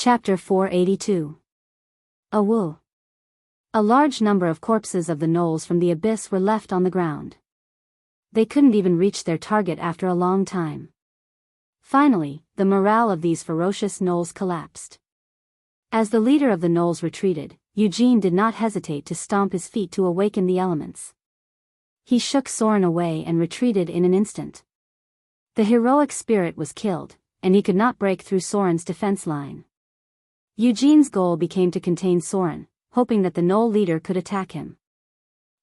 Chapter 482. A wool. A large number of corpses of the gnolls from the abyss were left on the ground. They couldn't even reach their target after a long time. Finally, the morale of these ferocious gnolls collapsed. As the leader of the gnolls retreated, Eugene did not hesitate to stomp his feet to awaken the elements. He shook Soren away and retreated in an instant. The heroic spirit was killed, and he could not break through Soren's defense line. Eugene's goal became to contain Soren, hoping that the gnoll leader could attack him.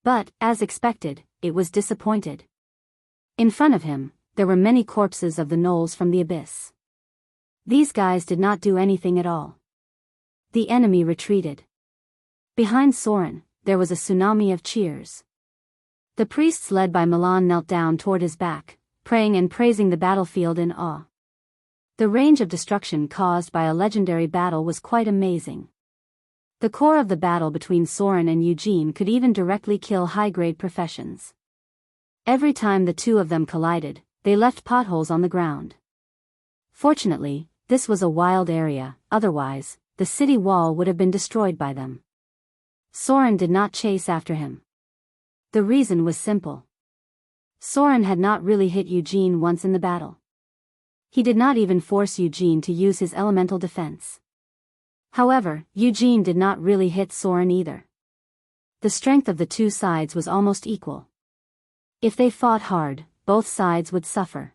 But, as expected, it was disappointed. In front of him, there were many corpses of the gnolls from the abyss. These guys did not do anything at all. The enemy retreated. Behind Soren, there was a tsunami of cheers. The priests led by Milan knelt down toward his back, praying and praising the battlefield in awe. The range of destruction caused by a legendary battle was quite amazing. The core of the battle between Soren and Eugene could even directly kill high-grade professions. Every time the two of them collided, they left potholes on the ground. Fortunately, this was a wild area, otherwise, the city wall would have been destroyed by them. Soren did not chase after him. The reason was simple. Soren had not really hit Eugene once in the battle. He did not even force Eugene to use his elemental defense. However, Eugene did not really hit Soren either. The strength of the two sides was almost equal. If they fought hard, both sides would suffer.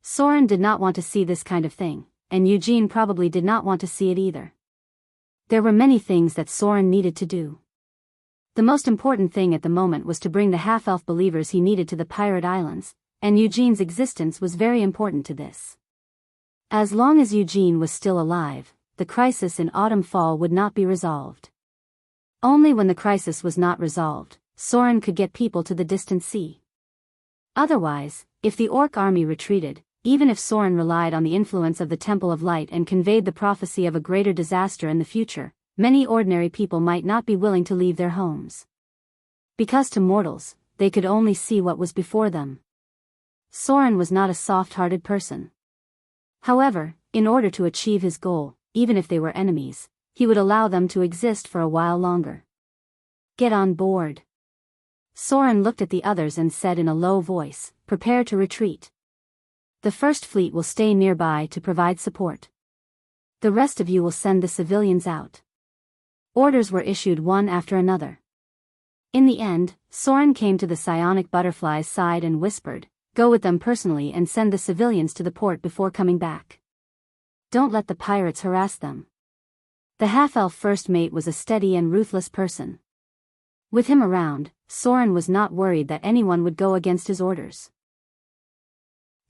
Soren did not want to see this kind of thing, and Eugene probably did not want to see it either. There were many things that Soren needed to do. The most important thing at the moment was to bring the half-elf believers he needed to the Pirate Islands, and Eugene's existence was very important to this. As long as Eugene was still alive, the crisis in Autumn Fall would not be resolved. Only when the crisis was not resolved, Soren could get people to the distant sea. Otherwise, if the orc army retreated, even if Soren relied on the influence of the Temple of Light and conveyed the prophecy of a greater disaster in the future, many ordinary people might not be willing to leave their homes. Because to mortals, they could only see what was before them. Soren was not a soft-hearted person. However, in order to achieve his goal, even if they were enemies, he would allow them to exist for a while longer. Get on board. Soren looked at the others and said in a low voice, "Prepare to retreat. The first fleet will stay nearby to provide support. The rest of you will send the civilians out." Orders were issued one after another. In the end, Soren came to the psionic butterfly's side and whispered, "Go with them personally and send the civilians to the port before coming back. Don't let the pirates harass them." The half-elf first mate was a steady and ruthless person. With him around, Soren was not worried that anyone would go against his orders.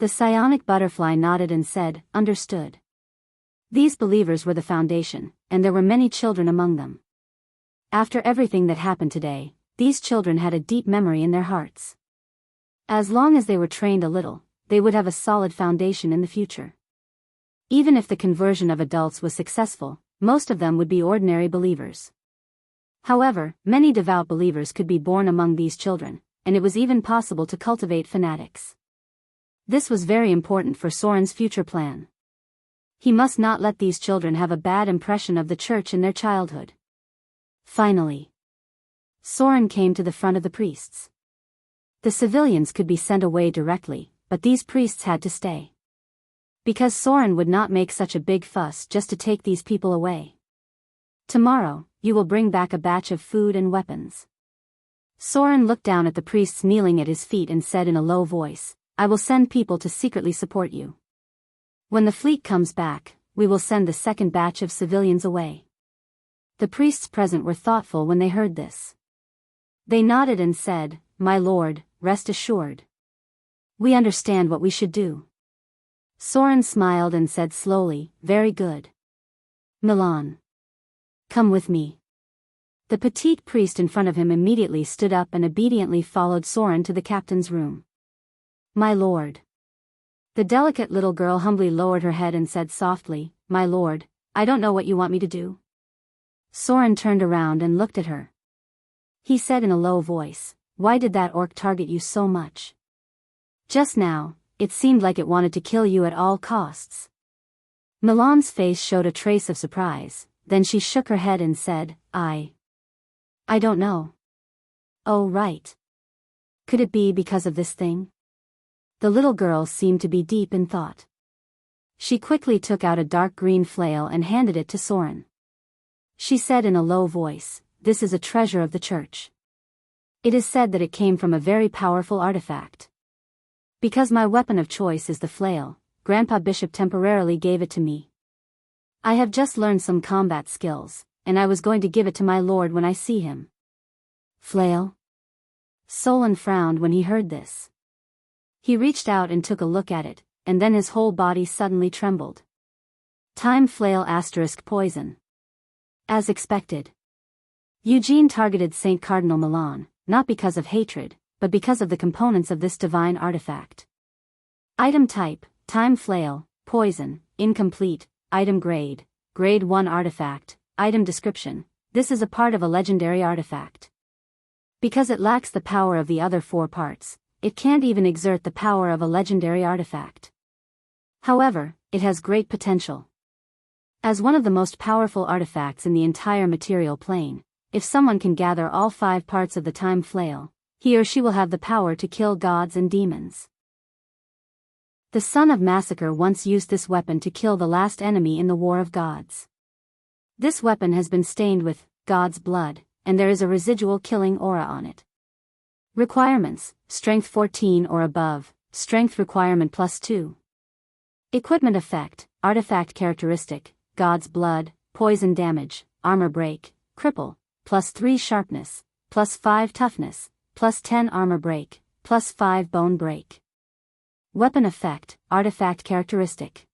The psionic butterfly nodded and said, "Understood." These believers were the foundation, and there were many children among them. After everything that happened today, these children had a deep memory in their hearts. As long as they were trained a little, they would have a solid foundation in the future. Even if the conversion of adults was successful, most of them would be ordinary believers. However, many devout believers could be born among these children, and it was even possible to cultivate fanatics. This was very important for Soren's future plan. He must not let these children have a bad impression of the church in their childhood. Finally, Soren came to the front of the priests. The civilians could be sent away directly, but these priests had to stay. Because Soren would not make such a big fuss just to take these people away. "Tomorrow, you will bring back a batch of food and weapons." Soren looked down at the priests kneeling at his feet and said in a low voice, "I will send people to secretly support you. When the fleet comes back, we will send the second batch of civilians away." The priests present were thoughtful when they heard this. They nodded and said, "My lord, rest assured. We understand what we should do." Soren smiled and said slowly, "Very good. Milan. Come with me." The petite priest in front of him immediately stood up and obediently followed Soren to the captain's room. "My lord." The delicate little girl humbly lowered her head and said softly, "My lord, I don't know what you want me to do." Soren turned around and looked at her. He said in a low voice, "Why did that orc target you so much? Just now, it seemed like it wanted to kill you at all costs." Milan's face showed a trace of surprise, then she shook her head and said, I don't know. Oh right. Could it be because of this thing? The little girl seemed to be deep in thought. She quickly took out a dark green flail and handed it to Soren. She said in a low voice, "This is a treasure of the church. It is said that it came from a very powerful artifact. Because my weapon of choice is the flail, Grandpa Bishop temporarily gave it to me. I have just learned some combat skills, and I was going to give it to my lord when I see him." Flail? Solon frowned when he heard this. He reached out and took a look at it, and then his whole body suddenly trembled. Time flail * poison. As expected. Eugene targeted Saint Cardinal Milan, not because of hatred, but because of the components of this divine artifact. Item type, time flail, poison, incomplete. Item grade, grade 1 artifact. Item description, this is a part of a legendary artifact. Because it lacks the power of the other 4 parts, it can't even exert the power of a legendary artifact. However, it has great potential. As one of the most powerful artifacts in the entire material plane, if someone can gather all 5 parts of the time flail, he or she will have the power to kill gods and demons. The son of Massacre once used this weapon to kill the last enemy in the War of Gods. This weapon has been stained with God's blood, and there is a residual killing aura on it. Requirements: Strength 14 or above, Strength requirement +2. Equipment effect, Artifact characteristic, God's blood, poison damage, armor break, cripple, +3 sharpness, +5 toughness, +10 armor break, +5 bone break. Weapon effect, Artifact characteristic.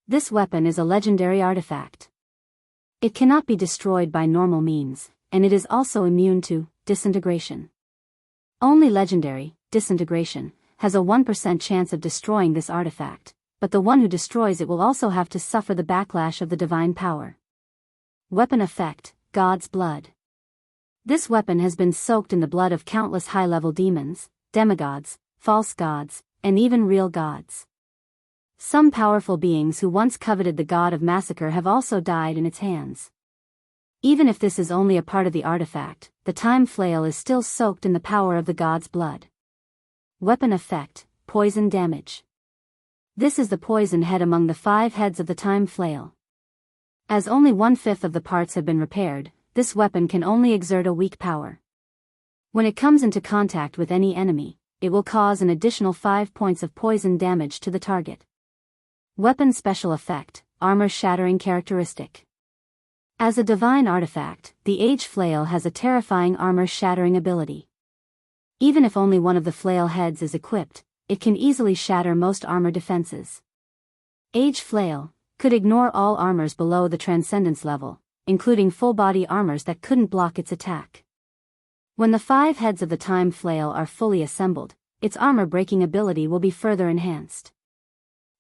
This weapon is a legendary artifact. It cannot be destroyed by normal means, and it is also immune to disintegration. Only legendary disintegration has a 1% chance of destroying this artifact, but the one who destroys it will also have to suffer the backlash of the divine power. Weapon effect, God's blood. This weapon has been soaked in the blood of countless high-level demons, demigods, false gods, and even real gods. Some powerful beings who once coveted the god of massacre have also died in its hands. Even if this is only a part of the artifact, the time flail is still soaked in the power of the god's blood. Weapon effect, poison damage. This is the poison head among the 5 heads of the time flail. As only 1/5 of the parts have been repaired, this weapon can only exert a weak power. When it comes into contact with any enemy, it will cause an additional 5 points of poison damage to the target. Weapon special effect, armor shattering characteristic. As a divine artifact, the Age Flail has a terrifying armor shattering ability. Even if only one of the flail heads is equipped, it can easily shatter most armor defenses. Age Flail could ignore all armors below the Transcendence level, including full-body armors that couldn't block its attack. When the 5 heads of the time flail are fully assembled, its armor-breaking ability will be further enhanced.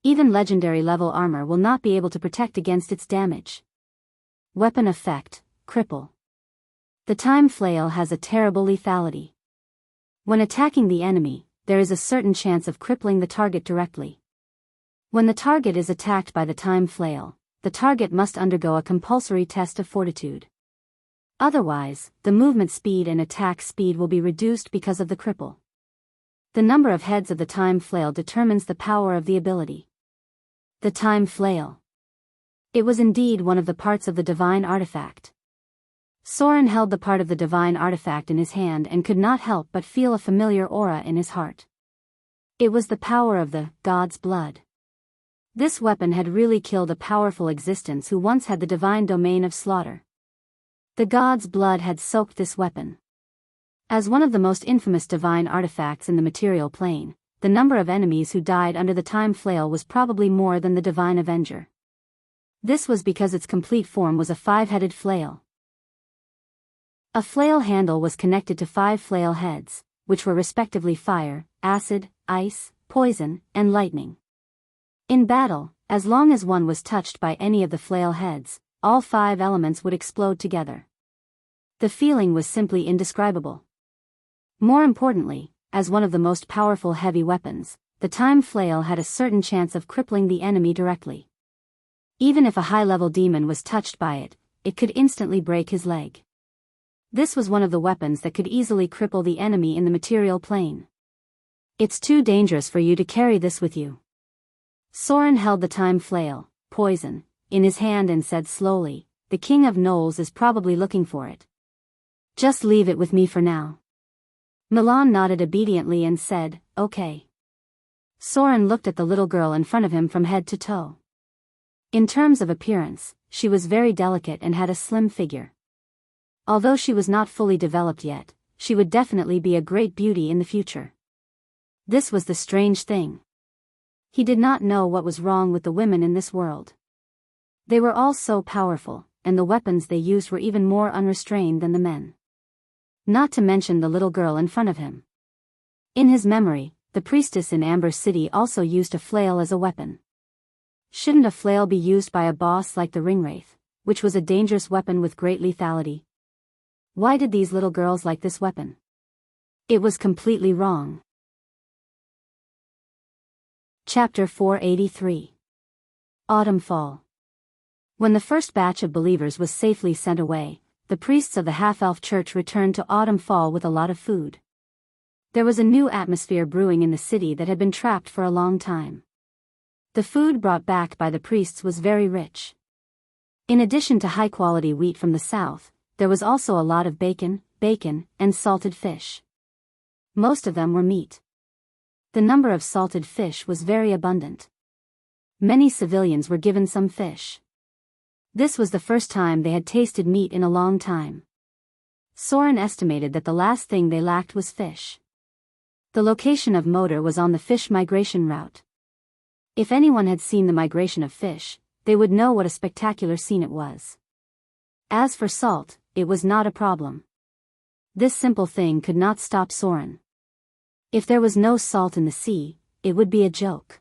Even legendary-level armor will not be able to protect against its damage. Weapon effect, cripple. The time flail has a terrible lethality. When attacking the enemy, there is a certain chance of crippling the target directly. When the target is attacked by the time flail, the target must undergo a compulsory test of fortitude. Otherwise, the movement speed and attack speed will be reduced because of the cripple. The number of heads of the time flail determines the power of the ability. The time flail. It was indeed one of the parts of the divine artifact. Soren held the part of the divine artifact in his hand and could not help but feel a familiar aura in his heart. It was the power of the god's blood. This weapon had really killed a powerful existence who once had the divine domain of slaughter. The god's blood had soaked this weapon. As one of the most infamous divine artifacts in the material plane, the number of enemies who died under the time flail was probably more than the divine avenger. This was because its complete form was a 5-headed flail. A flail handle was connected to 5 flail heads, which were respectively fire, acid, ice, poison, and lightning. In battle, as long as one was touched by any of the flail heads, all 5 elements would explode together. The feeling was simply indescribable. More importantly, as one of the most powerful heavy weapons, the time flail had a certain chance of crippling the enemy directly. Even if a high-level demon was touched by it, it could instantly break his leg. This was one of the weapons that could easily cripple the enemy in the material plane. It's too dangerous for you to carry this with you. Soren held the time flail, poison, in his hand and said slowly, the King of Gnolls is probably looking for it. Just leave it with me for now. Milan nodded obediently and said, okay. Soren looked at the little girl in front of him from head to toe. In terms of appearance, she was very delicate and had a slim figure. Although she was not fully developed yet, she would definitely be a great beauty in the future. This was the strange thing. He did not know what was wrong with the women in this world. They were all so powerful, and the weapons they used were even more unrestrained than the men. Not to mention the little girl in front of him. In his memory, the priestess in Amber City also used a flail as a weapon. Shouldn't a flail be used by a boss like the Ringwraith, which was a dangerous weapon with great lethality? Why did these little girls like this weapon? It was completely wrong. Chapter 483. Autumn Fall. When the first batch of believers was safely sent away, the priests of the half-elf church returned to Autumn Fall with a lot of food. There was a new atmosphere brewing in the city that had been trapped for a long time. The food brought back by the priests was very rich. In addition to high-quality wheat from the south, there was also a lot of bacon, and salted fish. Most of them were meat. The number of salted fish was very abundant. Many civilians were given some fish. This was the first time they had tasted meat in a long time. Soren estimated that the last thing they lacked was fish. The location of Moder was on the fish migration route. If anyone had seen the migration of fish, they would know what a spectacular scene it was. As for salt, it was not a problem. This simple thing could not stop Soren. If there was no salt in the sea, it would be a joke.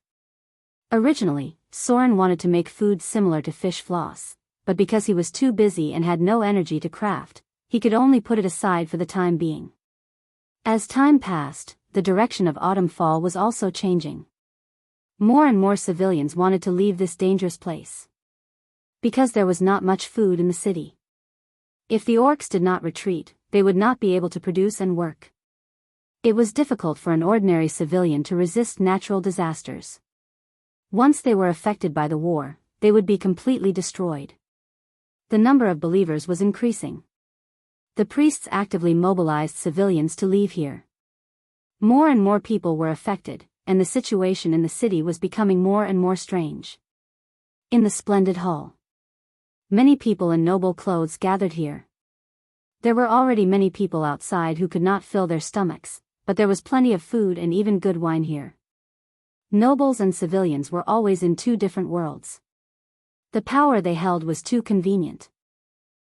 Originally, Soren wanted to make food similar to fish floss, but because he was too busy and had no energy to craft, he could only put it aside for the time being. As time passed, the direction of Autumn Fall was also changing. More and more civilians wanted to leave this dangerous place. Because there was not much food in the city. If the orcs did not retreat, they would not be able to produce and work. It was difficult for an ordinary civilian to resist natural disasters. Once they were affected by the war, they would be completely destroyed. The number of believers was increasing. The priests actively mobilized civilians to leave here. More and more people were affected, and the situation in the city was becoming more and more strange. In the splendid hall, many people in noble clothes gathered here. There were already many people outside who could not fill their stomachs, but there was plenty of food and even good wine here. Nobles and civilians were always in two different worlds. The power they held was too convenient.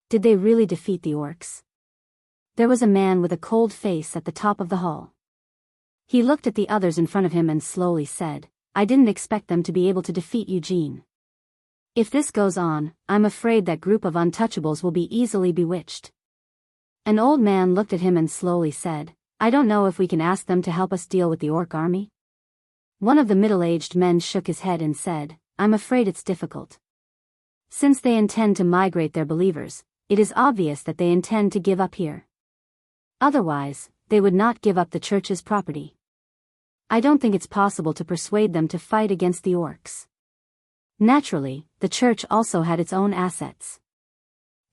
Did they really defeat the orcs? There was a man with a cold face at the top of the hall. He looked at the others in front of him and slowly said, I didn't expect them to be able to defeat Eugene. If this goes on, I'm afraid that group of untouchables will be easily bewitched. An old man looked at him and slowly said, I don't know if we can ask them to help us deal with the orc army. One of the middle-aged men shook his head and said, I'm afraid it's difficult. Since they intend to migrate their believers, it is obvious that they intend to give up here. Otherwise, they would not give up the church's property. I don't think it's possible to persuade them to fight against the orcs. Naturally, the church also had its own assets.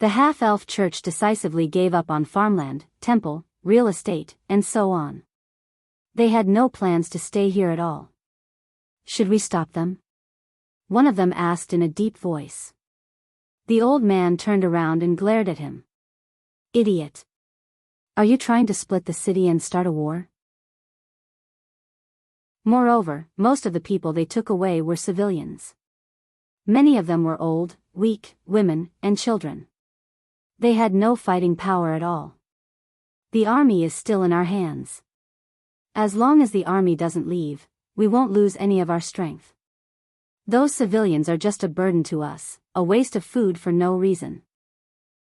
The half-elf church decisively gave up on farmland, temple, real estate, and so on. They had no plans to stay here at all. Should we stop them? One of them asked in a deep voice. The old man turned around and glared at him. Idiot! Are you trying to split the city and start a war? Moreover, most of the people they took away were civilians. Many of them were old, weak, women, and children. They had no fighting power at all. The army is still in our hands. As long as the army doesn't leave, we won't lose any of our strength. Those civilians are just a burden to us, a waste of food for no reason.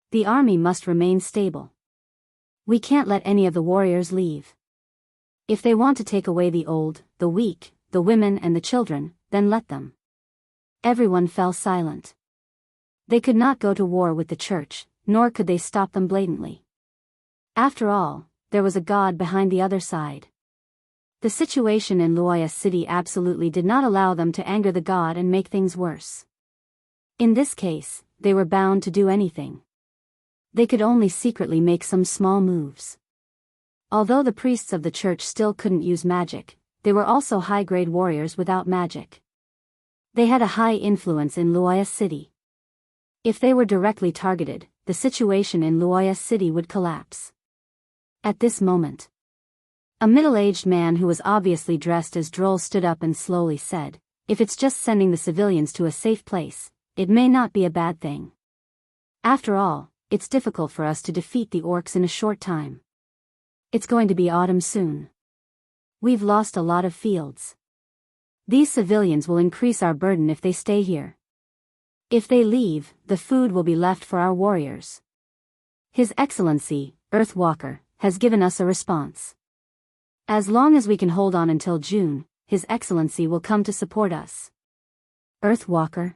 The army must remain stable. We can't let any of the warriors leave. If they want to take away the old, the weak, the women and the children, then let them. Everyone fell silent. They could not go to war with the church, nor could they stop them blatantly. After all, there was a God behind the other side. The situation in Loya City absolutely did not allow them to anger the God and make things worse. In this case, they were bound to do anything. They could only secretly make some small moves. Although the priests of the church still couldn't use magic, they were also high-grade warriors without magic. They had a high influence in Loya City. If they were directly targeted, the situation in Loya City would collapse. At this moment, a middle-aged man who was obviously dressed as Droll stood up and slowly said, "If it's just sending the civilians to a safe place, it may not be a bad thing. After all, it's difficult for us to defeat the orcs in a short time. It's going to be autumn soon. We've lost a lot of fields. These civilians will increase our burden if they stay here. If they leave, the food will be left for our warriors. His Excellency, Earthwalker, has given us a response. As long as we can hold on until June, His Excellency will come to support us." Earthwalker?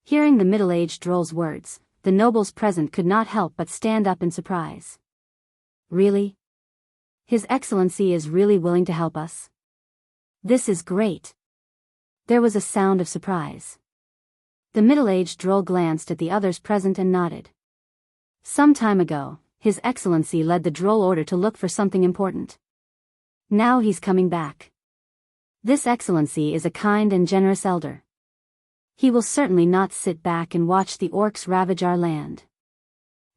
Hearing the middle-aged Droll's words, the nobles present could not help but stand up in surprise. Really? His Excellency is really willing to help us? This is great. There was a sound of surprise. The middle-aged Droll glanced at the others present and nodded. Some time ago, His Excellency led the Droll Order to look for something important. Now he's coming back. This Excellency is a kind and generous elder. He will certainly not sit back and watch the orcs ravage our land.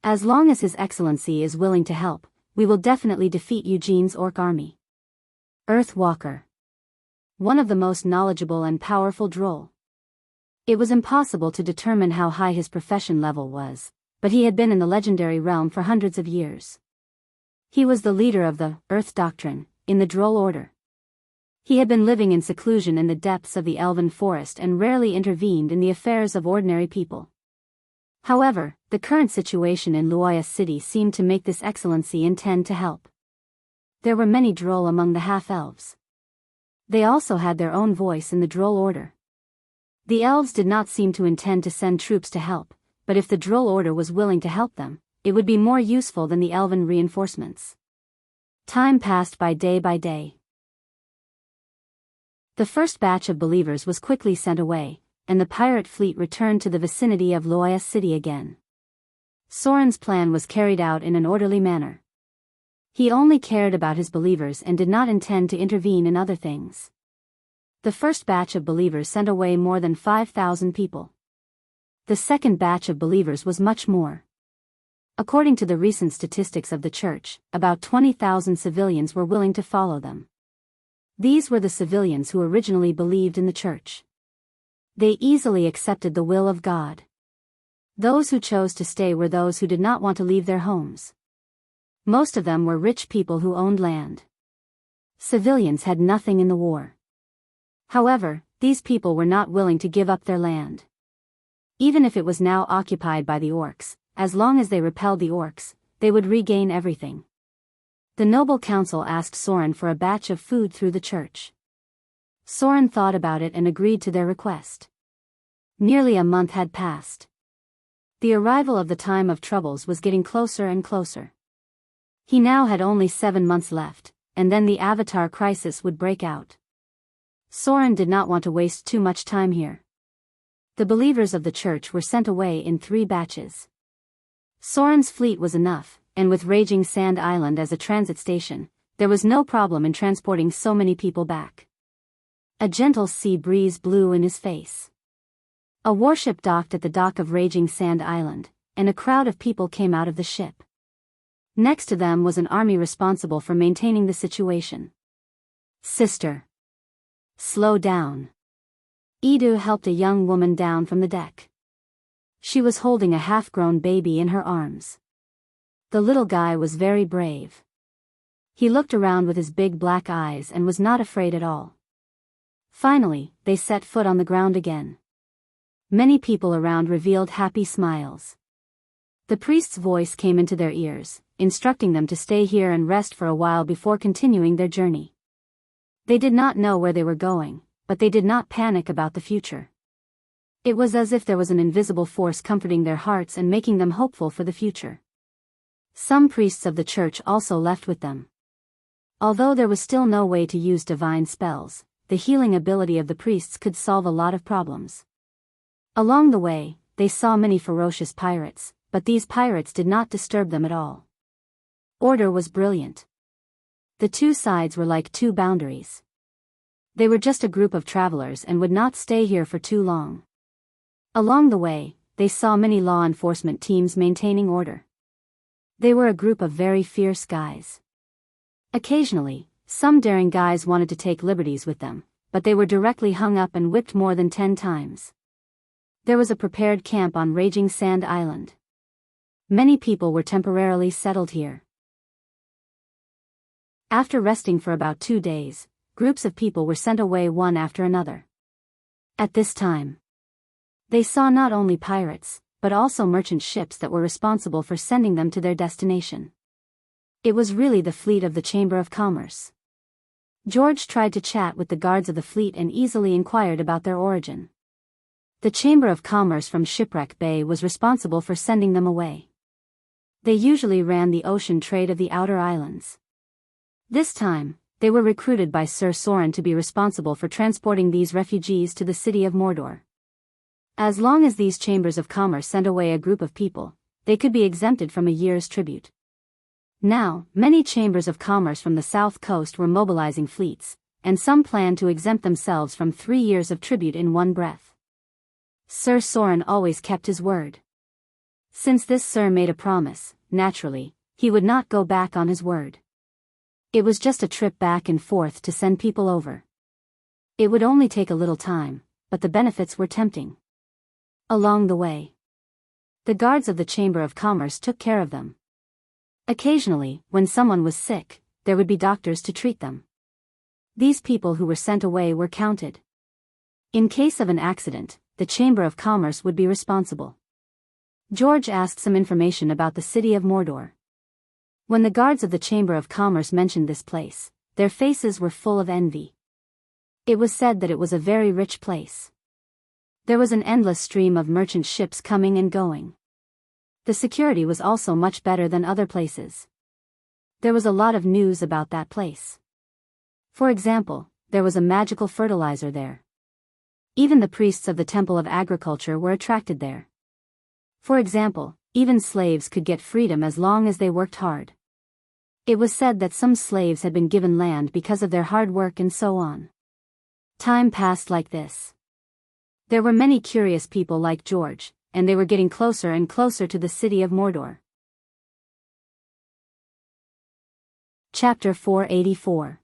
As long as His Excellency is willing to help, we will definitely defeat Eugene's orc army. Earthwalker. One of the most knowledgeable and powerful Droll. It was impossible to determine how high his profession level was, but he had been in the legendary realm for hundreds of years. He was the leader of the Earth Doctrine in the Droll Order. He had been living in seclusion in the depths of the elven forest and rarely intervened in the affairs of ordinary people. However, the current situation in Loya City seemed to make this Excellency intend to help. There were many Droll among the half-elves. They also had their own voice in the Droll Order. The elves did not seem to intend to send troops to help, but if the Droll Order was willing to help them, it would be more useful than the elven reinforcements. Time passed by day. The first batch of believers was quickly sent away, and the pirate fleet returned to the vicinity of Loya City again. Soren's plan was carried out in an orderly manner. He only cared about his believers and did not intend to intervene in other things. The first batch of believers sent away more than 5,000 people. The second batch of believers was much more. According to the recent statistics of the church, about 20,000 civilians were willing to follow them. These were the civilians who originally believed in the church. They easily accepted the will of God. Those who chose to stay were those who did not want to leave their homes. Most of them were rich people who owned land. Civilians had nothing in the war. However, these people were not willing to give up their land. Even if it was now occupied by the orcs, as long as they repelled the orcs, they would regain everything. The noble council asked Soren for a batch of food through the church. Soren thought about it and agreed to their request. Nearly a month had passed. The arrival of the time of troubles was getting closer and closer. He now had only 7 months left, and then the Avatar crisis would break out. Soren did not want to waste too much time here. The believers of the church were sent away in 3 batches. Soren's fleet was enough, and with Raging Sand Island as a transit station, there was no problem in transporting so many people back. A gentle sea breeze blew in his face. A warship docked at the dock of Raging Sand Island, and a crowd of people came out of the ship. Next to them was an army responsible for maintaining the situation. "Sister. Slow down." Edu helped a young woman down from the deck. She was holding a half-grown baby in her arms. The little guy was very brave. He looked around with his big black eyes and was not afraid at all. Finally, they set foot on the ground again. Many people around revealed happy smiles. The priest's voice came into their ears, instructing them to stay here and rest for a while before continuing their journey. They did not know where they were going, but they did not panic about the future. It was as if there was an invisible force comforting their hearts and making them hopeful for the future. Some priests of the church also left with them. Although there was still no way to use divine spells, the healing ability of the priests could solve a lot of problems. Along the way, they saw many ferocious pirates, but these pirates did not disturb them at all. Order was brilliant. The two sides were like two boundaries. They were just a group of travelers and would not stay here for too long. Along the way, they saw many law enforcement teams maintaining order. They were a group of very fierce guys. Occasionally, some daring guys wanted to take liberties with them, but they were directly hung up and whipped more than 10 times. There was a prepared camp on Raging Sand Island. Many people were temporarily settled here. After resting for about 2 days, groups of people were sent away one after another. At this time, they saw not only pirates, but also merchant ships that were responsible for sending them to their destination. It was really the fleet of the Chamber of Commerce. George tried to chat with the guards of the fleet and easily inquired about their origin. The Chamber of Commerce from Shipwreck Bay was responsible for sending them away. They usually ran the ocean trade of the outer islands. This time, they were recruited by Sir Soren to be responsible for transporting these refugees to the city of Mordor. As long as these chambers of commerce sent away a group of people, they could be exempted from a year's tribute. Now, many chambers of commerce from the south coast were mobilizing fleets, and some planned to exempt themselves from 3 years of tribute in one breath. Sir Soren always kept his word. Since this Sir made a promise, naturally, he would not go back on his word. It was just a trip back and forth to send people over. It would only take a little time, but the benefits were tempting. Along the way, the guards of the Chamber of Commerce took care of them. Occasionally, when someone was sick, there would be doctors to treat them. These people who were sent away were counted. In case of an accident, the Chamber of Commerce would be responsible. George asked some information about the city of Mordor. When the guards of the Chamber of Commerce mentioned this place, their faces were full of envy. It was said that it was a very rich place. There was an endless stream of merchant ships coming and going. The security was also much better than other places. There was a lot of news about that place. For example, there was a magical fertilizer there. Even the priests of the Temple of Agriculture were attracted there. For example, even slaves could get freedom as long as they worked hard. It was said that some slaves had been given land because of their hard work and so on. Time passed like this. There were many curious people like George, and they were getting closer and closer to the city of Mordor. Chapter 484.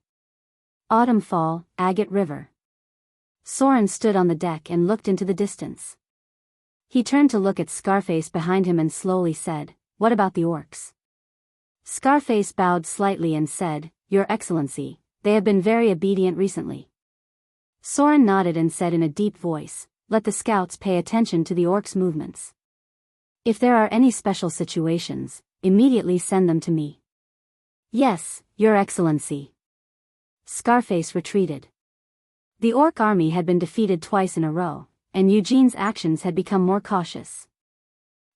Autumn Fall, Agate River. Soren stood on the deck and looked into the distance. He turned to look at Scarface behind him and slowly said, "What about the orcs?" Scarface bowed slightly and said, "Your Excellency, they have been very obedient recently." Soren nodded and said in a deep voice, "Let the scouts pay attention to the orcs' movements. If there are any special situations, immediately send them to me." "Yes, Your Excellency." Scarface retreated. The orc army had been defeated twice in a row, and Eugene's actions had become more cautious.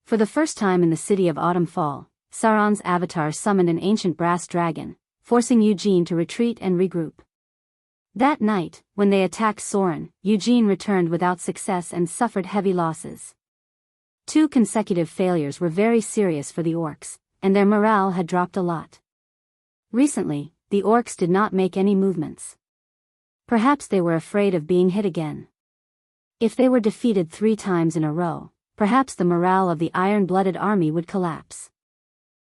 For the first time in the city of Autumn Fall, Sauron's avatar summoned an ancient brass dragon, forcing Eugene to retreat and regroup. That night, when they attacked Soren, Eugene returned without success and suffered heavy losses. 2 consecutive failures were very serious for the orcs, and their morale had dropped a lot. Recently, the orcs did not make any movements. Perhaps they were afraid of being hit again. If they were defeated 3 times in a row, perhaps the morale of the iron-blooded army would collapse.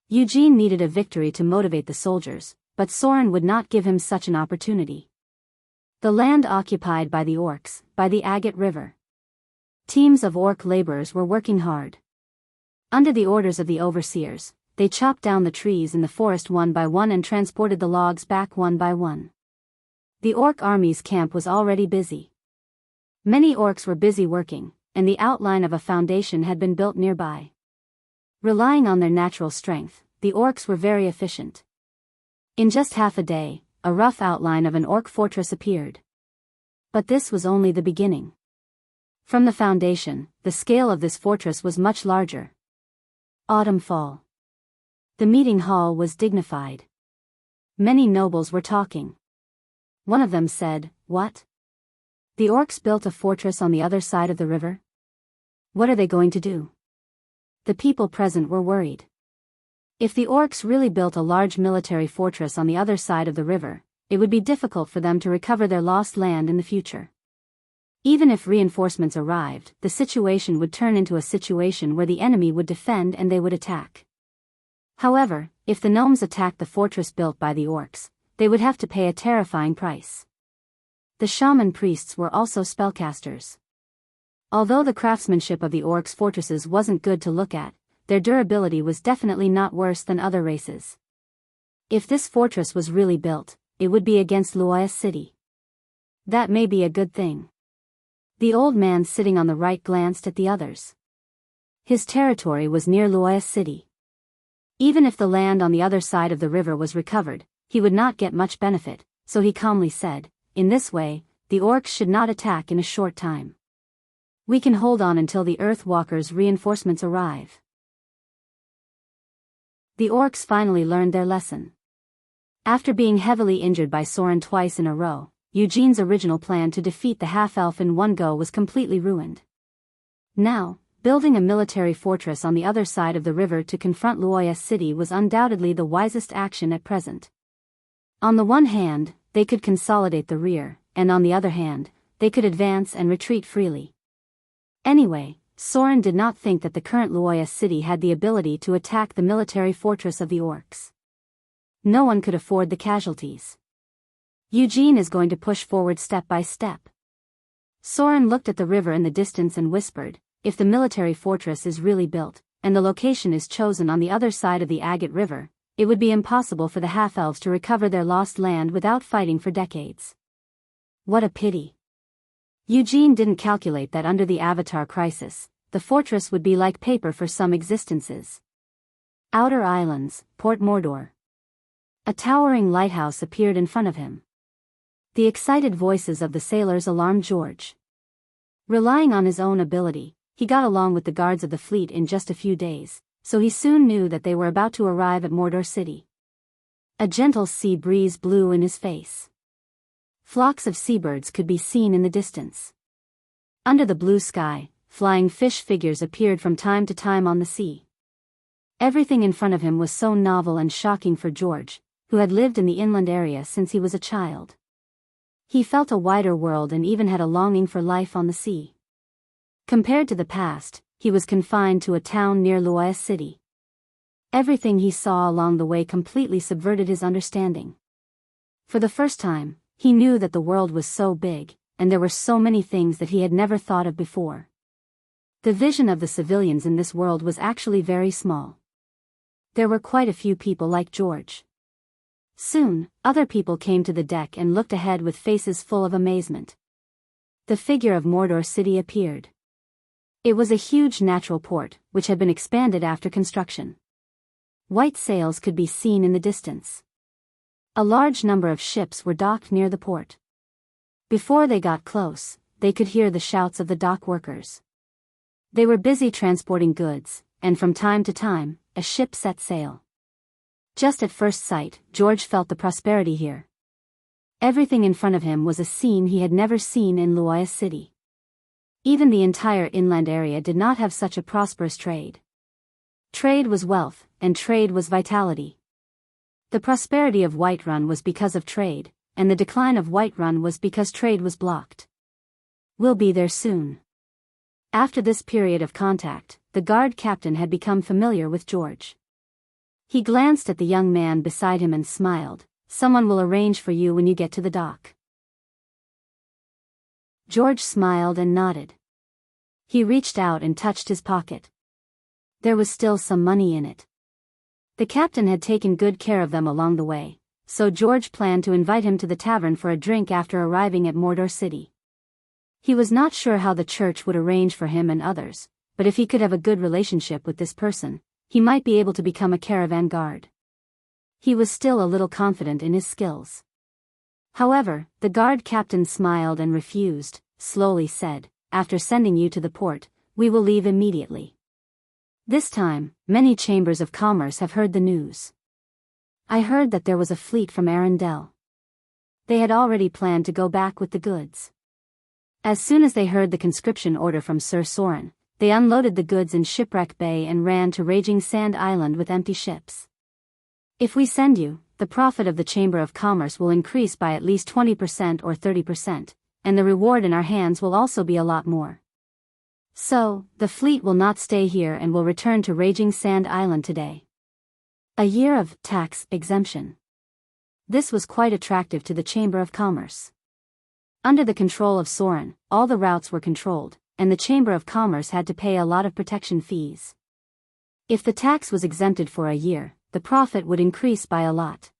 Eugene needed a victory to motivate the soldiers, but Soren would not give him such an opportunity. The land occupied by the orcs, by the Agate River. Teams of orc laborers were working hard. Under the orders of the overseers, they chopped down the trees in the forest one by one and transported the logs back one by one. The orc army's camp was already busy. Many orcs were busy working, and the outline of a foundation had been built nearby. Relying on their natural strength, the orcs were very efficient. In just half a day, a rough outline of an orc fortress appeared. But this was only the beginning. From the foundation, the scale of this fortress was much larger. Autumn fall. The meeting hall was dignified. Many nobles were talking. One of them said, "What? The orcs built a fortress on the other side of the river? What are they going to do?" The people present were worried. If the orcs really built a large military fortress on the other side of the river, it would be difficult for them to recover their lost land in the future. Even if reinforcements arrived, the situation would turn into a situation where the enemy would defend and they would attack. However, if the gnomes attacked the fortress built by the orcs, they would have to pay a terrifying price. The shaman priests were also spellcasters. Although the craftsmanship of the orcs' fortresses wasn't good to look at, their durability was definitely not worse than other races. If this fortress was really built, it would be against Luoya's city. That may be a good thing. The old man sitting on the right glanced at the others. His territory was near Luoya's city. Even if the land on the other side of the river was recovered, he would not get much benefit, so he calmly said, "In this way, the orcs should not attack in a short time. We can hold on until the Earthwalkers' reinforcements arrive." The orcs finally learned their lesson. After being heavily injured by Soren twice in a row, Eugene's original plan to defeat the half-elf in one go was completely ruined. Now, building a military fortress on the other side of the river to confront Luoya's city was undoubtedly the wisest action at present. On the one hand, they could consolidate the rear, and on the other hand, they could advance and retreat freely. Anyway, Soren did not think that the current Luoya city had the ability to attack the military fortress of the orcs. No one could afford the casualties. Eugene is going to push forward step by step. Soren looked at the river in the distance and whispered, "If the military fortress is really built, and the location is chosen on the other side of the Agate River, it would be impossible for the half-elves to recover their lost land without fighting for decades." What a pity. Eugene didn't calculate that under the Avatar crisis, the fortress would be like paper for some existences. Outer Islands, Port Mordor. A towering lighthouse appeared in front of him. The excited voices of the sailors alarmed George. Relying on his own ability, he got along with the guards of the fleet in just a few days, so he soon knew that they were about to arrive at Mordor City. A gentle sea breeze blew in his face. Flocks of seabirds could be seen in the distance. Under the blue sky, flying fish figures appeared from time to time on the sea. Everything in front of him was so novel and shocking for George, who had lived in the inland area since he was a child. He felt a wider world and even had a longing for life on the sea. Compared to the past, he was confined to a town near Luoya City. Everything he saw along the way completely subverted his understanding. For the first time, he knew that the world was so big, and there were so many things that he had never thought of before. The vision of the civilians in this world was actually very small. There were quite a few people like George. Soon, other people came to the deck and looked ahead with faces full of amazement. The figure of Mordor City appeared. It was a huge natural port, which had been expanded after construction. White sails could be seen in the distance. A large number of ships were docked near the port. Before they got close, they could hear the shouts of the dock workers. They were busy transporting goods, and from time to time, a ship set sail. Just at first sight, George felt the prosperity here. Everything in front of him was a scene he had never seen in Luoya City. Even the entire inland area did not have such a prosperous trade. Trade was wealth, and trade was vitality. The prosperity of Whiterun was because of trade, and the decline of Whiterun was because trade was blocked. "We'll be there soon." After this period of contact, the guard captain had become familiar with George. He glanced at the young man beside him and smiled. "Someone will arrange for you when you get to the dock." George smiled and nodded. He reached out and touched his pocket. There was still some money in it. The captain had taken good care of them along the way, so George planned to invite him to the tavern for a drink after arriving at Mordor City. He was not sure how the church would arrange for him and others, but if he could have a good relationship with this person, he might be able to become a caravan guard. He was still a little confident in his skills. However, the guard captain smiled and refused, slowly said, after sending you to the port, we will leave immediately. This time, many chambers of commerce have heard the news. I heard that there was a fleet from Arundel. They had already planned to go back with the goods. As soon as they heard the conscription order from Sir Soren, they unloaded the goods in Shipwreck Bay and ran to Raging Sand Island with empty ships. If we send you, the profit of the Chamber of Commerce will increase by at least 20% or 30%, and the reward in our hands will also be a lot more. So, the fleet will not stay here and will return to Raging Sand Island today. A year of tax exemption. This was quite attractive to the Chamber of Commerce. Under the control of Soren, all the routes were controlled, and the Chamber of Commerce had to pay a lot of protection fees. If the tax was exempted for a year, the profit would increase by a lot.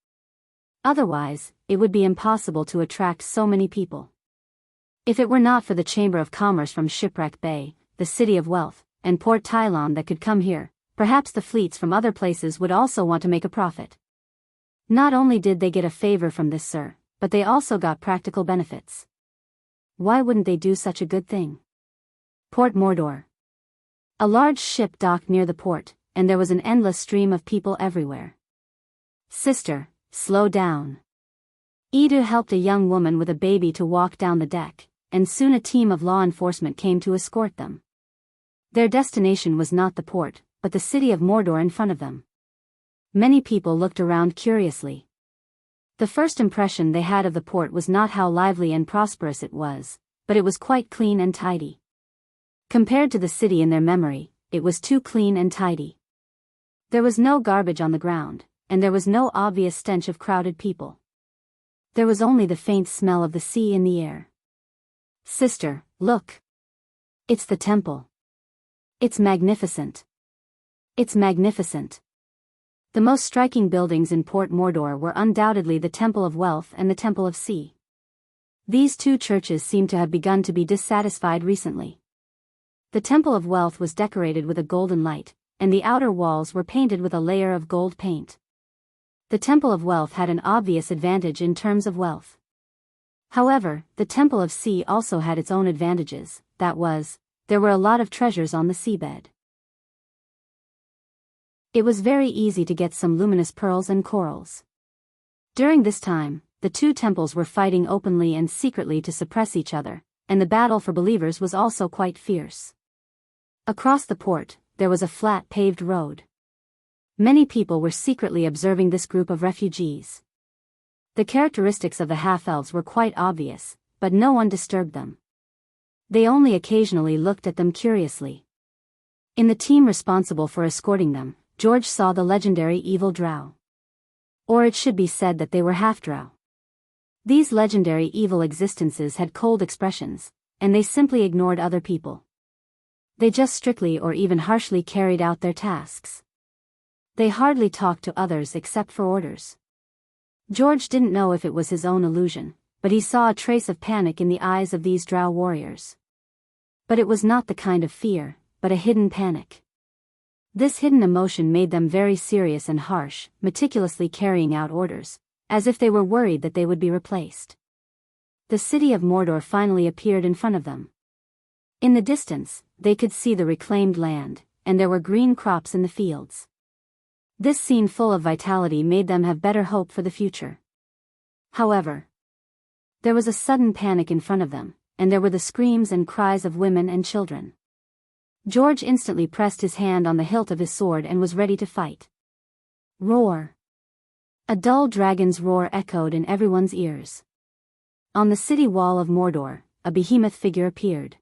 Otherwise, it would be impossible to attract so many people. If it were not for the Chamber of Commerce from Shipwreck Bay, the City of Wealth, and Port Tylon that could come here, perhaps the fleets from other places would also want to make a profit. Not only did they get a favor from this sir, but they also got practical benefits. Why wouldn't they do such a good thing? Port Mordor. A large ship docked near the port, and there was an endless stream of people everywhere. Sister, slow down. Edu helped a young woman with a baby to walk down the deck, and soon a team of law enforcement came to escort them. Their destination was not the port, but the city of Mordor in front of them. Many people looked around curiously. The first impression they had of the port was not how lively and prosperous it was, but it was quite clean and tidy. Compared to the city in their memory, it was too clean and tidy. There was no garbage on the ground, and there was no obvious stench of crowded people. There was only the faint smell of the sea in the air. Sister, look. It's the temple. It's magnificent. It's magnificent. The most striking buildings in Port Mordor were undoubtedly the Temple of Wealth and the Temple of Sea. These two churches seem to have begun to be dissatisfied recently. The Temple of Wealth was decorated with a golden light, and the outer walls were painted with a layer of gold paint. The Temple of Wealth had an obvious advantage in terms of wealth. However, the Temple of Sea also had its own advantages, that was, there were a lot of treasures on the seabed. It was very easy to get some luminous pearls and corals. During this time, the two temples were fighting openly and secretly to suppress each other, and the battle for believers was also quite fierce. Across the port, there was a flat paved road. Many people were secretly observing this group of refugees. The characteristics of the half-elves were quite obvious, but no one disturbed them. They only occasionally looked at them curiously. In the team responsible for escorting them, George saw the legendary evil drow. Or it should be said that they were half-drow. These legendary evil existences had cold expressions, and they simply ignored other people. They just strictly or even harshly carried out their tasks. They hardly talked to others except for orders. George didn't know if it was his own illusion, but he saw a trace of panic in the eyes of these drow warriors. But it was not the kind of fear, but a hidden panic. This hidden emotion made them very serious and harsh, meticulously carrying out orders, as if they were worried that they would be replaced. The city of Mordor finally appeared in front of them. In the distance, they could see the reclaimed land, and there were green crops in the fields. This scene full of vitality made them have better hope for the future. However, there was a sudden panic in front of them, and there were the screams and cries of women and children. George instantly pressed his hand on the hilt of his sword and was ready to fight. Roar! A dull dragon's roar echoed in everyone's ears. On the city wall of Mordor, a behemoth figure appeared.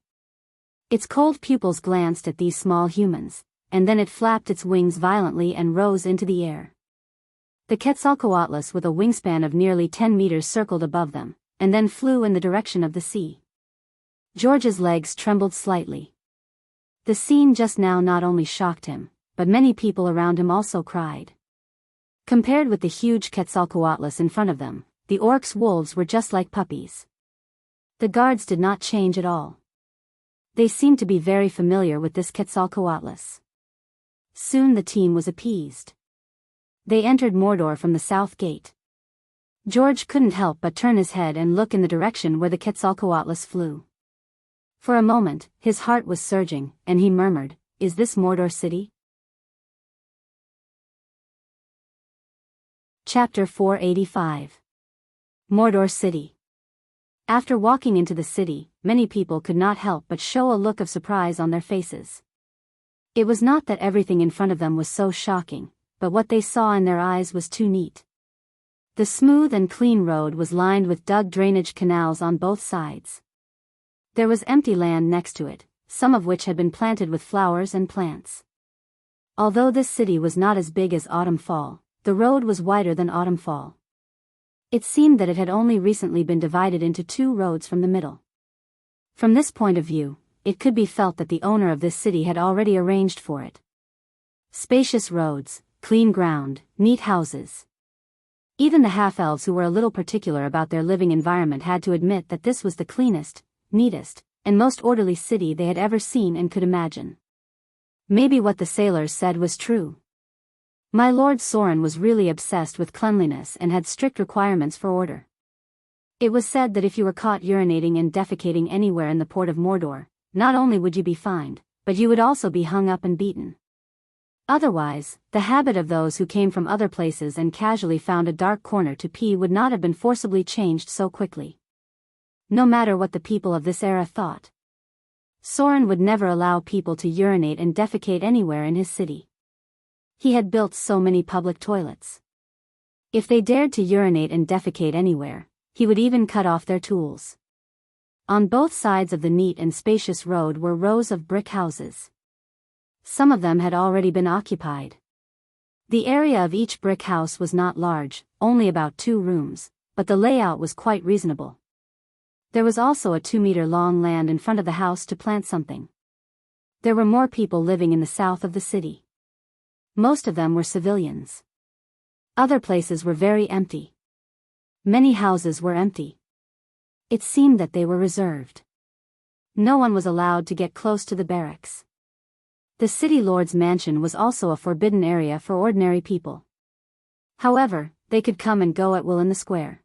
Its cold pupils glanced at these small humans, and then it flapped its wings violently and rose into the air. The Quetzalcoatlus with a wingspan of nearly 10 meters circled above them, and then flew in the direction of the sea. George's legs trembled slightly. The scene just now not only shocked him, but many people around him also cried. Compared with the huge Quetzalcoatlus in front of them, the orcs' wolves were just like puppies. The guards did not change at all. They seemed to be very familiar with this Quetzalcoatlus. Soon the team was appeased. They entered Mordor from the south gate. George couldn't help but turn his head and look in the direction where the Quetzalcoatlus flew. For a moment, his heart was surging, and he murmured, "Is this Mordor city?" Chapter 485. Mordor City. After walking into the city, many people could not help but show a look of surprise on their faces. It was not that everything in front of them was so shocking, but what they saw in their eyes was too neat. The smooth and clean road was lined with dug drainage canals on both sides. There was empty land next to it, some of which had been planted with flowers and plants. Although this city was not as big as Autumn-Fall, the road was wider than Autumn-Fall. It seemed that it had only recently been divided into two roads from the middle. From this point of view, it could be felt that the owner of this city had already arranged for it. Spacious roads, clean ground, neat houses. Even the half-elves who were a little particular about their living environment had to admit that this was the cleanest, neatest, and most orderly city they had ever seen and could imagine. Maybe what the sailors said was true. My Lord Soren was really obsessed with cleanliness and had strict requirements for order. It was said that if you were caught urinating and defecating anywhere in the port of Mordor, not only would you be fined, but you would also be hung up and beaten. Otherwise, the habit of those who came from other places and casually found a dark corner to pee would not have been forcibly changed so quickly. No matter what the people of this era thought, Soren would never allow people to urinate and defecate anywhere in his city. He had built so many public toilets. If they dared to urinate and defecate anywhere, he would even cut off their tools. On both sides of the neat and spacious road were rows of brick houses. Some of them had already been occupied. The area of each brick house was not large, only about 2 rooms, but the layout was quite reasonable. There was also a 2-meter-long land in front of the house to plant something. There were more people living in the south of the city. Most of them were civilians. Other places were very empty. Many houses were empty. It seemed that they were reserved. No one was allowed to get close to the barracks. The city lord's mansion was also a forbidden area for ordinary people. However, they could come and go at will in the square.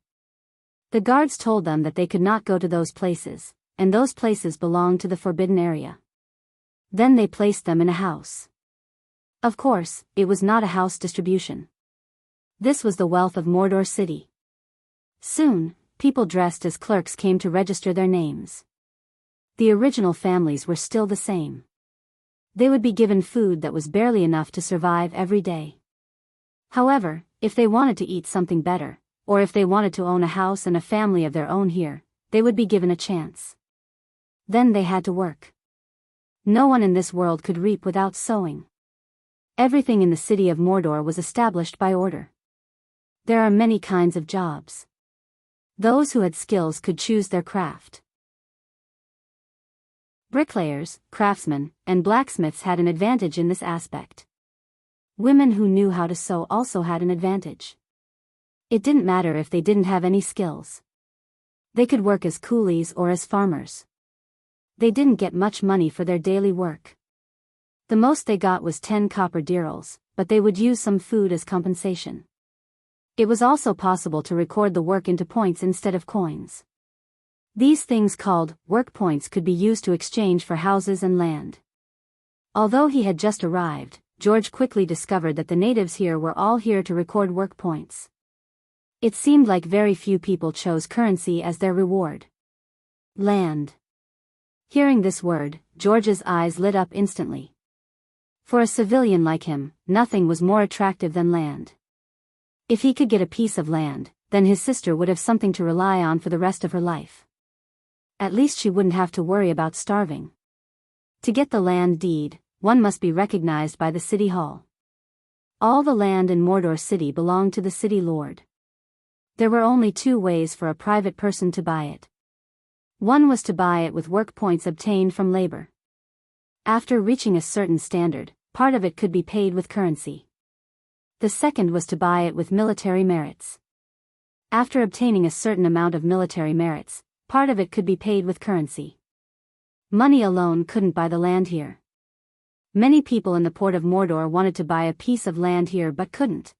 The guards told them that they could not go to those places, and those places belonged to the forbidden area. Then they placed them in a house. Of course, it was not a house distribution. This was the wealth of Mordor City. Soon, people dressed as clerks came to register their names. The original families were still the same. They would be given food that was barely enough to survive every day. However, if they wanted to eat something better, or if they wanted to own a house and a family of their own here, they would be given a chance. Then they had to work. No one in this world could reap without sowing. Everything in the city of Mordor was established by order. There are many kinds of jobs. Those who had skills could choose their craft. Bricklayers, craftsmen, and blacksmiths had an advantage in this aspect. Women who knew how to sew also had an advantage. It didn't matter if they didn't have any skills. They could work as coolies or as farmers. They didn't get much money for their daily work. The most they got was 10 copper dirhams, but they would use some food as compensation. It was also possible to record the work into points instead of coins. These things called work points could be used to exchange for houses and land. Although he had just arrived, George quickly discovered that the natives here were all here to record work points. It seemed like very few people chose currency as their reward. Land. Hearing this word, George's eyes lit up instantly. For a civilian like him, nothing was more attractive than land. If he could get a piece of land, then his sister would have something to rely on for the rest of her life. At least she wouldn't have to worry about starving. To get the land deed, one must be recognized by the city hall. All the land in Mordor City belonged to the city lord. There were only 2 ways for a private person to buy it. One was to buy it with work points obtained from labor. After reaching a certain standard, part of it could be paid with currency. The second was to buy it with military merits. After obtaining a certain amount of military merits, part of it could be paid with currency. Money alone couldn't buy the land here. Many people in the port of Mordor wanted to buy a piece of land here but couldn't.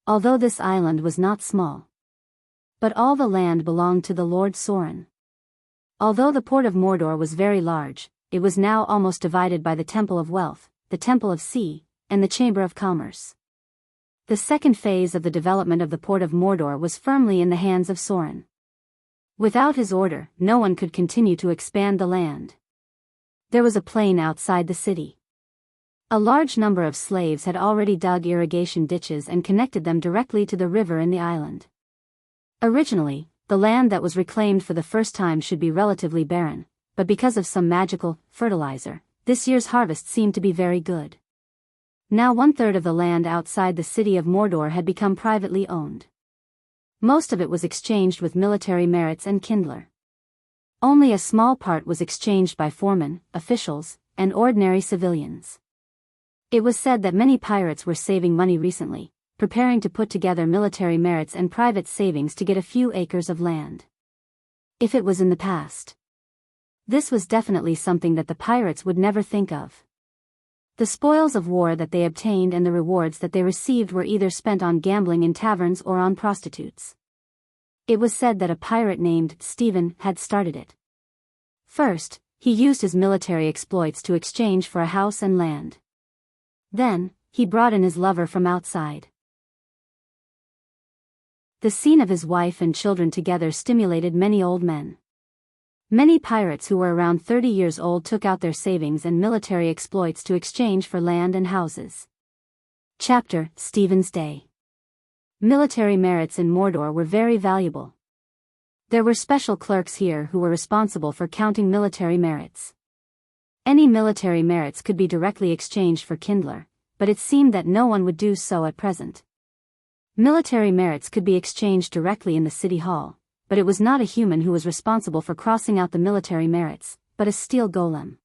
Although this island was not small. But all the land belonged to the Lord Soren. Although the port of Mordor was very large, it was now almost divided by the Temple of Wealth, the Temple of Sea, and the Chamber of Commerce. The second phase of the development of the port of Mordor was firmly in the hands of Sauron. Without his order, no one could continue to expand the land. There was a plain outside the city. A large number of slaves had already dug irrigation ditches and connected them directly to the river in the island. Originally, the land that was reclaimed for the first time should be relatively barren, but because of some magical fertilizer, this year's harvest seemed to be very good. Now 1/3 of the land outside the city of Mordor had become privately owned. Most of it was exchanged with military merits and kindler. Only a small part was exchanged by foremen, officials, and ordinary civilians. It was said that many pirates were saving money recently, preparing to put together military merits and private savings to get a few acres of land. If it was in the past, this was definitely something that the pirates would never think of. The spoils of war that they obtained and the rewards that they received were either spent on gambling in taverns or on prostitutes. It was said that a pirate named Stephen had started it. First, he used his military exploits to exchange for a house and land. Then, he brought in his lover from outside. The scene of his wife and children together stimulated many old men. Many pirates who were around 30 years old took out their savings and military exploits to exchange for land and houses. Chapter: Stephen's Day. Military merits in Mordor were very valuable. There were special clerks here who were responsible for counting military merits. Any military merits could be directly exchanged for kindler, but it seemed that no one would do so at present. Military merits could be exchanged directly in the city hall, but it was not a human who was responsible for crossing out the military merits, but a steel golem.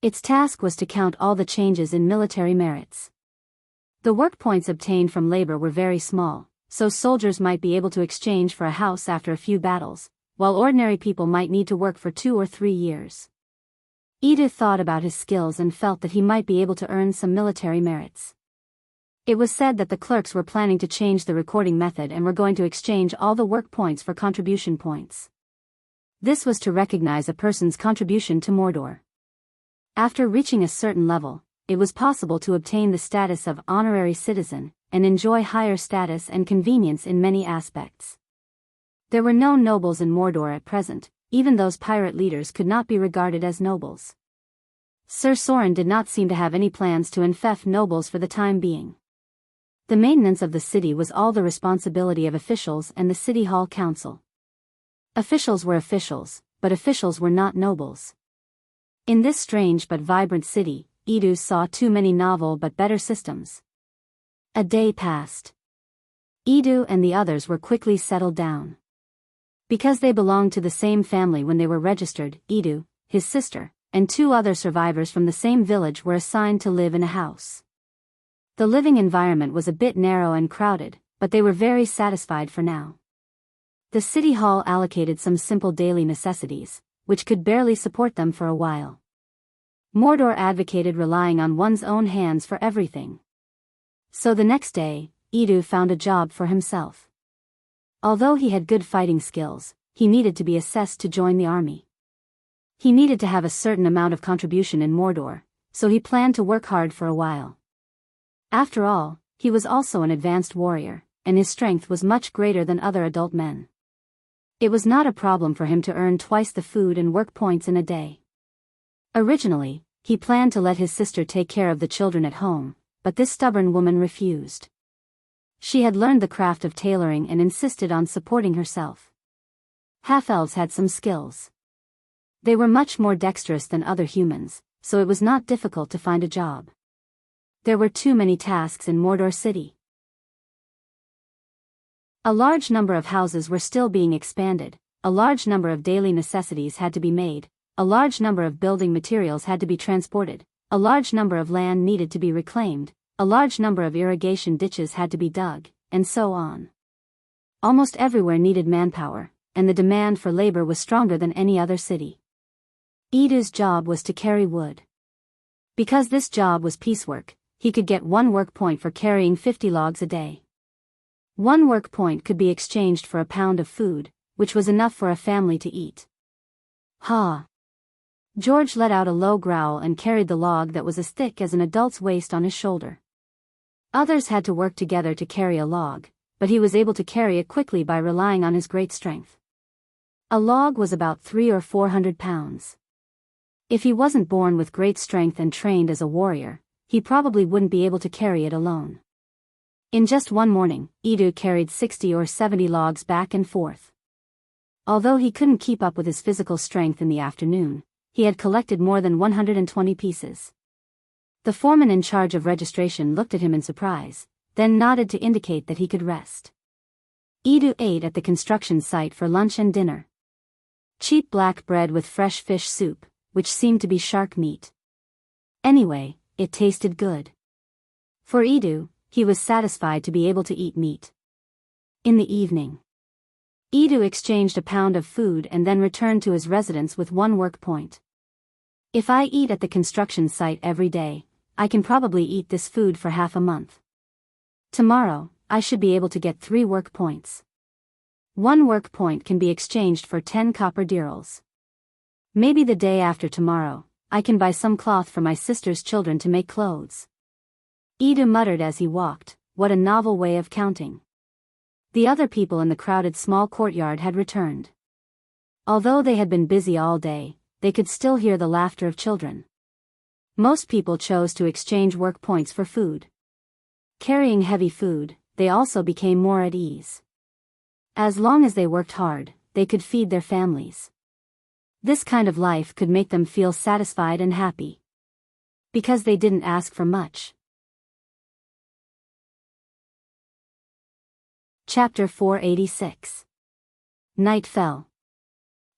Its task was to count all the changes in military merits. The work points obtained from labor were very small, so soldiers might be able to exchange for a house after a few battles, while ordinary people might need to work for 2 or 3 years. Edith thought about his skills and felt that he might be able to earn some military merits. It was said that the clerks were planning to change the recording method and were going to exchange all the work points for contribution points. This was to recognize a person's contribution to Mordor. After reaching a certain level, it was possible to obtain the status of honorary citizen, and enjoy higher status and convenience in many aspects. There were no nobles in Mordor at present, even those pirate leaders could not be regarded as nobles. Sir Soren did not seem to have any plans to enfeoff nobles for the time being. The maintenance of the city was all the responsibility of officials and the City Hall Council. Officials were officials, but officials were not nobles. In this strange but vibrant city, Edu saw too many novel but better systems. A day passed. Edu and the others were quickly settled down. Because they belonged to the same family when they were registered, Edu, his sister, and 2 other survivors from the same village were assigned to live in a house. The living environment was a bit narrow and crowded, but they were very satisfied for now. The city hall allocated some simple daily necessities, which could barely support them for a while. Mordor advocated relying on one's own hands for everything. So the next day, Edu found a job for himself. Although he had good fighting skills, he needed to be assessed to join the army. He needed to have a certain amount of contribution in Mordor, so he planned to work hard for a while. After all, he was also an advanced warrior, and his strength was much greater than other adult men. It was not a problem for him to earn twice the food and work points in a day. Originally, he planned to let his sister take care of the children at home, but this stubborn woman refused. She had learned the craft of tailoring and insisted on supporting herself. Half-elves had some skills. They were much more dexterous than other humans, so it was not difficult to find a job. There were too many tasks in Mordor City. A large number of houses were still being expanded, a large number of daily necessities had to be made, a large number of building materials had to be transported, a large number of land needed to be reclaimed, a large number of irrigation ditches had to be dug, and so on. Almost everywhere needed manpower, and the demand for labor was stronger than any other city. Edu's job was to carry wood. Because this job was piecework, he could get 1 work point for carrying 50 logs a day. 1 work point could be exchanged for a pound of food, which was enough for a family to eat. Ha! George let out a low growl and carried the log that was as thick as an adult's waist on his shoulder. Others had to work together to carry a log, but he was able to carry it quickly by relying on his great strength. A log was about 300 or 400 pounds. If he wasn't born with great strength and trained as a warrior, he probably wouldn't be able to carry it alone. In just one morning, Edu carried 60 or 70 logs back and forth. Although he couldn't keep up with his physical strength in the afternoon, he had collected more than 120 pieces. The foreman in charge of registration looked at him in surprise, then nodded to indicate that he could rest. Edu ate at the construction site for lunch and dinner. Cheap black bread with fresh fish soup, which seemed to be shark meat. Anyway, it tasted good. For Edu, he was satisfied to be able to eat meat. In the evening, Edu exchanged a pound of food and then returned to his residence with 1 work point. If I eat at the construction site every day, I can probably eat this food for half a month. Tomorrow, I should be able to get 3 work points. 1 work point can be exchanged for 10 copper dirhams. Maybe the day after tomorrow, I can buy some cloth for my sister's children to make clothes. Edu muttered as he walked, what a novel way of counting. The other people in the crowded small courtyard had returned. Although they had been busy all day, they could still hear the laughter of children. Most people chose to exchange work points for food. Carrying heavy food, they also became more at ease. As long as they worked hard, they could feed their families. This kind of life could make them feel satisfied and happy. Because they didn't ask for much. Chapter 486. Night fell.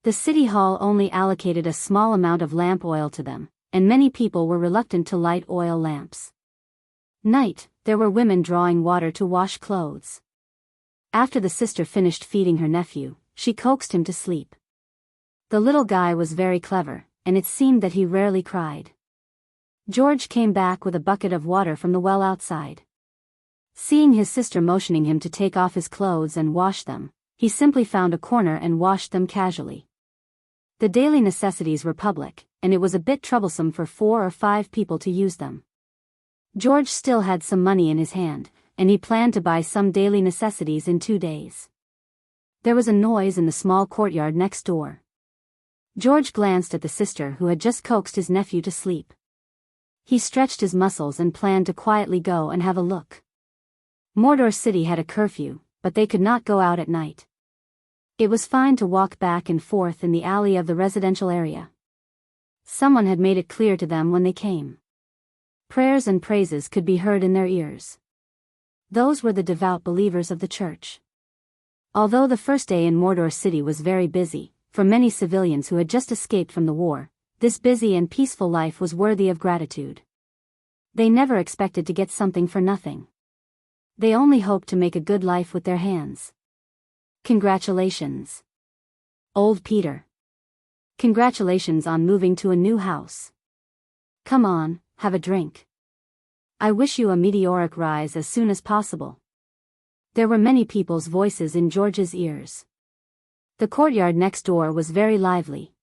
The city hall only allocated a small amount of lamp oil to them, and many people were reluctant to light oil lamps. Night, there were women drawing water to wash clothes. After the sister finished feeding her nephew, she coaxed him to sleep. The little guy was very clever, and it seemed that he rarely cried. George came back with a bucket of water from the well outside. Seeing his sister motioning him to take off his clothes and wash them, he simply found a corner and washed them casually. The daily necessities were public, and it was a bit troublesome for 4 or 5 people to use them. George still had some money in his hand, and he planned to buy some daily necessities in 2 days. There was a noise in the small courtyard next door. George glanced at the sister who had just coaxed his nephew to sleep. He stretched his muscles and planned to quietly go and have a look. Mordor City had a curfew, but they could not go out at night. It was fine to walk back and forth in the alley of the residential area. Someone had made it clear to them when they came. Prayers and praises could be heard in their ears. Those were the devout believers of the church. Although the first day in Mordor City was very busy, for many civilians who had just escaped from the war, this busy and peaceful life was worthy of gratitude. They never expected to get something for nothing. They only hoped to make a good life with their hands. Congratulations, Old Peter. Congratulations on moving to a new house. Come on, have a drink. I wish you a meteoric rise as soon as possible. There were many people's voices in George's ears. The courtyard next door was very lively.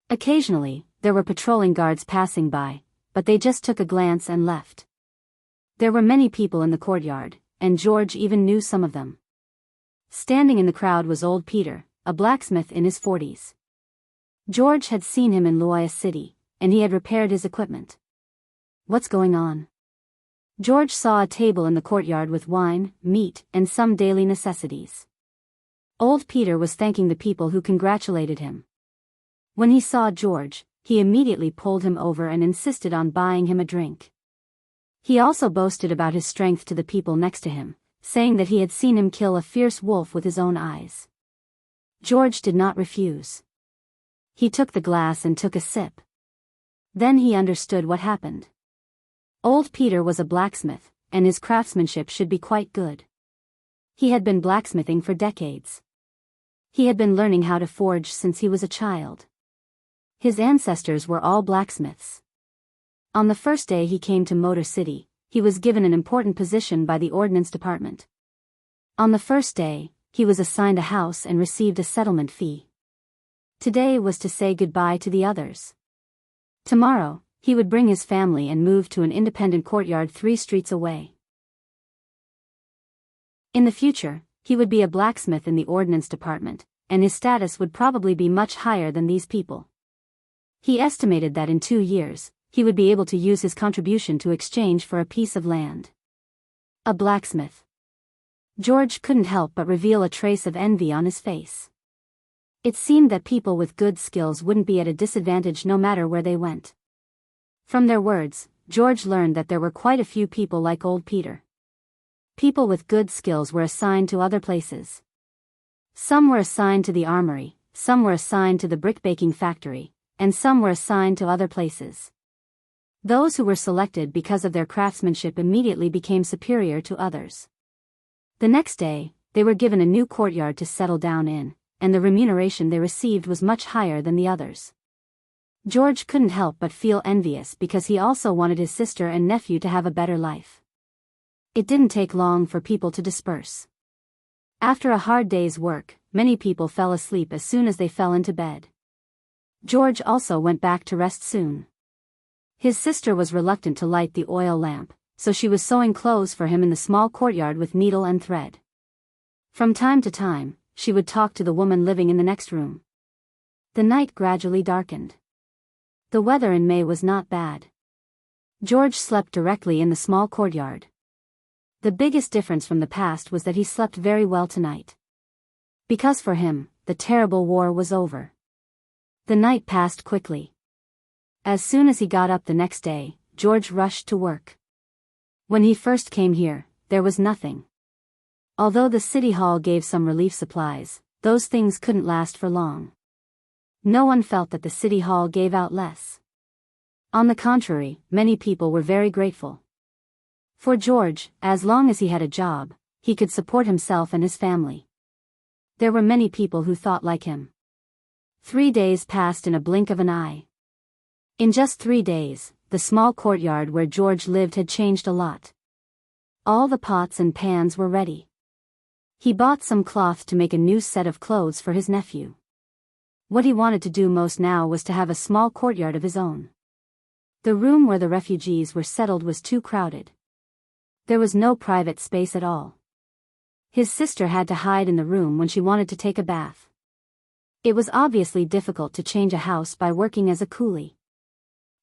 Occasionally, there were patrolling guards passing by, but they just took a glance and left. There were many people in the courtyard, and George even knew some of them. Standing in the crowd was old Peter, a blacksmith in his 40s. George had seen him in Loya City, and he had repaired his equipment. What's going on? George saw a table in the courtyard with wine, meat, and some daily necessities. Old Peter was thanking the people who congratulated him. When he saw George, he immediately pulled him over and insisted on buying him a drink. He also boasted about his strength to the people next to him, saying that he had seen him kill a fierce wolf with his own eyes. George did not refuse. He took the glass and took a sip. Then he understood what happened. Old Peter was a blacksmith, and his craftsmanship should be quite good. He had been blacksmithing for decades. He had been learning how to forge since he was a child. His ancestors were all blacksmiths. On the first day he came to Motor City, he was given an important position by the Ordnance Department. On the first day, he was assigned a house and received a settlement fee. Today was to say goodbye to the others. Tomorrow, he would bring his family and move to an independent courtyard 3 streets away. In the future, he would be a blacksmith in the ordnance department, and his status would probably be much higher than these people. He estimated that in 2 years, he would be able to use his contribution to exchange for a piece of land. A blacksmith. George couldn't help but reveal a trace of envy on his face. It seemed that people with good skills wouldn't be at a disadvantage no matter where they went. From their words, George learned that there were quite a few people like old Peter. People with good skills were assigned to other places. Some were assigned to the armory, some were assigned to the brick-baking factory, and some were assigned to other places. Those who were selected because of their craftsmanship immediately became superior to others. The next day, they were given a new courtyard to settle down in, and the remuneration they received was much higher than the others. George couldn't help but feel envious because he also wanted his sister and nephew to have a better life. It didn't take long for people to disperse. After a hard day's work, many people fell asleep as soon as they fell into bed. George also went back to rest soon. His sister was reluctant to light the oil lamp, so she was sewing clothes for him in the small courtyard with needle and thread. From time to time, she would talk to the woman living in the next room. The night gradually darkened. The weather in May was not bad. George slept directly in the small courtyard. The biggest difference from the past was that he slept very well tonight. Because for him, the terrible war was over. The night passed quickly. As soon as he got up the next day, George rushed to work. When he first came here, there was nothing. Although the city hall gave some relief supplies, those things couldn't last for long. No one felt that the city hall gave out less. On the contrary, many people were very grateful. For George, as long as he had a job, he could support himself and his family. There were many people who thought like him. 3 days passed in a blink of an eye. In just 3 days, the small courtyard where George lived had changed a lot. All the pots and pans were ready. He bought some cloth to make a new set of clothes for his nephew. What he wanted to do most now was to have a small courtyard of his own. The room where the refugees were settled was too crowded. There was no private space at all. His sister had to hide in the room when she wanted to take a bath. It was obviously difficult to change a house by working as a coolie.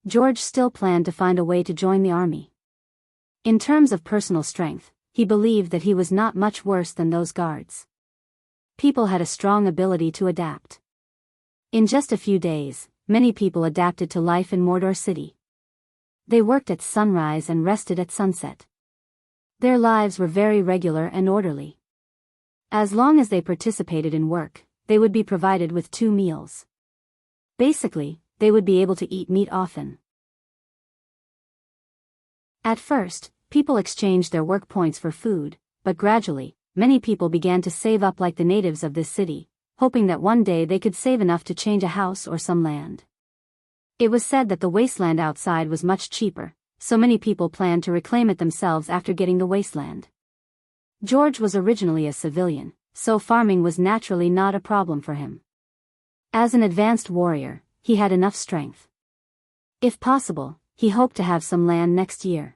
George still planned to find a way to join the army. In terms of personal strength, he believed that he was not much worse than those guards. People had a strong ability to adapt. In just a few days, many people adapted to life in Mordor City. They worked at sunrise and rested at sunset. Their lives were very regular and orderly. As long as they participated in work, they would be provided with 2 meals. Basically, they would be able to eat meat often. At first, people exchanged their work points for food, but gradually, many people began to save up like the natives of this city, hoping that one day they could save enough to change a house or some land. It was said that the wasteland outside was much cheaper, so many people planned to reclaim it themselves after getting the wasteland. George was originally a civilian, so farming was naturally not a problem for him. As an advanced warrior, he had enough strength. If possible, he hoped to have some land next year.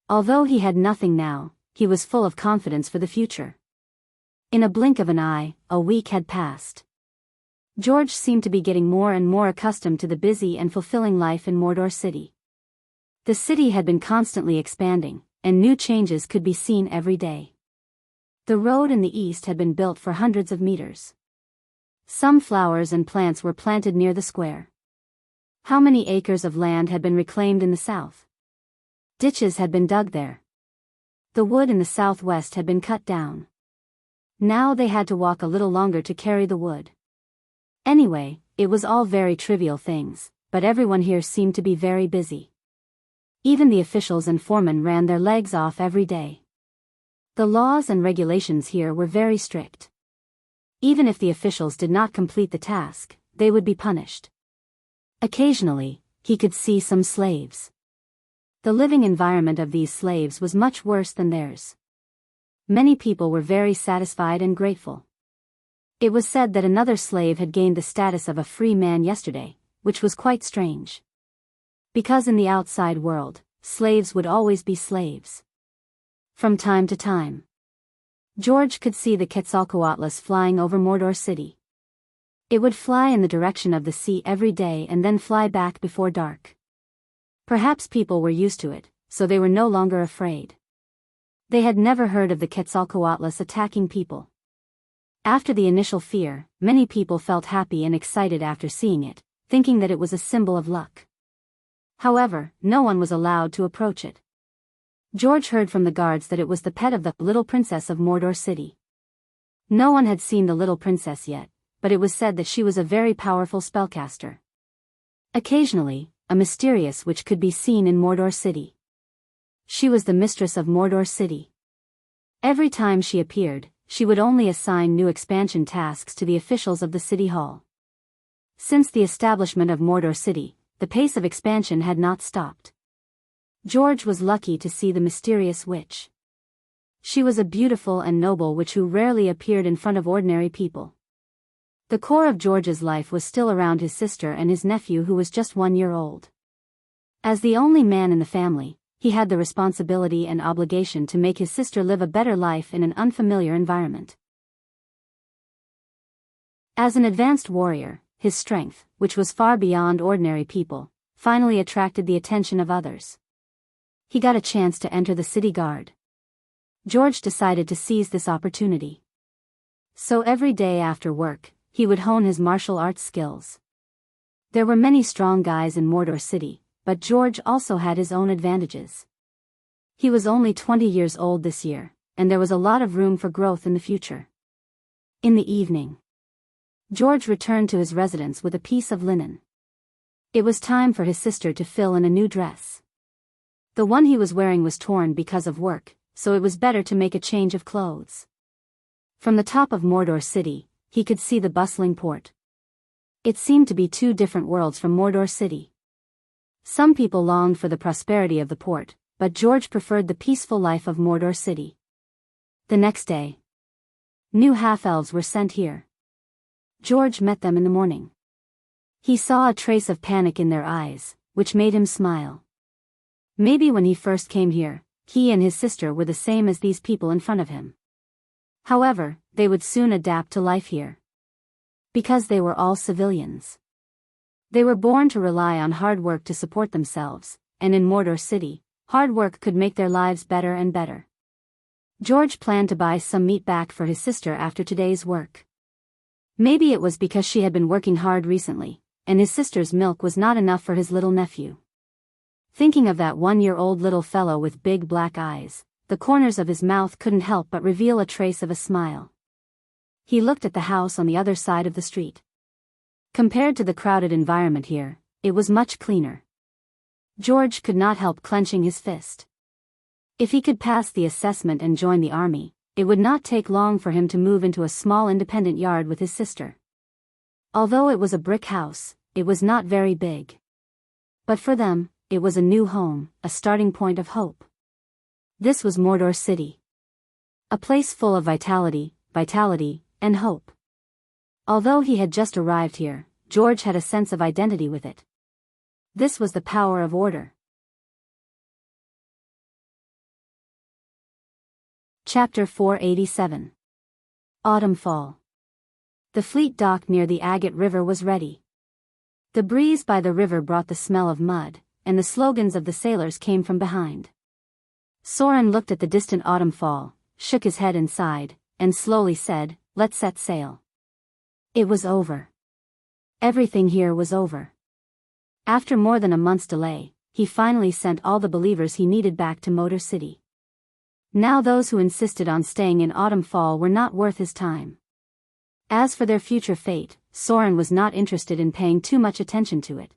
Although he had nothing now, he was full of confidence for the future. In a blink of an eye, a week had passed. George seemed to be getting more and more accustomed to the busy and fulfilling life in Mordor City. The city had been constantly expanding, and new changes could be seen every day. The road in the east had been built for hundreds of meters. Some flowers and plants were planted near the square. How many acres of land had been reclaimed in the south? Ditches had been dug there. The wood in the southwest had been cut down. Now they had to walk a little longer to carry the wood. Anyway, it was all very trivial things, but everyone here seemed to be very busy. Even the officials and foremen ran their legs off every day. The laws and regulations here were very strict. Even if the officials did not complete the task, they would be punished. Occasionally, he could see some slaves. The living environment of these slaves was much worse than theirs. Many people were very satisfied and grateful. It was said that another slave had gained the status of a free man yesterday, which was quite strange. Because in the outside world, slaves would always be slaves. From time to time, George could see the Quetzalcoatlus flying over Mordor City. It would fly in the direction of the sea every day and then fly back before dark. Perhaps people were used to it, so they were no longer afraid. They had never heard of the Quetzalcoatlus attacking people. After the initial fear, many people felt happy and excited after seeing it, thinking that it was a symbol of luck. However, no one was allowed to approach it. George heard from the guards that it was the pet of the little princess of Mordor City. No one had seen the little princess yet, but it was said that she was a very powerful spellcaster. Occasionally, a mysterious witch could be seen in Mordor City. She was the mistress of Mordor City. Every time she appeared, she would only assign new expansion tasks to the officials of the city hall. Since the establishment of Mordor City, the pace of expansion had not stopped. George was lucky to see the mysterious witch. She was a beautiful and noble witch who rarely appeared in front of ordinary people. The core of George's life was still around his sister and his nephew who was just 1 year old. As the only man in the family, he had the responsibility and obligation to make his sister live a better life in an unfamiliar environment. As an advanced warrior, his strength, which was far beyond ordinary people, finally attracted the attention of others. He got a chance to enter the city guard. George decided to seize this opportunity. So every day after work, he would hone his martial arts skills. There were many strong guys in Mordor City, but George also had his own advantages. He was only 20 years old this year, and there was a lot of room for growth in the future. In the evening, George returned to his residence with a piece of linen. It was time for his sister to fill in a new dress. The one he was wearing was torn because of work, so it was better to make a change of clothes. From the top of Mordor City, he could see the bustling port. It seemed to be two different worlds from Mordor City. Some people longed for the prosperity of the port, but George preferred the peaceful life of Mordor City. The next day, new half-elves were sent here. George met them in the morning. He saw a trace of panic in their eyes, which made him smile. Maybe when he first came here, he and his sister were the same as these people in front of him. However, they would soon adapt to life here. Because they were all civilians. They were born to rely on hard work to support themselves, and in Mordor City, hard work could make their lives better and better. George planned to buy some meat back for his sister after today's work. Maybe it was because she had been working hard recently, and his sister's milk was not enough for his little nephew. Thinking of that 1-year-old little fellow with big black eyes, the corners of his mouth couldn't help but reveal a trace of a smile. He looked at the house on the other side of the street. Compared to the crowded environment here, it was much cleaner. George could not help clenching his fist. If he could pass the assessment and join the army, it would not take long for him to move into a small independent yard with his sister. Although it was a brick house, it was not very big. But for them, it was a new home, a starting point of hope. This was Mordor City. A place full of vitality, and hope. Although he had just arrived here, George had a sense of identity with it. This was the power of order. Chapter 487. Autumn Fall. The fleet dock near the Agate River was ready. The breeze by the river brought the smell of mud, and the slogans of the sailors came from behind. Soren looked at the distant autumn fall, shook his head and sighed, and slowly said, "Let's set sail." It was over. Everything here was over. After more than a month's delay, he finally sent all the believers he needed back to Mordor City. Now those who insisted on staying in autumn fall were not worth his time. As for their future fate, Soren was not interested in paying too much attention to it.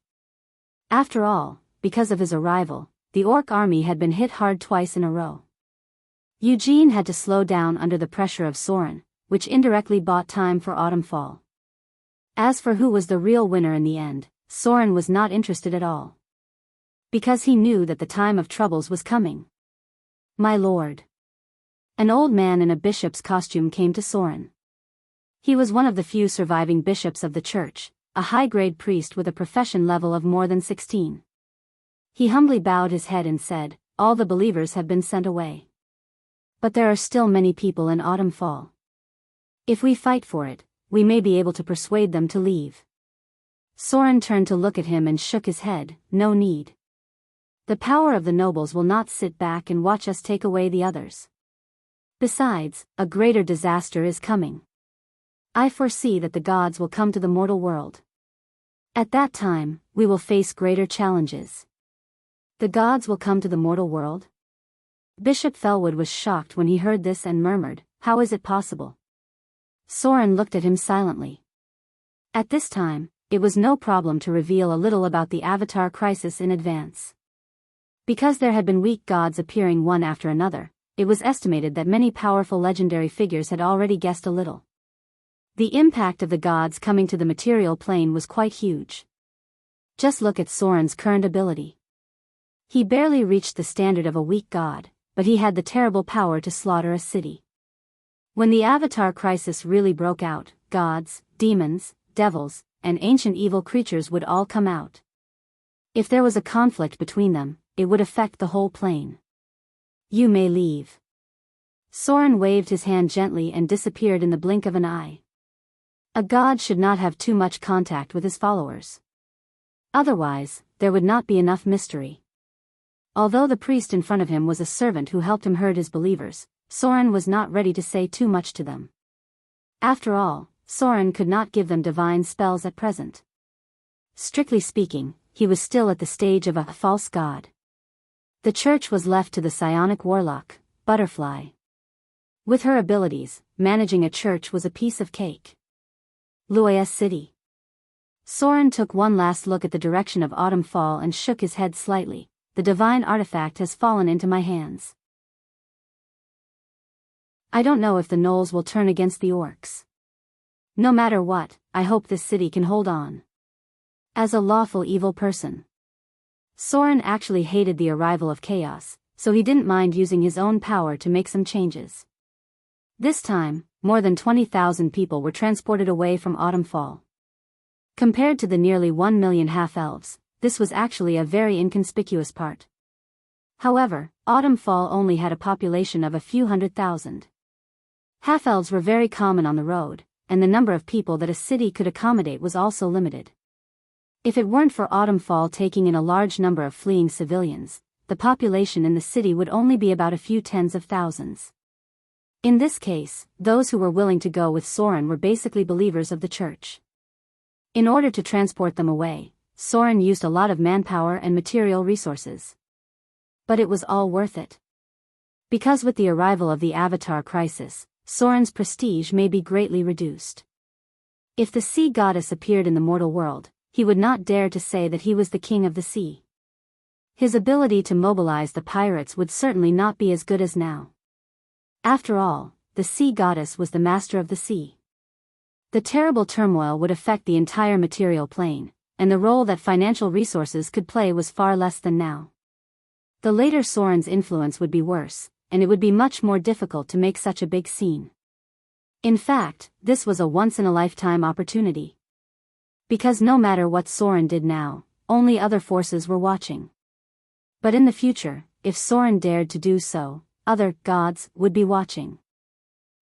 After all, because of his arrival, the orc army had been hit hard twice in a row. Eugene had to slow down under the pressure of Soren, which indirectly bought time for autumn fall. As for who was the real winner in the end, Soren was not interested at all. Because he knew that the time of troubles was coming. "My lord." An old man in a bishop's costume came to Soren. He was one of the few surviving bishops of the church, a high-grade priest with a profession level of more than 16. He humbly bowed his head and said, "All the believers have been sent away. But there are still many people in Autumn Fall. If we fight for it, we may be able to persuade them to leave." Soren turned to look at him and shook his head. "No need. The power of the nobles will not sit back and watch us take away the others. Besides, a greater disaster is coming. I foresee that the gods will come to the mortal world. At that time, we will face greater challenges." "The gods will come to the mortal world?" Bishop Felwood was shocked when he heard this and murmured, "How is it possible?" Soren looked at him silently. At this time, it was no problem to reveal a little about the Avatar crisis in advance. Because there had been weak gods appearing one after another, it was estimated that many powerful legendary figures had already guessed a little. The impact of the gods coming to the material plane was quite huge. Just look at Soren's current ability. He barely reached the standard of a weak god, but he had the terrible power to slaughter a city. When the Avatar crisis really broke out, gods, demons, devils, and ancient evil creatures would all come out. If there was a conflict between them, it would affect the whole plane. "You may leave." Soren waved his hand gently and disappeared in the blink of an eye. A god should not have too much contact with his followers. Otherwise, there would not be enough mystery. Although the priest in front of him was a servant who helped him herd his believers, Soren was not ready to say too much to them. After all, Soren could not give them divine spells at present. Strictly speaking, he was still at the stage of a false god. The church was left to the psionic warlock, Butterfly. With her abilities, managing a church was a piece of cake. Luoyas City. Soren took one last look at the direction of Autumn Fall and shook his head slightly. "The divine artifact has fallen into my hands. I don't know if the gnolls will turn against the orcs. No matter what, I hope this city can hold on." As a lawful evil person, Soren actually hated the arrival of chaos, so he didn't mind using his own power to make some changes. This time, more than 20,000 people were transported away from Autumn Fall. Compared to the nearly 1 million half-elves, this was actually a very inconspicuous part. However, Autumn Fall only had a population of a few 100,000. Half-elves were very common on the road, and the number of people that a city could accommodate was also limited. If it weren't for Autumn Fall taking in a large number of fleeing civilians, the population in the city would only be about a few tens of thousands. In this case, those who were willing to go with Soren were basically believers of the church. In order to transport them away, Soren used a lot of manpower and material resources. But it was all worth it. Because with the arrival of the Avatar crisis, Soren's prestige may be greatly reduced. If the sea goddess appeared in the mortal world, he would not dare to say that he was the king of the sea. His ability to mobilize the pirates would certainly not be as good as now. After all, the sea goddess was the master of the sea. The terrible turmoil would affect the entire material plane, and the role that financial resources could play was far less than now. The later Soren's influence would be worse, and it would be much more difficult to make such a big scene. In fact, this was a once-in-a-lifetime opportunity. Because no matter what Soren did now, only other forces were watching. But in the future, if Soren dared to do so, other gods would be watching.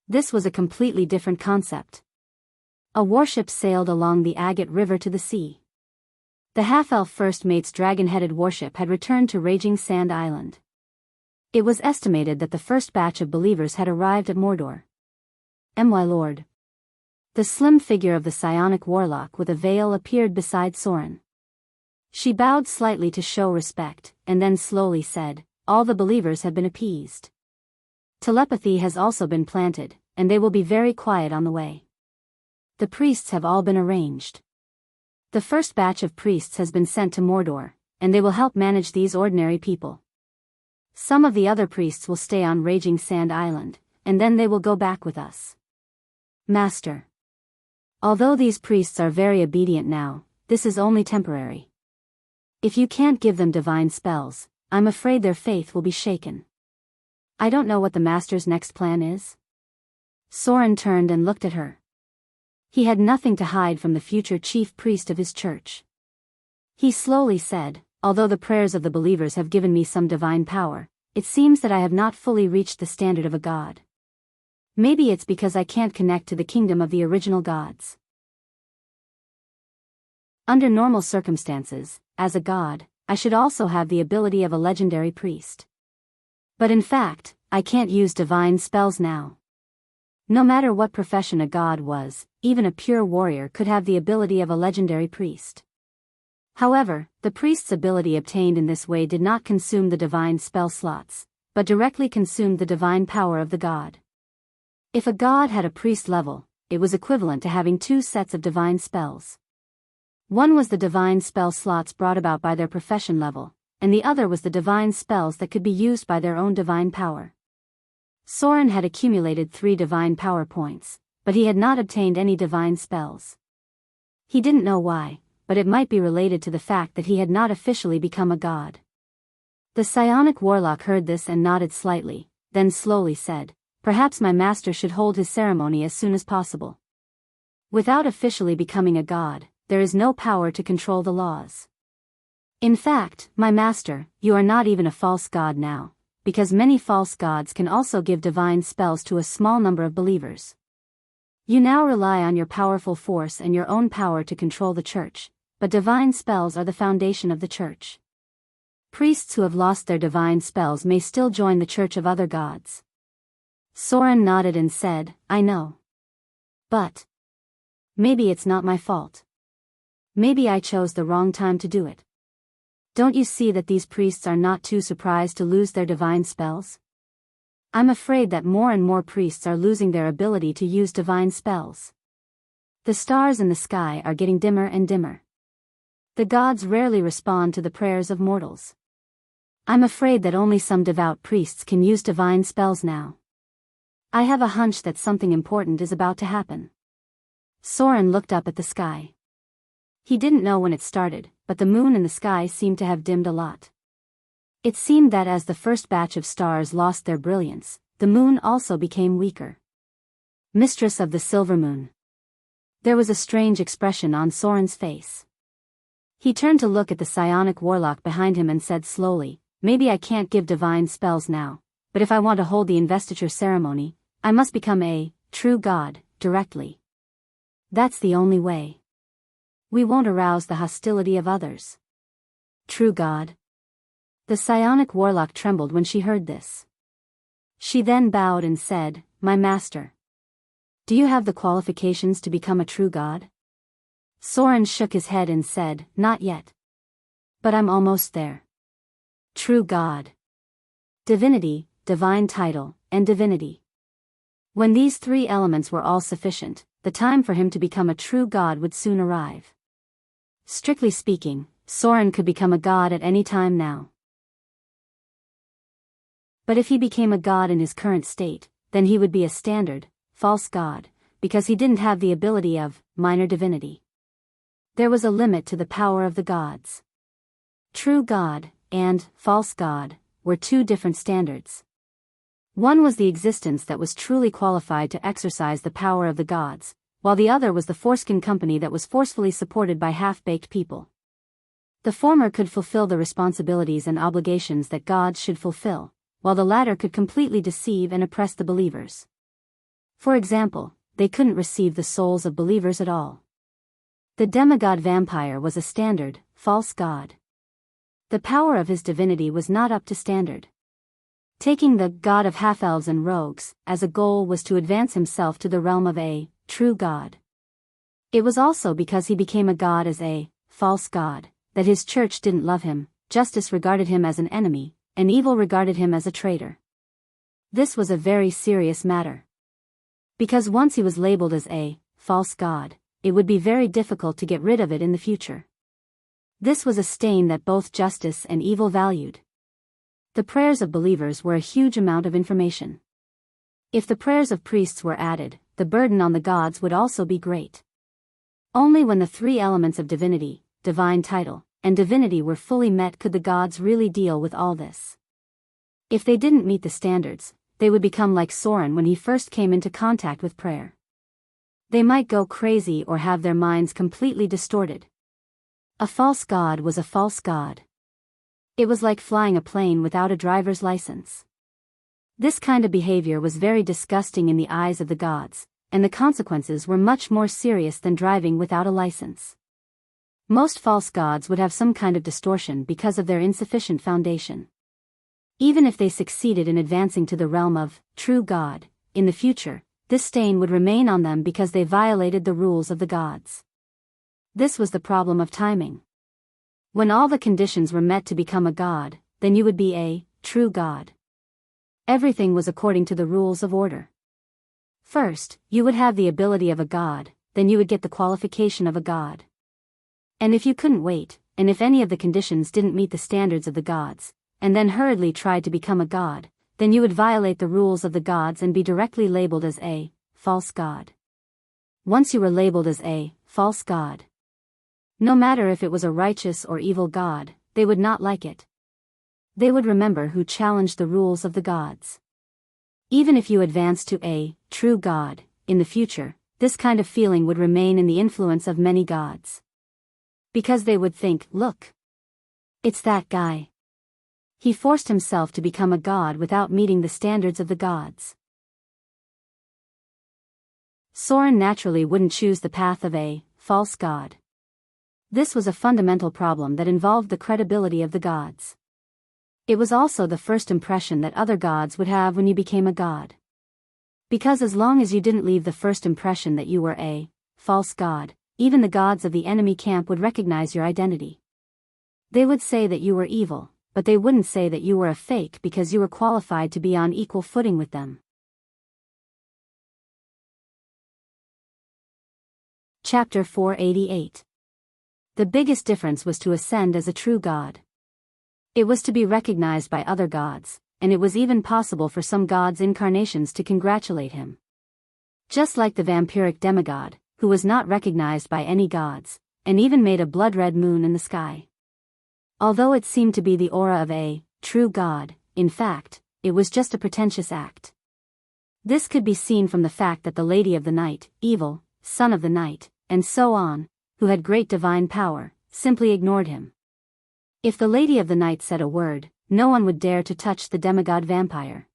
This was a completely different concept. A warship sailed along the Agate River to the sea. The half-elf First Mate's dragon-headed warship had returned to Raging Sand Island. It was estimated that the first batch of believers had arrived at Mordor. My lord. The slim figure of the psionic warlock with a veil appeared beside Soren. She bowed slightly to show respect, and then slowly said, "All the believers have been appeased. Telepathy has also been planted, and they will be very quiet on the way. The priests have all been arranged. The first batch of priests has been sent to Mordor, and they will help manage these ordinary people. Some of the other priests will stay on Raging Sand Island, and then they will go back with us. Master. Although these priests are very obedient now, this is only temporary. If you can't give them divine spells, I'm afraid their faith will be shaken. I don't know what the Master's next plan is." Soren turned and looked at her. He had nothing to hide from the future chief priest of his church. He slowly said, "Although the prayers of the believers have given me some divine power, it seems that I have not fully reached the standard of a god. Maybe it's because I can't connect to the kingdom of the original gods. Under normal circumstances, as a god, I should also have the ability of a legendary priest. But in fact, I can't use divine spells now." No matter what profession a god was, even a pure warrior could have the ability of a legendary priest. However, the priest's ability obtained in this way did not consume the divine spell slots, but directly consumed the divine power of the god. If a god had a priest level, it was equivalent to having two sets of divine spells. One was the divine spell slots brought about by their profession level, and the other was the divine spells that could be used by their own divine power. Soren had accumulated 3 divine power points, but he had not obtained any divine spells. He didn't know why, but it might be related to the fact that he had not officially become a god. The psionic warlock heard this and nodded slightly, then slowly said, "Perhaps my master should hold his ceremony as soon as possible. Without officially becoming a god, there is no power to control the laws. In fact, my master, you are not even a false god now, because many false gods can also give divine spells to a small number of believers. You now rely on your powerful force and your own power to control the church, but divine spells are the foundation of the church. Priests who have lost their divine spells may still join the church of other gods." Soren nodded and said, "I know. But maybe it's not my fault. Maybe I chose the wrong time to do it. Don't you see that these priests are not too surprised to lose their divine spells? I'm afraid that more and more priests are losing their ability to use divine spells. The stars in the sky are getting dimmer and dimmer. The gods rarely respond to the prayers of mortals. I'm afraid that only some devout priests can use divine spells now. I have a hunch that something important is about to happen." Soren looked up at the sky. He didn't know when it started, but the moon in the sky seemed to have dimmed a lot. It seemed that as the first batch of stars lost their brilliance, the moon also became weaker. "Mistress of the silver moon." There was a strange expression on Soren's face. He turned to look at the psionic warlock behind him and said slowly, "Maybe I can't give divine spells now, but if I want to hold the investiture ceremony, I must become a true god directly. That's the only way. We won't arouse the hostility of others." "True god?" The psionic warlock trembled when she heard this. She then bowed and said, "My master. Do you have the qualifications to become a true god?" Soren shook his head and said, "Not yet. But I'm almost there." True god. Divinity, divine title, and divinity. When these 3 elements were all sufficient, the time for him to become a true god would soon arrive. Strictly speaking, Soren could become a god at any time now. But if he became a god in his current state, then he would be a standard, false god, because he didn't have the ability of minor divinity. There was a limit to the power of the gods. True god and false god were 2 different standards. One was the existence that was truly qualified to exercise the power of the gods, while the other was the foreskin company that was forcefully supported by half-baked people. The former could fulfill the responsibilities and obligations that gods should fulfill, while the latter could completely deceive and oppress the believers. For example, they couldn't receive the souls of believers at all. The demigod vampire was a standard, false god. The power of his divinity was not up to standard. Taking the god of half-elves and rogues as a goal was to advance himself to the realm of a true god. It was also because he became a god as a false god that his church didn't love him, justice regarded him as an enemy, and evil regarded him as a traitor. This was a very serious matter. Because once he was labeled as a false god, it would be very difficult to get rid of it in the future. This was a stain that both justice and evil valued. The prayers of believers were a huge amount of information. If the prayers of priests were added, the burden on the gods would also be great. Only when the 3 elements of divinity, divine title, and divinity were fully met could the gods really deal with all this. If they didn't meet the standards, they would become like Soren when he first came into contact with prayer. They might go crazy or have their minds completely distorted. A false god was a false god. It was like flying a plane without a driver's license. This kind of behavior was very disgusting in the eyes of the gods, and the consequences were much more serious than driving without a license. Most false gods would have some kind of distortion because of their insufficient foundation. Even if they succeeded in advancing to the realm of true God, in the future, this stain would remain on them because they violated the rules of the gods. This was the problem of timing. When all the conditions were met to become a god, then you would be a true god. Everything was according to the rules of order. First, you would have the ability of a god, then you would get the qualification of a god. And if you couldn't wait, and if any of the conditions didn't meet the standards of the gods, and then hurriedly tried to become a god, then you would violate the rules of the gods and be directly labeled as a false god. Once you were labeled as a false god, no matter if it was a righteous or evil god, they would not like it. They would remember who challenged the rules of the gods. Even if you advanced to a true god, in the future, this kind of feeling would remain in the influence of many gods. Because they would think, look, it's that guy. He forced himself to become a god without meeting the standards of the gods. Soren naturally wouldn't choose the path of a false god. This was a fundamental problem that involved the credibility of the gods. It was also the first impression that other gods would have when you became a god. Because as long as you didn't leave the first impression that you were a false god, even the gods of the enemy camp would recognize your identity. They would say that you were evil, but they wouldn't say that you were a fake because you were qualified to be on equal footing with them. Chapter 488. The biggest difference was to ascend as a true god. It was to be recognized by other gods, and it was even possible for some gods' incarnations to congratulate him. Just like the vampiric demigod, who was not recognized by any gods, and even made a blood-red moon in the sky. Although it seemed to be the aura of a true god, in fact, it was just a pretentious act. This could be seen from the fact that the Lady of the Night, evil, son of the night, and so on, who had great divine power, simply ignored him. If the Lady of the Night said a word, no one would dare to touch the demigod vampire.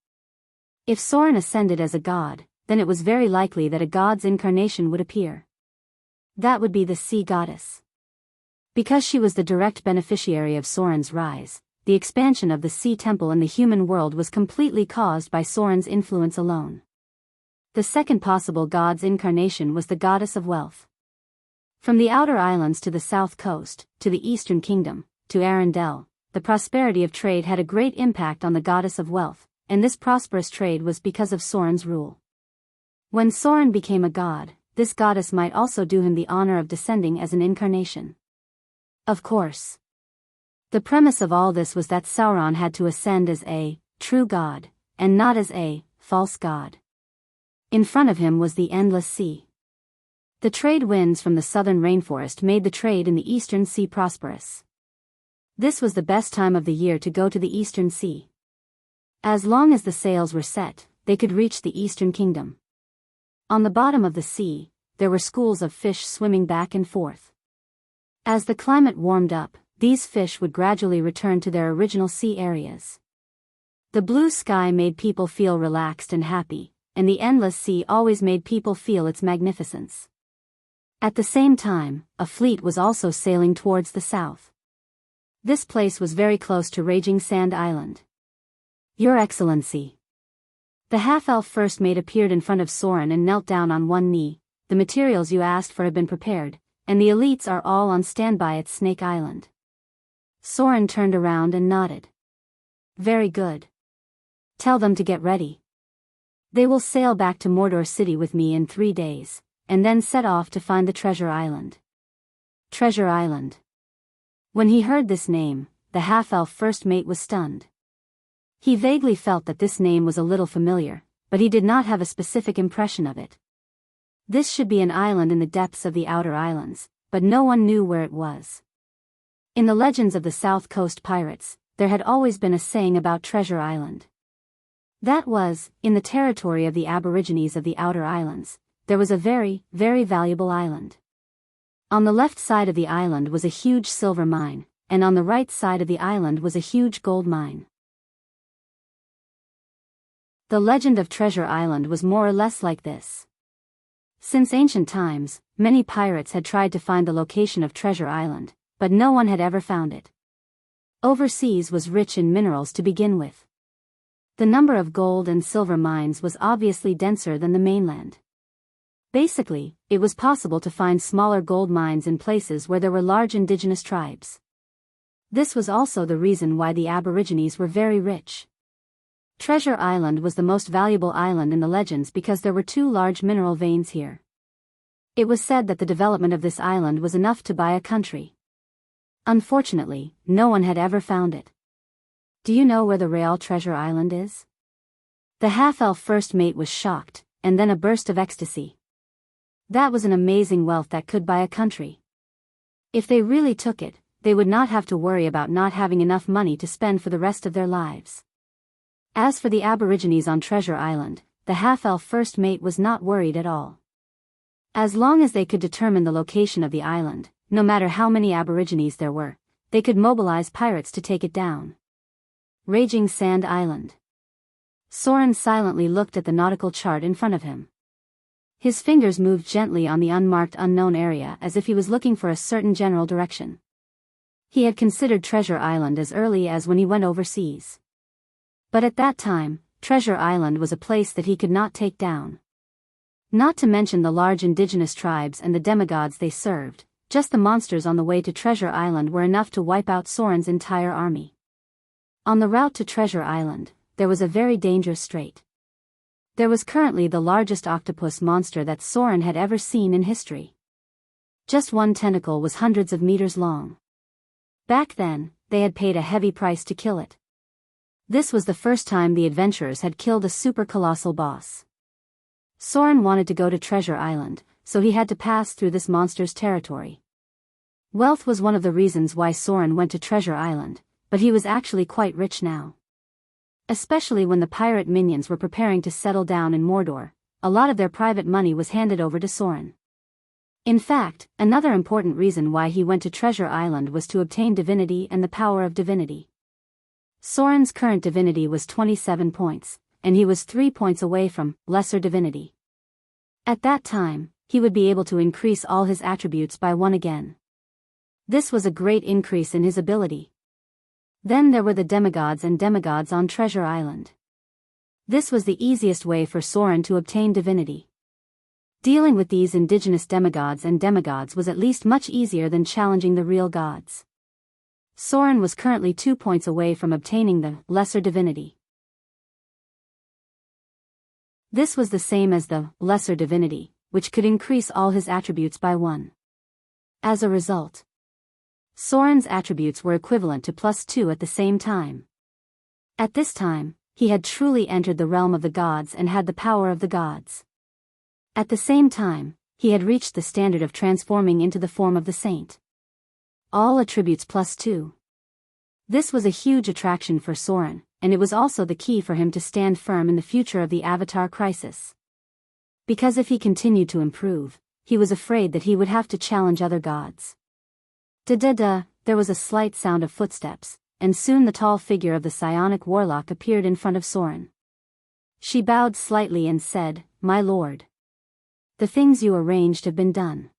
If Soren ascended as a god, then it was very likely that a god's incarnation would appear. That would be the sea goddess. Because she was the direct beneficiary of Soren's rise, the expansion of the sea temple in the human world was completely caused by Soren's influence alone. The second possible god's incarnation was the goddess of wealth. From the outer islands to the south coast, to the eastern kingdom, to Arendelle, the prosperity of trade had a great impact on the goddess of wealth, and this prosperous trade was because of Soren's rule. When Soren became a god, this goddess might also do him the honor of descending as an incarnation. Of course. The premise of all this was that Sauron had to ascend as a true god, and not as a false god. In front of him was the endless sea. The trade winds from the southern rainforest made the trade in the eastern sea prosperous. This was the best time of the year to go to the eastern sea. As long as the sails were set, they could reach the eastern kingdom. On the bottom of the sea, there were schools of fish swimming back and forth. As the climate warmed up, these fish would gradually return to their original sea areas. The blue sky made people feel relaxed and happy, and the endless sea always made people feel its magnificence. At the same time, a fleet was also sailing towards the south. This place was very close to Raging Sand Island. Your Excellency. The half-elf first mate appeared in front of Soren and knelt down on one knee. The materials you asked for have been prepared, and the elites are all on standby at Snake Island. Soren turned around and nodded. Very good. Tell them to get ready. They will sail back to Mordor City with me in 3 days, and then set off to find the Treasure Island. Treasure Island. When he heard this name, the half-elf first mate was stunned. He vaguely felt that this name was a little familiar, but he did not have a specific impression of it. This should be an island in the depths of the outer islands, but no one knew where it was. In the legends of the South Coast pirates, there had always been a saying about Treasure Island. That was, in the territory of the Aborigines of the outer islands, there was a very, very valuable island. On the left side of the island was a huge silver mine, and on the right side of the island was a huge gold mine. The legend of Treasure Island was more or less like this. Since ancient times, many pirates had tried to find the location of Treasure Island, but no one had ever found it. Overseas was rich in minerals to begin with. The number of gold and silver mines was obviously denser than the mainland. Basically, it was possible to find smaller gold mines in places where there were large indigenous tribes. This was also the reason why the Aborigines were very rich. Treasure Island was the most valuable island in the legends because there were 2 large mineral veins here. It was said that the development of this island was enough to buy a country. Unfortunately, no one had ever found it. Do you know where the real Treasure Island is? The half-elf first mate was shocked, and then a burst of ecstasy. That was an amazing wealth that could buy a country. If they really took it, they would not have to worry about not having enough money to spend for the rest of their lives. As for the Aborigines on Treasure Island, the half-elf first mate was not worried at all. As long as they could determine the location of the island, no matter how many Aborigines there were, they could mobilize pirates to take it down. Raging Sand Island. Soren silently looked at the nautical chart in front of him. His fingers moved gently on the unmarked unknown area as if he was looking for a certain general direction. He had considered Treasure Island as early as when he went overseas. But at that time, Treasure Island was a place that he could not take down. Not to mention the large indigenous tribes and the demigods they served, just the monsters on the way to Treasure Island were enough to wipe out Soren's entire army. On the route to Treasure Island, there was a very dangerous strait. There was currently the largest octopus monster that Soren had ever seen in history. Just one tentacle was hundreds of meters long. Back then, they had paid a heavy price to kill it. This was the first time the adventurers had killed a super colossal boss. Soren wanted to go to Treasure Island, so he had to pass through this monster's territory. Wealth was one of the reasons why Soren went to Treasure Island, but he was actually quite rich now. Especially when the pirate minions were preparing to settle down in Mordor, a lot of their private money was handed over to Soren. In fact, another important reason why he went to Treasure Island was to obtain divinity and the power of divinity. Soren's current divinity was 27 points, and he was 3 points away from lesser divinity. At that time, he would be able to increase all his attributes by 1 again. This was a great increase in his ability. Then there were the demigods and demigods on Treasure Island. This was the easiest way for Soren to obtain divinity. Dealing with these indigenous demigods and demigods was at least much easier than challenging the real gods. Soren was currently 2 points away from obtaining the lesser divinity. This was the same as the lesser divinity, which could increase all his attributes by 1. As a result, Soren's attributes were equivalent to +2 at the same time. At this time, he had truly entered the realm of the gods and had the power of the gods. At the same time, he had reached the standard of transforming into the form of the saint. All attributes +2. This was a huge attraction for Soren, and it was also the key for him to stand firm in the future of the Avatar crisis. Because if he continued to improve, he was afraid that he would have to challenge other gods. Da-da-da, there was a slight sound of footsteps, and soon the tall figure of the psionic warlock appeared in front of Soren. She bowed slightly and said, "My lord. The things you arranged have been done.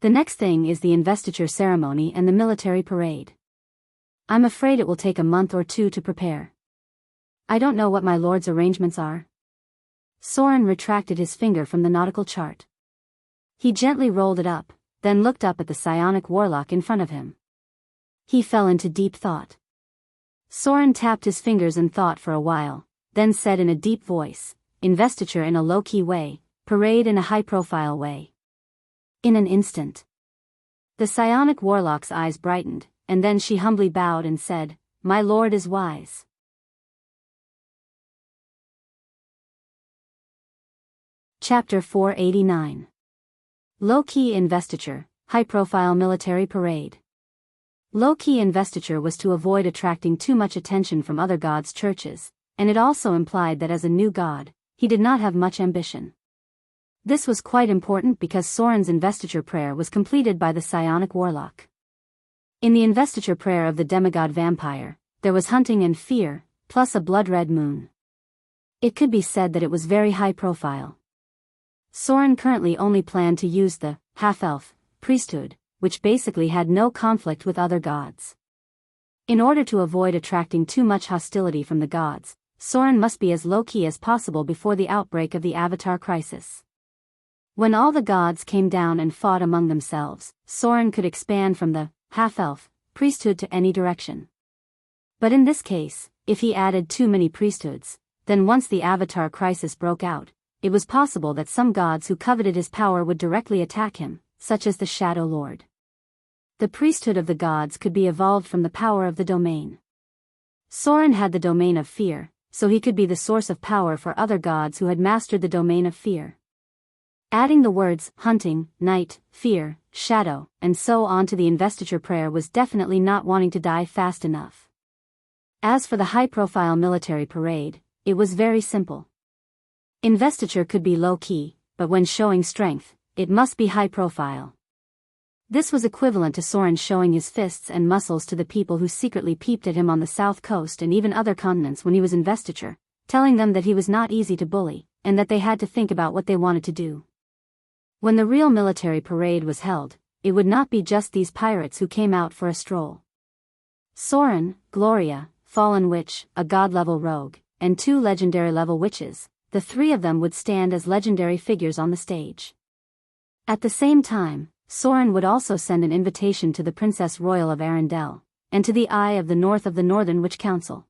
The next thing is the investiture ceremony and the military parade. I'm afraid it will take a month or 2 to prepare. I don't know what my lord's arrangements are." Soren retracted his finger from the nautical chart. He gently rolled it up, then looked up at the psionic warlock in front of him. He fell into deep thought. Soren tapped his fingers and thought for a while, then said in a deep voice, "Investiture in a low-key way, parade in a high-profile way." In an instant, the psionic warlock's eyes brightened, and then she humbly bowed and said, "My lord is wise." Chapter 489. Low-key investiture, high-profile military parade. Low-key investiture was to avoid attracting too much attention from other gods' churches, and it also implied that as a new god, he did not have much ambition. This was quite important because Soren's investiture prayer was completed by the psionic warlock. In the investiture prayer of the demigod vampire, there was hunting and fear, plus a blood-red moon. It could be said that it was very high profile. Soren currently only planned to use the half-elf priesthood, which basically had no conflict with other gods. In order to avoid attracting too much hostility from the gods, Soren must be as low-key as possible before the outbreak of the Avatar crisis. When all the gods came down and fought among themselves, Soren could expand from the half-elf priesthood to any direction. But in this case, if he added too many priesthoods, then once the Avatar crisis broke out, it was possible that some gods who coveted his power would directly attack him, such as the Shadow Lord. The priesthood of the gods could be evolved from the power of the domain. Soren had the domain of fear, so he could be the source of power for other gods who had mastered the domain of fear. Adding the words hunting, night, fear, shadow, and so on to the investiture prayer was definitely not wanting to die fast enough. As for the high-profile military parade, it was very simple. Investiture could be low-key, but when showing strength, it must be high-profile. This was equivalent to Soren showing his fists and muscles to the people who secretly peeped at him on the south coast and even other continents when he was investiture, telling them that he was not easy to bully, and that they had to think about what they wanted to do. When the real military parade was held, it would not be just these pirates who came out for a stroll. Soren, Gloria, Fallen Witch, a god-level rogue, and 2 legendary-level witches, the 3 of them would stand as legendary figures on the stage. At the same time, Soren would also send an invitation to the Princess Royal of Arendelle, and to the Eye of the North of the Northern Witch Council.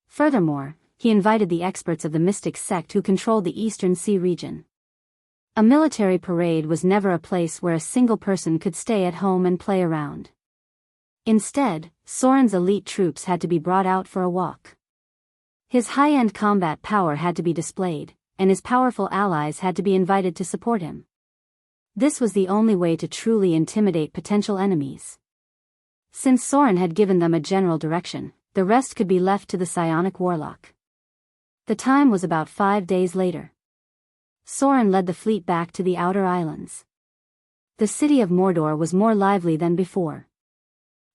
Furthermore, he invited the experts of the mystic sect who controlled the Eastern Sea region. A military parade was never a place where a single person could stay at home and play around. Instead, Soren's elite troops had to be brought out for a walk. His high-end combat power had to be displayed, and his powerful allies had to be invited to support him. This was the only way to truly intimidate potential enemies. Since Soren had given them a general direction, the rest could be left to the psionic warlock. The time was about 5 days later. Soren led the fleet back to the outer islands. The city of Mordor was more lively than before.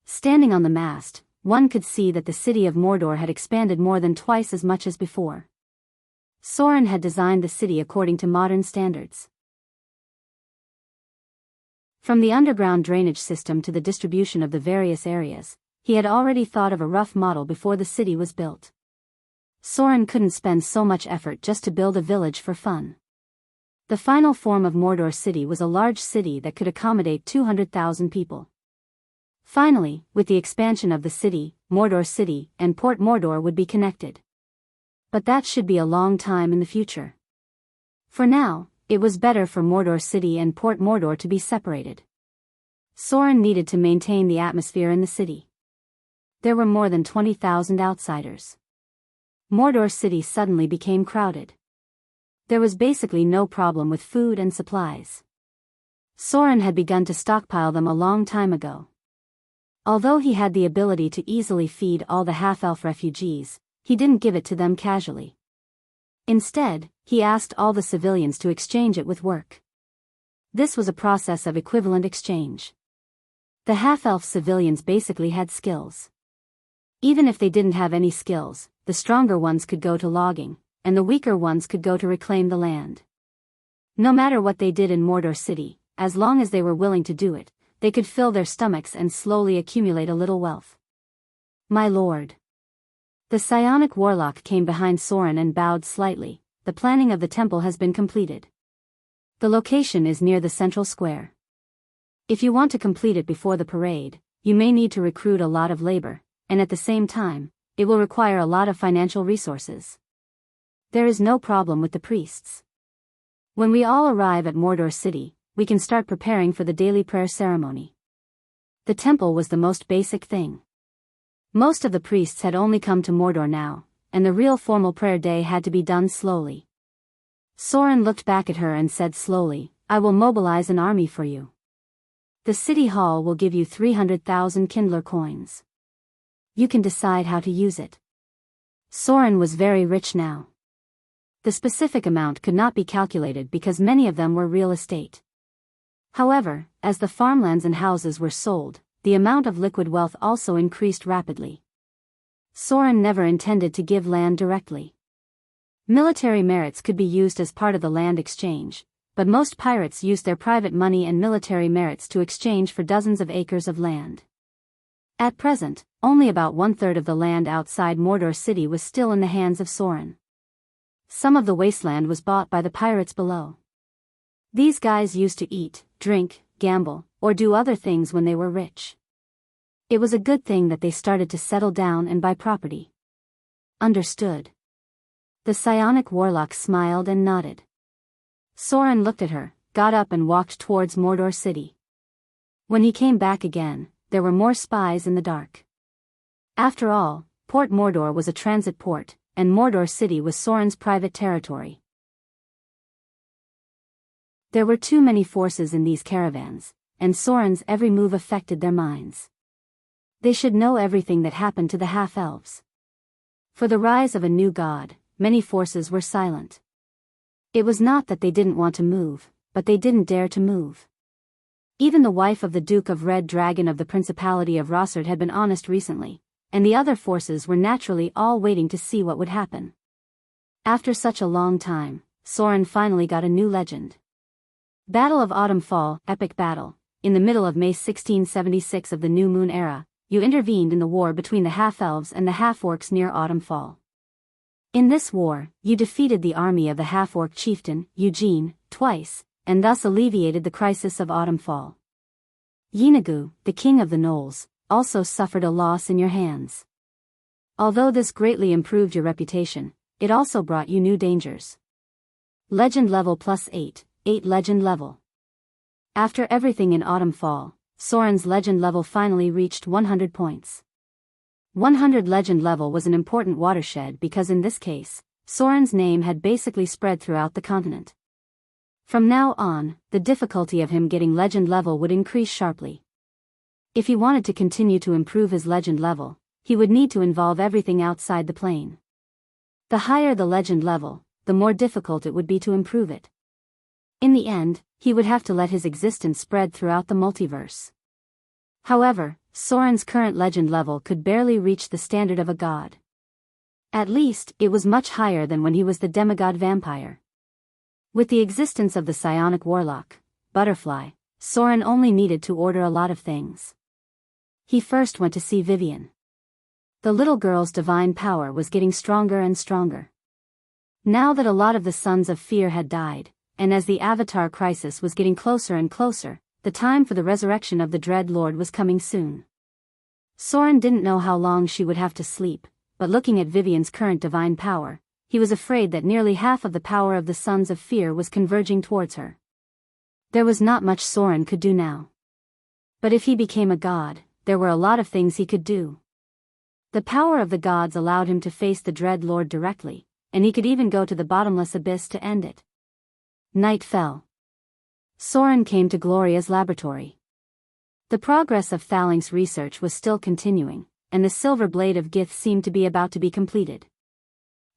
Standing on the mast, one could see that the city of Mordor had expanded more than twice as much as before. Soren had designed the city according to modern standards. From the underground drainage system to the distribution of the various areas, he had already thought of a rough model before the city was built. Soren couldn't spend so much effort just to build a village for fun. The final form of Mordor City was a large city that could accommodate 200,000 people. Finally, with the expansion of the city, Mordor City and Port Mordor would be connected. But that should be a long time in the future. For now, it was better for Mordor City and Port Mordor to be separated. Soren needed to maintain the atmosphere in the city. There were more than 20,000 outsiders. Mordor City suddenly became crowded. There was basically no problem with food and supplies. Soren had begun to stockpile them a long time ago. Although he had the ability to easily feed all the half-elf refugees, he didn't give it to them casually. Instead, he asked all the civilians to exchange it with work. This was a process of equivalent exchange. The half-elf civilians basically had skills. Even if they didn't have any skills, the stronger ones could go to logging, and the weaker ones could go to reclaim the land. No matter what they did in Mordor City, as long as they were willing to do it, they could fill their stomachs and slowly accumulate a little wealth. My lord. The psionic warlock came behind Soren and bowed slightly. The planning of the temple has been completed. The location is near the central square. If you want to complete it before the parade, you may need to recruit a lot of labor, and at the same time, it will require a lot of financial resources. There is no problem with the priests. When we all arrive at Mordor City, we can start preparing for the daily prayer ceremony. The temple was the most basic thing. Most of the priests had only come to Mordor now, and the real formal prayer day had to be done slowly. Soren looked back at her and said slowly, "I will mobilize an army for you. The city hall will give you 300,000 Kindler coins. You can decide how to use it." Soren was very rich now. The specific amount could not be calculated because many of them were real estate. However, as the farmlands and houses were sold, the amount of liquid wealth also increased rapidly. Soren never intended to give land directly. Military merits could be used as part of the land exchange, but most pirates used their private money and military merits to exchange for dozens of acres of land. At present, only about 1/3 of the land outside Mordor City was still in the hands of Soren. Some of the wasteland was bought by the pirates below. These guys used to eat, drink, gamble, or do other things when they were rich. It was a good thing that they started to settle down and buy property. Understood. The psionic warlock smiled and nodded. Soren looked at her, got up and walked towards Mordor City. When he came back again, there were more spies in the dark. After all, Port Mordor was a transit port, and Mordor City was Soren's private territory. There were too many forces in these caravans, and Soren's every move affected their minds. They should know everything that happened to the half-elves. For the rise of a new god, many forces were silent. It was not that they didn't want to move, but they didn't dare to move. Even the wife of the Duke of Red Dragon of the Principality of Rossard had been honest recently, and the other forces were naturally all waiting to see what would happen. After such a long time, Soren finally got a new legend. Battle of Autumn Fall, epic battle. In the middle of May 1676 of the New Moon era, you intervened in the war between the half-elves and the half-orcs near Autumn Fall. In this war, you defeated the army of the half-orc chieftain, Eugene, twice, and thus alleviated the crisis of Autumn Fall. Yeenagu, the king of the gnolls, also suffered a loss in your hands. Although this greatly improved your reputation, it also brought you new dangers. Legend level +8, 8 legend level. After everything in Autumn Fall, Soren's legend level finally reached 100 points. 100 legend level was an important watershed because in this case, Soren's name had basically spread throughout the continent. From now on, the difficulty of him getting legend level would increase sharply. If he wanted to continue to improve his legend level, he would need to involve everything outside the plane. The higher the legend level, the more difficult it would be to improve it. In the end, he would have to let his existence spread throughout the multiverse. However, Soren's current legend level could barely reach the standard of a god. At least, it was much higher than when he was the demigod vampire. With the existence of the psionic warlock, Butterfly, Soren only needed to order a lot of things. He first went to see Vivian. The little girl's divine power was getting stronger and stronger. Now that a lot of the Sons of Fear had died, and as the Avatar crisis was getting closer and closer, the time for the resurrection of the Dread Lord was coming soon. Soren didn't know how long she would have to sleep, but looking at Vivian's current divine power, he was afraid that nearly half of the power of the Sons of Fear was converging towards her. There was not much Soren could do now. But if he became a god, there were a lot of things he could do. The power of the gods allowed him to face the Dread Lord directly, and he could even go to the bottomless abyss to end it. Night fell. Soren came to Gloria's laboratory. The progress of Phalanx research was still continuing, and the silver blade of Gith seemed to be about to be completed.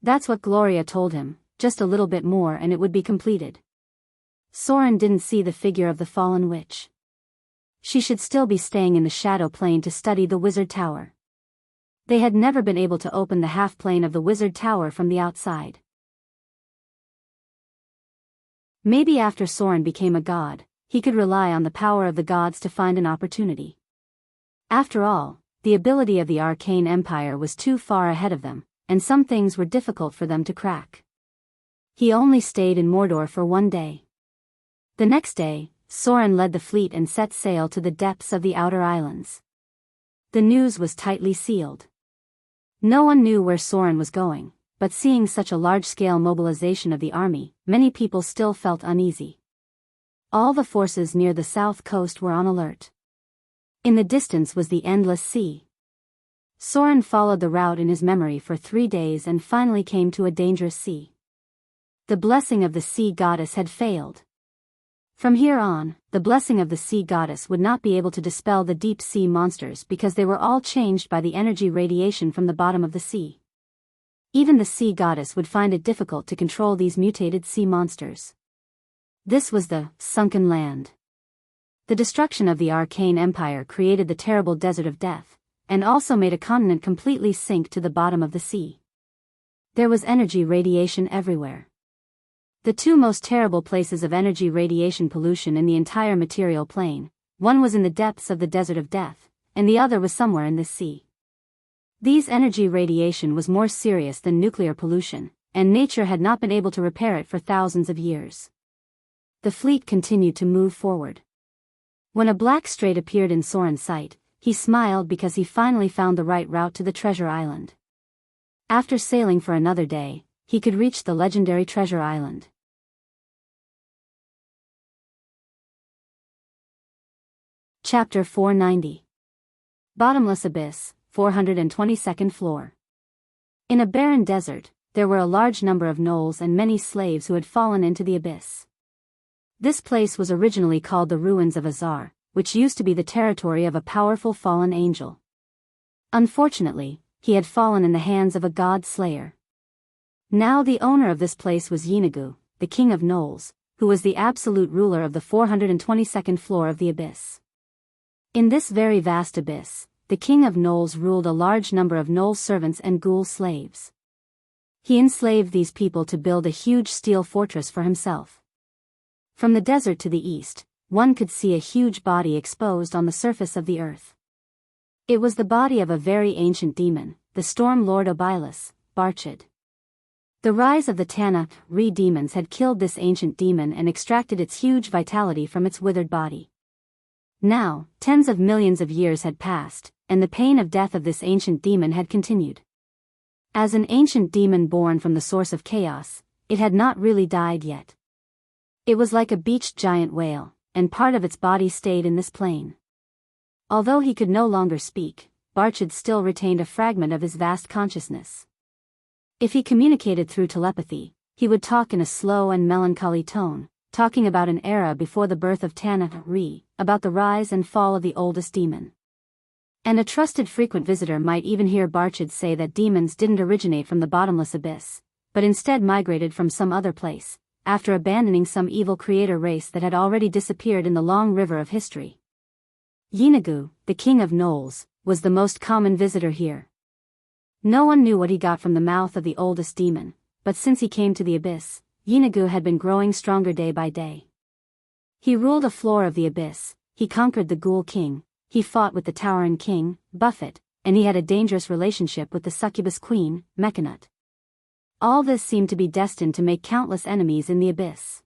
That's what Gloria told him, just a little bit more and it would be completed. Soren didn't see the figure of the fallen witch. She should still be staying in the shadow plane to study the wizard tower. They had never been able to open the half-plane of the wizard tower from the outside. Maybe after Soren became a god, he could rely on the power of the gods to find an opportunity. After all, the ability of the Arcane Empire was too far ahead of them, and some things were difficult for them to crack. He only stayed in Mordor for one day. The next day, Soren led the fleet and set sail to the depths of the Outer Islands. The news was tightly sealed. No one knew where Soren was going, but seeing such a large-scale mobilization of the army, many people still felt uneasy. All the forces near the south coast were on alert. In the distance was the endless sea. Soren followed the route in his memory for 3 days and finally came to a dangerous sea. The blessing of the sea goddess had failed. From here on, the blessing of the sea goddess would not be able to dispel the deep sea monsters because they were all changed by the energy radiation from the bottom of the sea. Even the sea goddess would find it difficult to control these mutated sea monsters. This was the sunken land. The destruction of the arcane empire created the terrible desert of death, and also made a continent completely sink to the bottom of the sea. There was energy radiation everywhere. The two most terrible places of energy radiation pollution in the entire material plane, one was in the depths of the desert of death, and the other was somewhere in this sea. These energy radiation was more serious than nuclear pollution, and nature had not been able to repair it for thousands of years. The fleet continued to move forward. When a black strait appeared in Soren's sight, he smiled because he finally found the right route to the treasure island. After sailing for another day, he could reach the legendary treasure island. Chapter 490. Bottomless Abyss, 422nd floor. In a barren desert, there were a large number of gnolls and many slaves who had fallen into the abyss. This place was originally called the Ruins of Azar, which used to be the territory of a powerful fallen angel. Unfortunately, he had fallen in the hands of a god slayer. Now the owner of this place was Yeenagu, the king of gnolls, who was the absolute ruler of the 422nd floor of the abyss. In this very vast abyss, the king of gnolls ruled a large number of gnoll servants and ghoul slaves. He enslaved these people to build a huge steel fortress for himself. From the desert to the east, one could see a huge body exposed on the surface of the earth. It was the body of a very ancient demon, the storm lord Obilus, Barchid. The rise of the Tana-Re demons had killed this ancient demon and extracted its huge vitality from its withered body. Now, tens of millions of years had passed, and the pain of death of this ancient demon had continued. As an ancient demon born from the source of chaos, it had not really died yet. It was like a beached giant whale, and part of its body stayed in this plane. Although he could no longer speak, Barchid still retained a fragment of his vast consciousness. If he communicated through telepathy, he would talk in a slow and melancholy tone, talking about an era before the birth of Tana-Re, about the rise and fall of the oldest demon. And a trusted frequent visitor might even hear Barchid say that demons didn't originate from the bottomless abyss, but instead migrated from some other place, after abandoning some evil creator race that had already disappeared in the long river of history. Yeenagu, the king of gnolls, was the most common visitor here. No one knew what he got from the mouth of the oldest demon, but since he came to the abyss, Yeenagu had been growing stronger day by day. He ruled a floor of the abyss, he conquered the ghoul king, he fought with the Tauren king, Buffett, and he had a dangerous relationship with the succubus queen, Mechanut. All this seemed to be destined to make countless enemies in the abyss.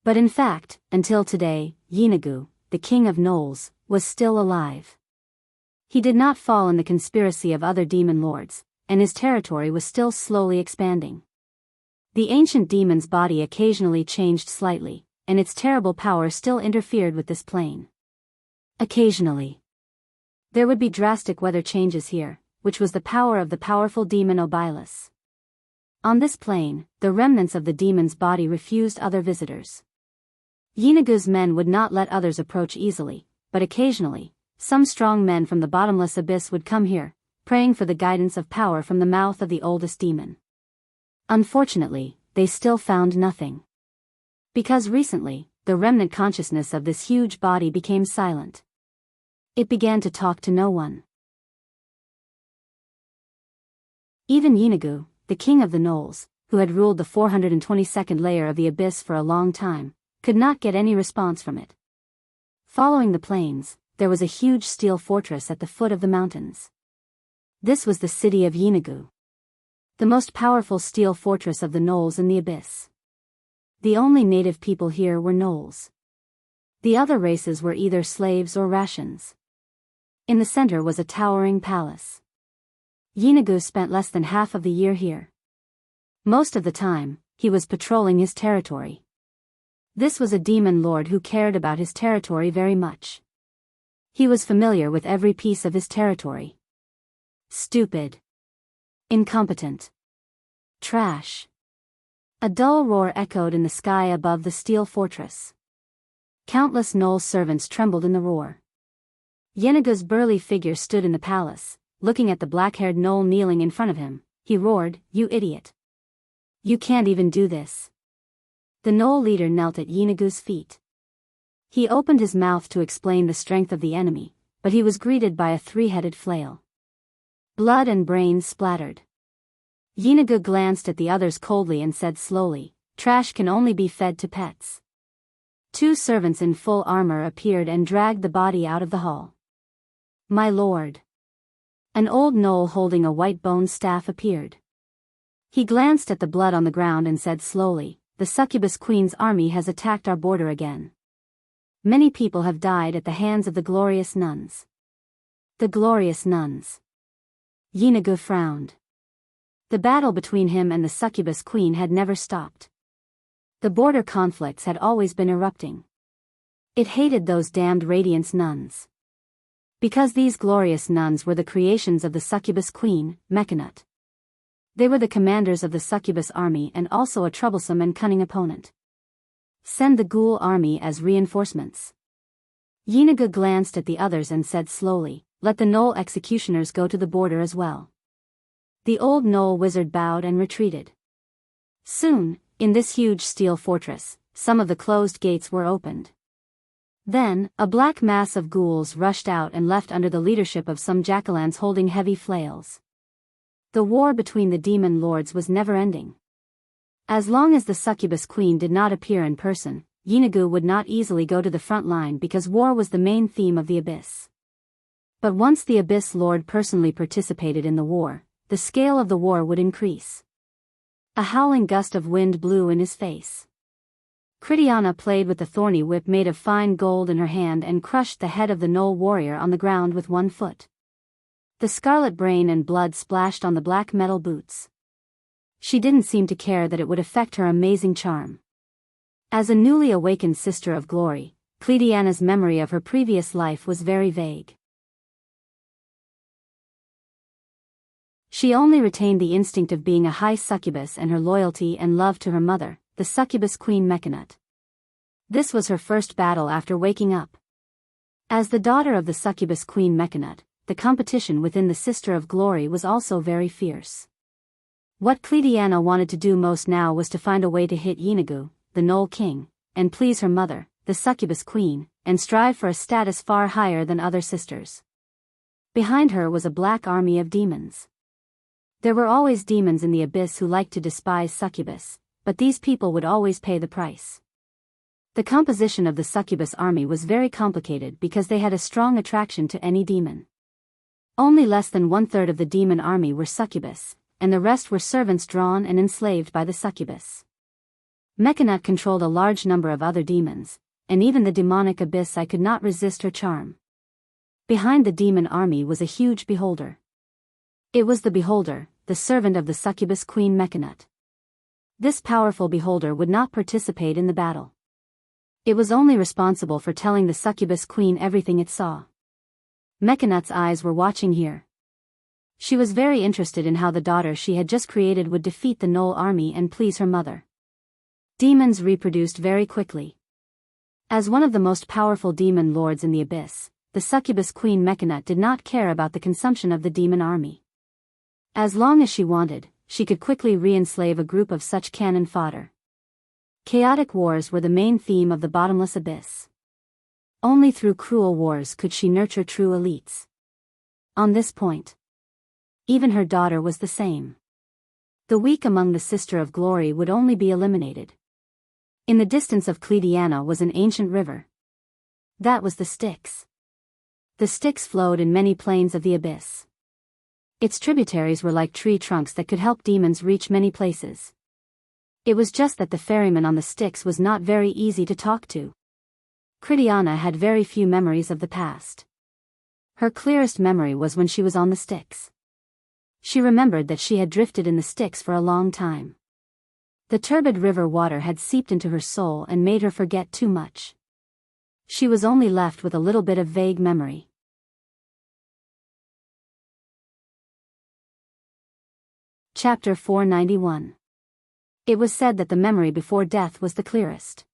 But in fact, until today, Yeenagu, the king of gnolls, was still alive. He did not fall in the conspiracy of other demon lords, and his territory was still slowly expanding. The ancient demon's body occasionally changed slightly, and its terrible power still interfered with this plane. Occasionally, there would be drastic weather changes here, which was the power of the powerful demon Obilus. On this plane, the remnants of the demon's body refused other visitors. Yeenagu's men would not let others approach easily, but occasionally, some strong men from the bottomless abyss would come here, praying for the guidance of power from the mouth of the oldest demon. Unfortunately, they still found nothing. Because recently, the remnant consciousness of this huge body became silent. It began to talk to no one. Even Yeenagu, the king of the gnolls, who had ruled the 422nd layer of the abyss for a long time, could not get any response from it. Following the plains, there was a huge steel fortress at the foot of the mountains. This was the city of Yeenagu, the most powerful steel fortress of the gnolls in the abyss. The only native people here were gnolls. The other races were either slaves or rations. In the center was a towering palace. Yeenagu spent less than half of the year here. Most of the time, he was patrolling his territory. This was a demon lord who cared about his territory very much. He was familiar with every piece of his territory. Stupid. Incompetent. Trash. A dull roar echoed in the sky above the steel fortress. Countless gnoll servants trembled in the roar. Yeenagu's burly figure stood in the palace, looking at the black-haired gnoll kneeling in front of him, He roared, "You idiot! You can't even do this." The Knoll leader knelt at Yeenagu's feet. He opened his mouth to explain the strength of the enemy, but he was greeted by a three-headed flail. Blood and brains splattered. Yeenagu glanced at the others coldly and said slowly, "Trash can only be fed to pets." Two servants in full armor appeared and dragged the body out of the hall. "My lord." An old Knoll holding a white bone staff appeared. He glanced at the blood on the ground and said slowly, "The succubus queen's army has attacked our border again. Many people have died at the hands of the glorious nuns." The glorious nuns. Yeenagu frowned. The battle between him and the succubus queen had never stopped. The border conflicts had always been erupting. It hated those damned Radiance nuns. Because these glorious nuns were the creations of the succubus queen, Mechanut. They were the commanders of the succubus army and also a troublesome and cunning opponent. "Send the ghoul army as reinforcements." Yeenagu glanced at the others and said slowly, "Let the Knoll executioners go to the border as well." The old Knoll wizard bowed and retreated. Soon, in this huge steel fortress, some of the closed gates were opened. Then, a black mass of ghouls rushed out and left under the leadership of some jack-o'-lanterns holding heavy flails. The war between the demon lords was never-ending. As long as the succubus queen did not appear in person, Yeenagu would not easily go to the front line because war was the main theme of the Abyss. But once the Abyss Lord personally participated in the war, the scale of the war would increase. A howling gust of wind blew in his face. Critiana played with the thorny whip made of fine gold in her hand and crushed the head of the Knoll warrior on the ground with one foot. The scarlet brain and blood splashed on the black metal boots. She didn't seem to care that it would affect her amazing charm. As a newly awakened sister of glory, Critiana's memory of her previous life was very vague. She only retained the instinct of being a high succubus and her loyalty and love to her mother, the succubus queen Mechanut. This was her first battle after waking up. As the daughter of the succubus queen Mechanut, the competition within the Sister of Glory was also very fierce. What Critiana wanted to do most now was to find a way to hit Yeenagu, the Knoll king, and please her mother, the succubus queen, and strive for a status far higher than other sisters. Behind her was a black army of demons. There were always demons in the Abyss who liked to despise succubus, but these people would always pay the price. The composition of the succubus army was very complicated because they had a strong attraction to any demon. Only less than one-third of the demon army were succubus, and the rest were servants drawn and enslaved by the succubus. Mechanut controlled a large number of other demons, and even the demonic Abyss could not resist her charm. Behind the demon army was a huge beholder. It was the beholder, the servant of the succubus queen Mechanut. This powerful beholder would not participate in the battle. It was only responsible for telling the succubus queen everything it saw. Mechanut's eyes were watching here. She was very interested in how the daughter she had just created would defeat the Knoll army and please her mother. Demons reproduced very quickly. As one of the most powerful demon lords in the Abyss, the succubus queen Mechanut did not care about the consumption of the demon army. As long as she wanted, she could quickly re-enslave a group of such cannon fodder. Chaotic wars were the main theme of the bottomless Abyss. Only through cruel wars could she nurture true elites. On this point, even her daughter was the same. The weak among the Sister of Glory would only be eliminated. In the distance of Critiana was an ancient river. That was the Styx. The Styx flowed in many planes of the Abyss. Its tributaries were like tree trunks that could help demons reach many places. It was just that the ferryman on the Styx was not very easy to talk to. Critiana had very few memories of the past. Her clearest memory was when she was on the Styx. She remembered that she had drifted in the Styx for a long time. The turbid river water had seeped into her soul and made her forget too much. She was only left with a little bit of vague memory. Chapter 491. It was said that the memory before death was the clearest.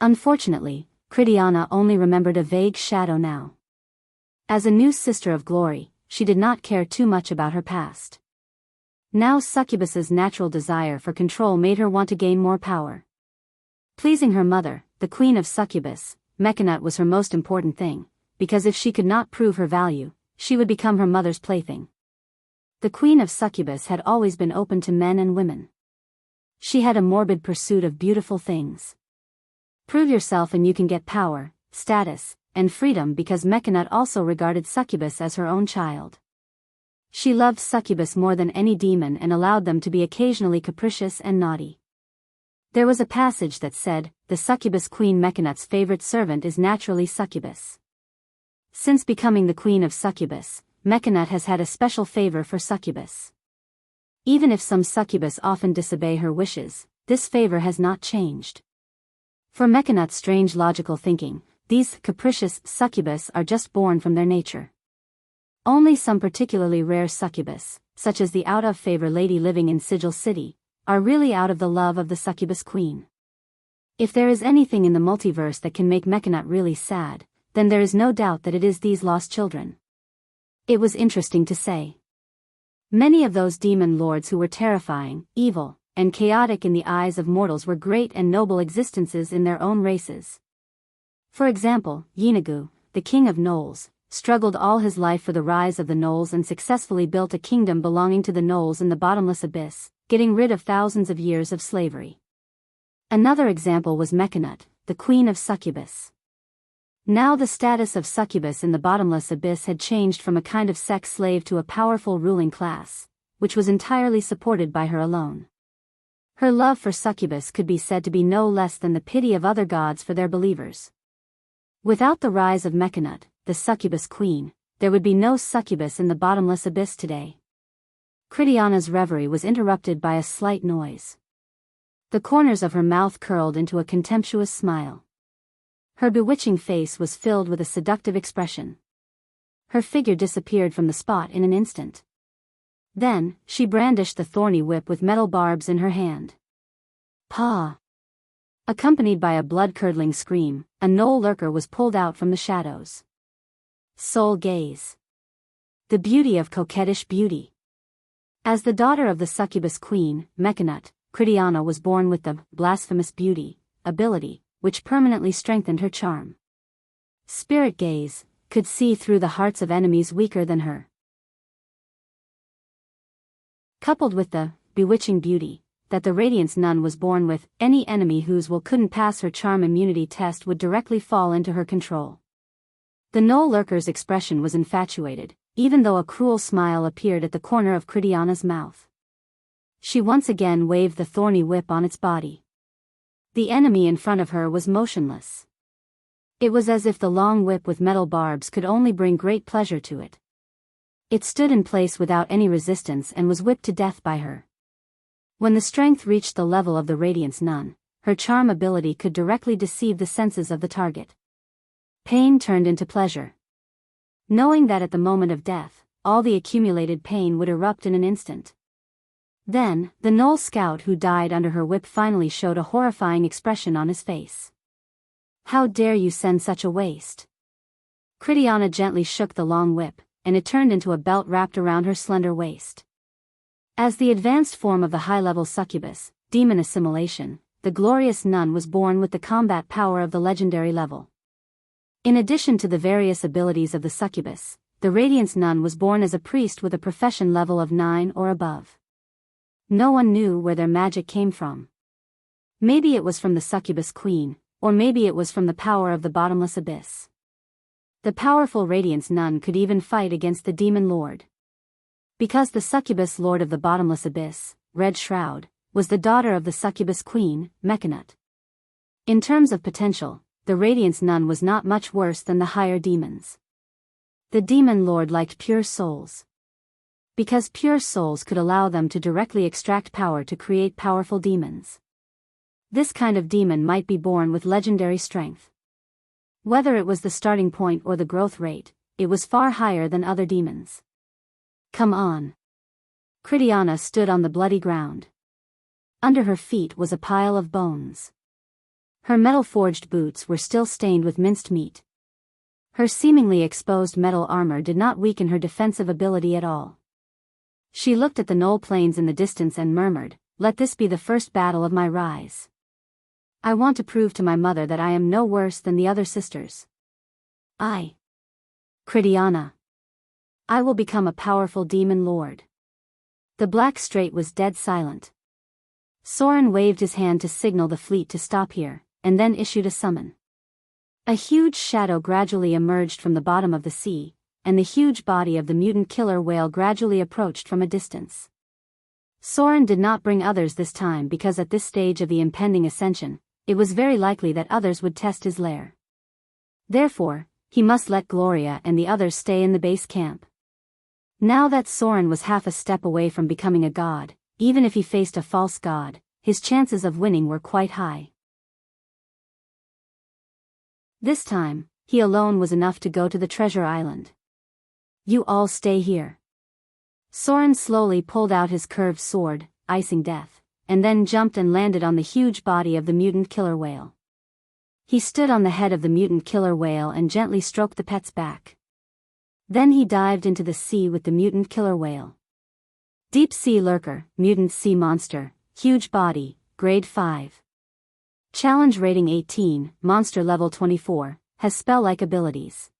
Unfortunately, Critiana only remembered a vague shadow now. As a new Sister of Glory, she did not care too much about her past. Now succubus's natural desire for control made her want to gain more power. Pleasing her mother, the queen of succubus, Mechanut was her most important thing, because if she could not prove her value, she would become her mother's plaything. The queen of succubus had always been open to men and women. She had a morbid pursuit of beautiful things. Prove yourself and you can get power, status, and freedom, because Mechanut also regarded succubus as her own child. She loved succubus more than any demon and allowed them to be occasionally capricious and naughty. There was a passage that said, "The succubus queen Mechanut's favorite servant is naturally succubus." Since becoming the queen of succubus, Mechanut has had a special favor for succubus. Even if some succubus often disobey her wishes, this favor has not changed. For Mechanut's strange logical thinking, these capricious succubus are just born from their nature. Only some particularly rare succubus, such as the out-of-favor lady living in Sigil City, are really out of the love of the succubus queen. If there is anything in the multiverse that can make Mechanut really sad, then there is no doubt that it is these lost children. It was interesting to say. Many of those demon lords who were terrifying, evil, and chaotic in the eyes of mortals were great and noble existences in their own races. For example, Yeenagu, the king of gnolls, struggled all his life for the rise of the gnolls and successfully built a kingdom belonging to the gnolls in the bottomless abyss, getting rid of thousands of years of slavery. Another example was Mechanut, the queen of succubus. Now the status of succubus in the bottomless abyss had changed from a kind of sex slave to a powerful ruling class, which was entirely supported by her alone. Her love for succubus could be said to be no less than the pity of other gods for their believers. Without the rise of Mechanut, the succubus queen, there would be no succubus in the bottomless abyss today. Critiana's reverie was interrupted by a slight noise. The corners of her mouth curled into a contemptuous smile. Her bewitching face was filled with a seductive expression. Her figure disappeared from the spot in an instant. Then, she brandished the thorny whip with metal barbs in her hand. "Paw!" Accompanied by a blood-curdling scream, a gnoll lurker was pulled out from the shadows. Soul gaze. The beauty of coquettish beauty. As the daughter of the succubus queen, Mechanut, Critiana was born with the blasphemous beauty ability, which permanently strengthened her charm. Spirit gaze, could see through the hearts of enemies weaker than her. Coupled with the bewitching beauty that the Radiance Nun was born with, any enemy whose will couldn't pass her charm immunity test would directly fall into her control. The gnoll lurker's expression was infatuated, even though a cruel smile appeared at the corner of Critiana's mouth. She once again waved the thorny whip on its body. The enemy in front of her was motionless. It was as if the long whip with metal barbs could only bring great pleasure to it. It stood in place without any resistance and was whipped to death by her. When the strength reached the level of the Radiance Nun, her charm ability could directly deceive the senses of the target. Pain turned into pleasure. Knowing that at the moment of death, all the accumulated pain would erupt in an instant. Then, the gnoll scout who died under her whip finally showed a horrifying expression on his face. "How dare you send such a waste?" Critiana gently shook the long whip, and it turned into a belt wrapped around her slender waist. As the advanced form of the high-level succubus, demon assimilation, the glorious nun was born with the combat power of the legendary level. In addition to the various abilities of the succubus, the Radiance Nun was born as a priest with a profession level of 9 or above. No one knew where their magic came from. Maybe it was from the succubus queen, or maybe it was from the power of the bottomless abyss. The powerful Radiance Nun could even fight against the demon lord. Because the succubus lord of the bottomless abyss, Red Shroud, was the daughter of the succubus queen, Mechanut. In terms of potential, the Radiance Nun was not much worse than the higher demons. The demon lord liked pure souls. Because pure souls could allow them to directly extract power to create powerful demons. This kind of demon might be born with legendary strength. Whether it was the starting point or the growth rate, it was far higher than other demons. "Come on." Critiana stood on the bloody ground. Under her feet was a pile of bones. Her metal-forged boots were still stained with minced meat. Her seemingly exposed metal armor did not weaken her defensive ability at all. She looked at the knoll plains in the distance and murmured, "Let this be the first battle of my rise. I want to prove to my mother that I am no worse than the other sisters. Cristiana. I will become a powerful demon lord." The black strait was dead silent. Soren waved his hand to signal the fleet to stop here, and then issued a summon. A huge shadow gradually emerged from the bottom of the sea, and the huge body of the mutant killer whale gradually approached from a distance. Soren did not bring others this time because at this stage of the impending ascension, it was very likely that others would test his lair. Therefore, he must let Gloria and the others stay in the base camp. Now that Soren was half a step away from becoming a god, even if he faced a false god, his chances of winning were quite high. This time, he alone was enough to go to the treasure island. "You all stay here." Soren slowly pulled out his curved sword, icing death, and then jumped and landed on the huge body of the mutant killer whale. He stood on the head of the mutant killer whale and gently stroked the pet's back. Then he dived into the sea with the mutant killer whale. Deep sea lurker, mutant sea monster, huge body, grade 5. Challenge rating 18, monster level 24, has spell-like abilities.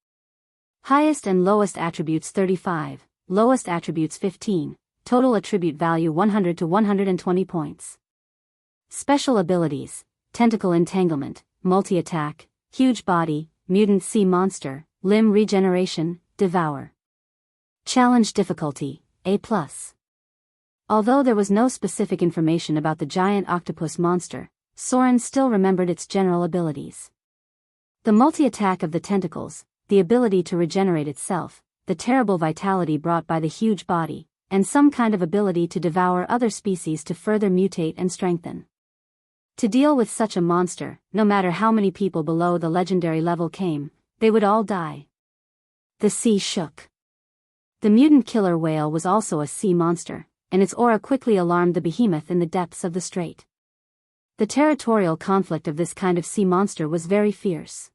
Highest and lowest attributes 35, lowest attributes 15, total attribute value 100 to 120 points. Special abilities, tentacle entanglement, multi-attack, huge body, mutant sea monster, limb regeneration, devour. Challenge difficulty, A+. Although there was no specific information about the giant octopus monster, Soren still remembered its general abilities. The multi-attack of the tentacles, the ability to regenerate itself, the terrible vitality brought by the huge body, and some kind of ability to devour other species to further mutate and strengthen. To deal with such a monster, no matter how many people below the legendary level came, they would all die. The sea shook. The mutant killer whale was also a sea monster, and its aura quickly alarmed the behemoth in the depths of the strait. The territorial conflict of this kind of sea monster was very fierce.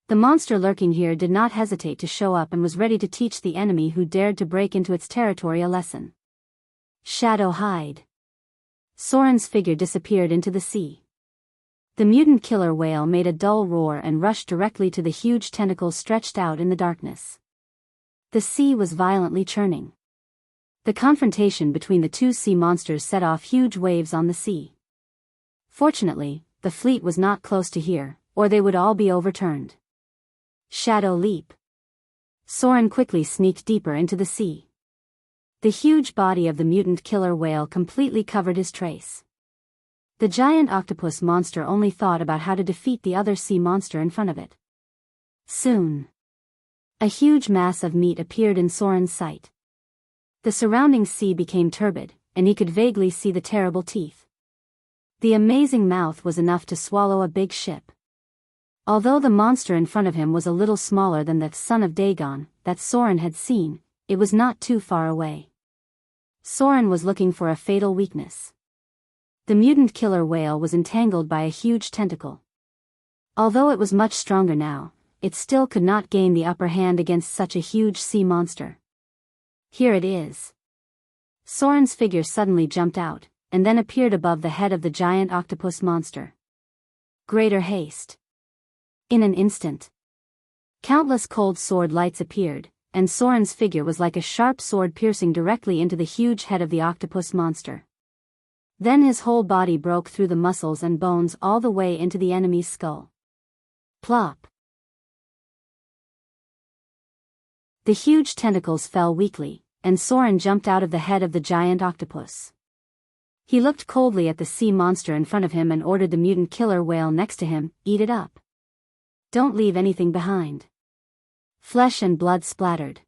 The monster lurking here did not hesitate to show up and was ready to teach the enemy who dared to break into its territory a lesson. Shadow hide. Soren's figure disappeared into the sea. The mutant killer whale made a dull roar and rushed directly to the huge tentacles stretched out in the darkness. The sea was violently churning. The confrontation between the two sea monsters set off huge waves on the sea. Fortunately, the fleet was not close to here, or they would all be overturned. Shadow leap. Soren quickly sneaked deeper into the sea. The huge body of the mutant killer whale completely covered his trace. The giant octopus monster only thought about how to defeat the other sea monster in front of it. Soon, a huge mass of meat appeared in Soren's sight. The surrounding sea became turbid, and he could vaguely see the terrible teeth. The amazing mouth was enough to swallow a big ship. Although the monster in front of him was a little smaller than the son of Dagon that Soren had seen, it was not too far away. Soren was looking for a fatal weakness. The mutant killer whale was entangled by a huge tentacle. Although it was much stronger now, it still could not gain the upper hand against such a huge sea monster. Here it is. Soren's figure suddenly jumped out, and then appeared above the head of the giant octopus monster. Greater haste. In an instant, countless cold sword lights appeared, and Soren's figure was like a sharp sword piercing directly into the huge head of the octopus monster. Then his whole body broke through the muscles and bones all the way into the enemy's skull. Plop. The huge tentacles fell weakly, and Soren jumped out of the head of the giant octopus. He looked coldly at the sea monster in front of him and ordered the mutant killer whale next to him, "Eat it up. Don't leave anything behind." Flesh and blood splattered.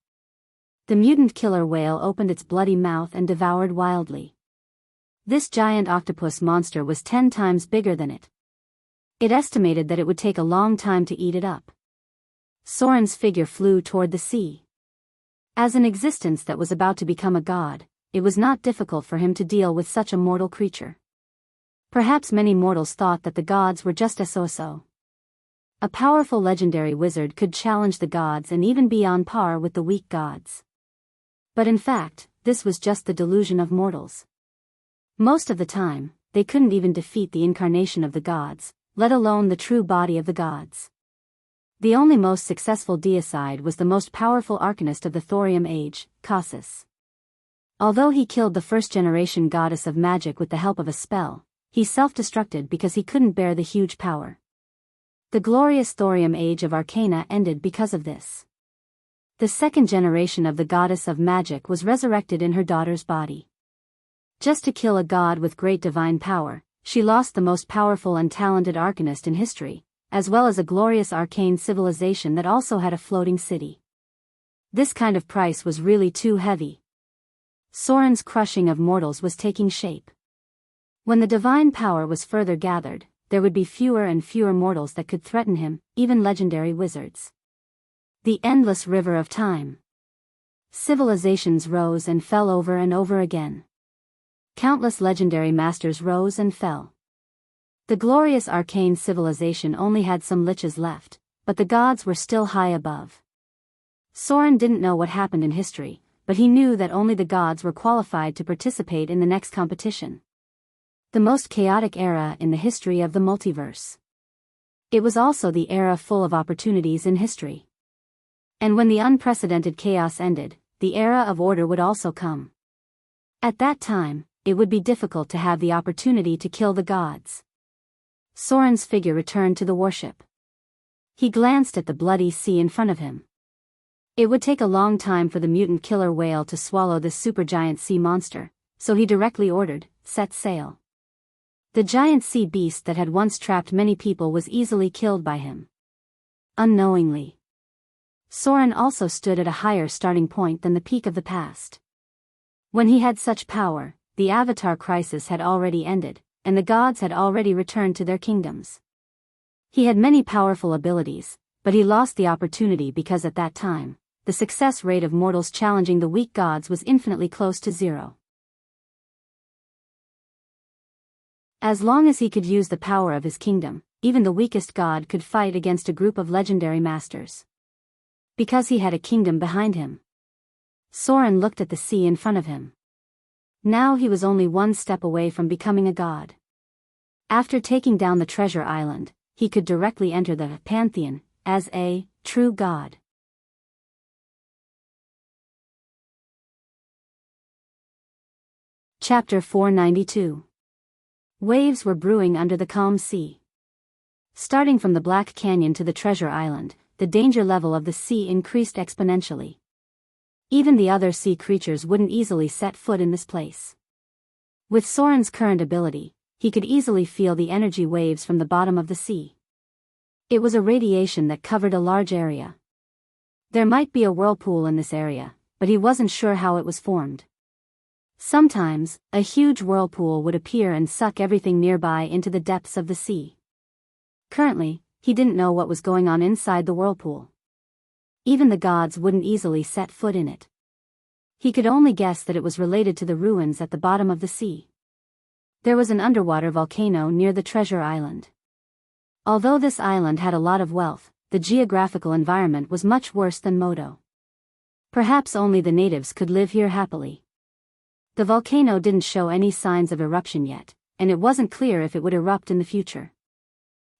The mutant killer whale opened its bloody mouth and devoured wildly. This giant octopus monster was 10 times bigger than it. It estimated that it would take a long time to eat it up. Soren's figure flew toward the sea. As an existence that was about to become a god, it was not difficult for him to deal with such a mortal creature. Perhaps many mortals thought that the gods were just so. A powerful legendary wizard could challenge the gods and even be on par with the weak gods. But in fact, this was just the delusion of mortals. Most of the time, they couldn't even defeat the incarnation of the gods, let alone the true body of the gods. The only most successful deicide was the most powerful arcanist of the thorium age, Khasis. Although he killed the first-generation goddess of magic with the help of a spell, he self-destructed because he couldn't bear the huge power. The glorious thorium age of arcana ended because of this. The second generation of the goddess of magic was resurrected in her daughter's body. Just to kill a god with great divine power, she lost the most powerful and talented arcanist in history, as well as a glorious arcane civilization that also had a floating city. This kind of price was really too heavy. Soren's crushing of mortals was taking shape. When the divine power was further gathered, there would be fewer and fewer mortals that could threaten him, even legendary wizards. The endless river of time. Civilizations rose and fell over and over again. Countless legendary masters rose and fell. The glorious arcane civilization only had some liches left, but the gods were still high above. Soren didn't know what happened in history, but he knew that only the gods were qualified to participate in the next competition. The most chaotic era in the history of the multiverse. It was also the era full of opportunities in history. And when the unprecedented chaos ended, the era of order would also come. At that time, it would be difficult to have the opportunity to kill the gods. Soren's figure returned to the warship. He glanced at the bloody sea in front of him. It would take a long time for the mutant killer whale to swallow this supergiant sea monster, so he directly ordered, "Set sail." The giant sea beast that had once trapped many people was easily killed by him. Unknowingly. Soren also stood at a higher starting point than the peak of the past. When he had such power, the Avatar crisis had already ended, and the gods had already returned to their kingdoms. He had many powerful abilities, but he lost the opportunity because at that time, the success rate of mortals challenging the weak gods was infinitely close to zero. As long as he could use the power of his kingdom, even the weakest god could fight against a group of legendary masters. Because he had a kingdom behind him. Soren looked at the sea in front of him. Now he was only one step away from becoming a god. After taking down the treasure island, he could directly enter the pantheon as a true god. Chapter 492. Waves were brewing under the calm sea. Starting from the Black Canyon to the treasure island, the danger level of the sea increased exponentially. Even the other sea creatures wouldn't easily set foot in this place. With Soren's current ability, he could easily feel the energy waves from the bottom of the sea. It was a radiation that covered a large area. There might be a whirlpool in this area, but he wasn't sure how it was formed. Sometimes, a huge whirlpool would appear and suck everything nearby into the depths of the sea. Currently, he didn't know what was going on inside the whirlpool. Even the gods wouldn't easily set foot in it. He could only guess that it was related to the ruins at the bottom of the sea. There was an underwater volcano near the treasure island. Although this island had a lot of wealth, the geographical environment was much worse than Modo. Perhaps only the natives could live here happily. The volcano didn't show any signs of eruption yet, and it wasn't clear if it would erupt in the future.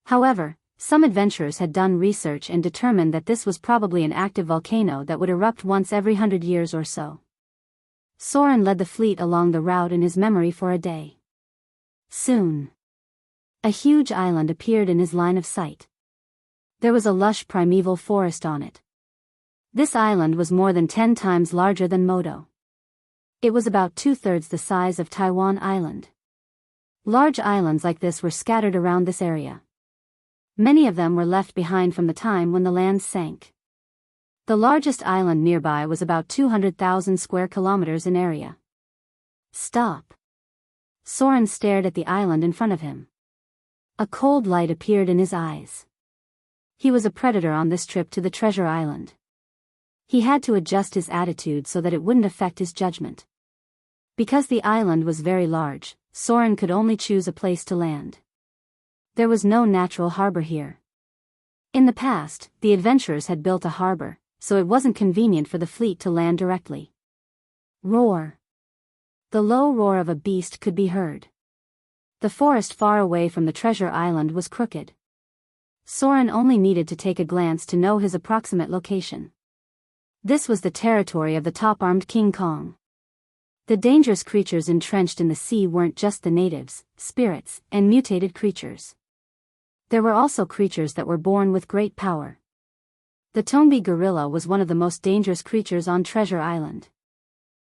However, some adventurers had done research and determined that this was probably an active volcano that would erupt once every 100 years or so. Soren led the fleet along the route in his memory for a day. Soon, a huge island appeared in his line of sight. There was a lush primeval forest on it. This island was more than 10 times larger than Modo. It was about 2/3 the size of Taiwan Island. Large islands like this were scattered around this area. Many of them were left behind from the time when the land sank. The largest island nearby was about 200,000 square kilometers in area. Stop. Soren stared at the island in front of him. A cold light appeared in his eyes. He was a predator on this trip to the treasure island. He had to adjust his attitude so that it wouldn't affect his judgment. Because the island was very large, Soren could only choose a place to land. There was no natural harbor here. In the past, the adventurers had built a harbor, so it wasn't convenient for the fleet to land directly. Roar. The low roar of a beast could be heard. The forest far away from the treasure island was crooked. Soren only needed to take a glance to know his approximate location. This was the territory of the top-armed King Kong. The dangerous creatures entrenched in the sea weren't just the natives, spirits, and mutated creatures. There were also creatures that were born with great power. The Tongbi gorilla was one of the most dangerous creatures on Treasure Island.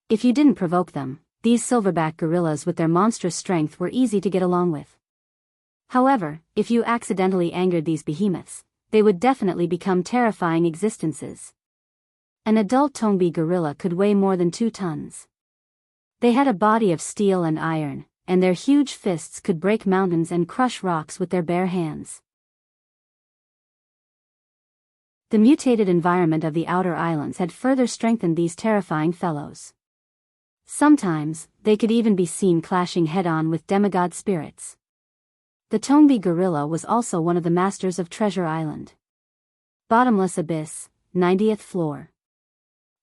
If you didn't provoke them, these silverback gorillas with their monstrous strength were easy to get along with. However, if you accidentally angered these behemoths, they would definitely become terrifying existences. An adult Tongbi gorilla could weigh more than 2 tons. They had a body of steel and iron, and their huge fists could break mountains and crush rocks with their bare hands. The mutated environment of the outer islands had further strengthened these terrifying fellows. Sometimes, they could even be seen clashing head-on with demigod spirits. The Tongbi gorilla was also one of the masters of Treasure Island. Bottomless Abyss, 90th floor.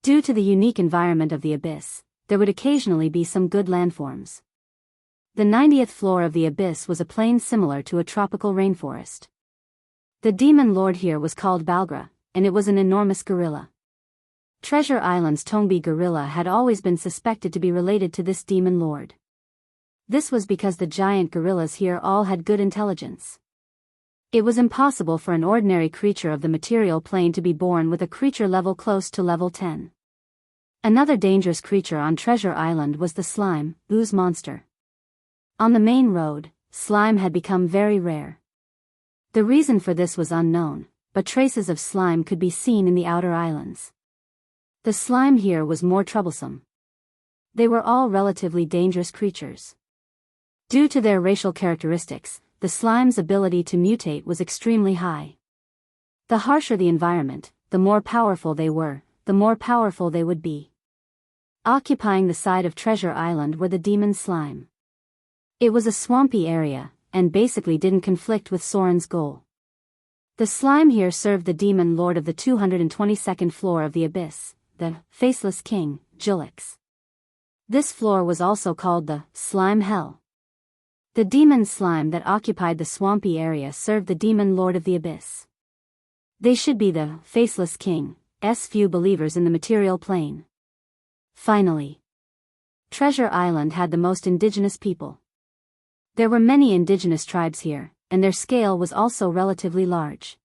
Due to the unique environment of the abyss, there would occasionally be some good landforms. The 90th floor of the abyss was a plain similar to a tropical rainforest. The demon lord here was called Balgra, and it was an enormous gorilla. Treasure Island's Tongbi gorilla had always been suspected to be related to this demon lord. This was because the giant gorillas here all had good intelligence. It was impossible for an ordinary creature of the material plane to be born with a creature level close to level 10. Another dangerous creature on Treasure Island was the slime, ooze monster. On the main road, slime had become very rare. The reason for this was unknown, but traces of slime could be seen in the outer islands. The slime here was more troublesome. They were all relatively dangerous creatures. Due to their racial characteristics, the slime's ability to mutate was extremely high. The harsher the environment, the more powerful they were, the more powerful they would be. Occupying the side of Treasure Island were the demon slime. It was a swampy area, and basically didn't conflict with Soren's goal. The slime here served the demon lord of the 222nd floor of the abyss, the Faceless King, Julix. This floor was also called the Slime Hell. The demon slime that occupied the swampy area served the demon lord of the abyss. They should be the Faceless King's few believers in the material plane. Finally, Treasure Island had the most indigenous people. There were many indigenous tribes here, and their scale was also relatively large.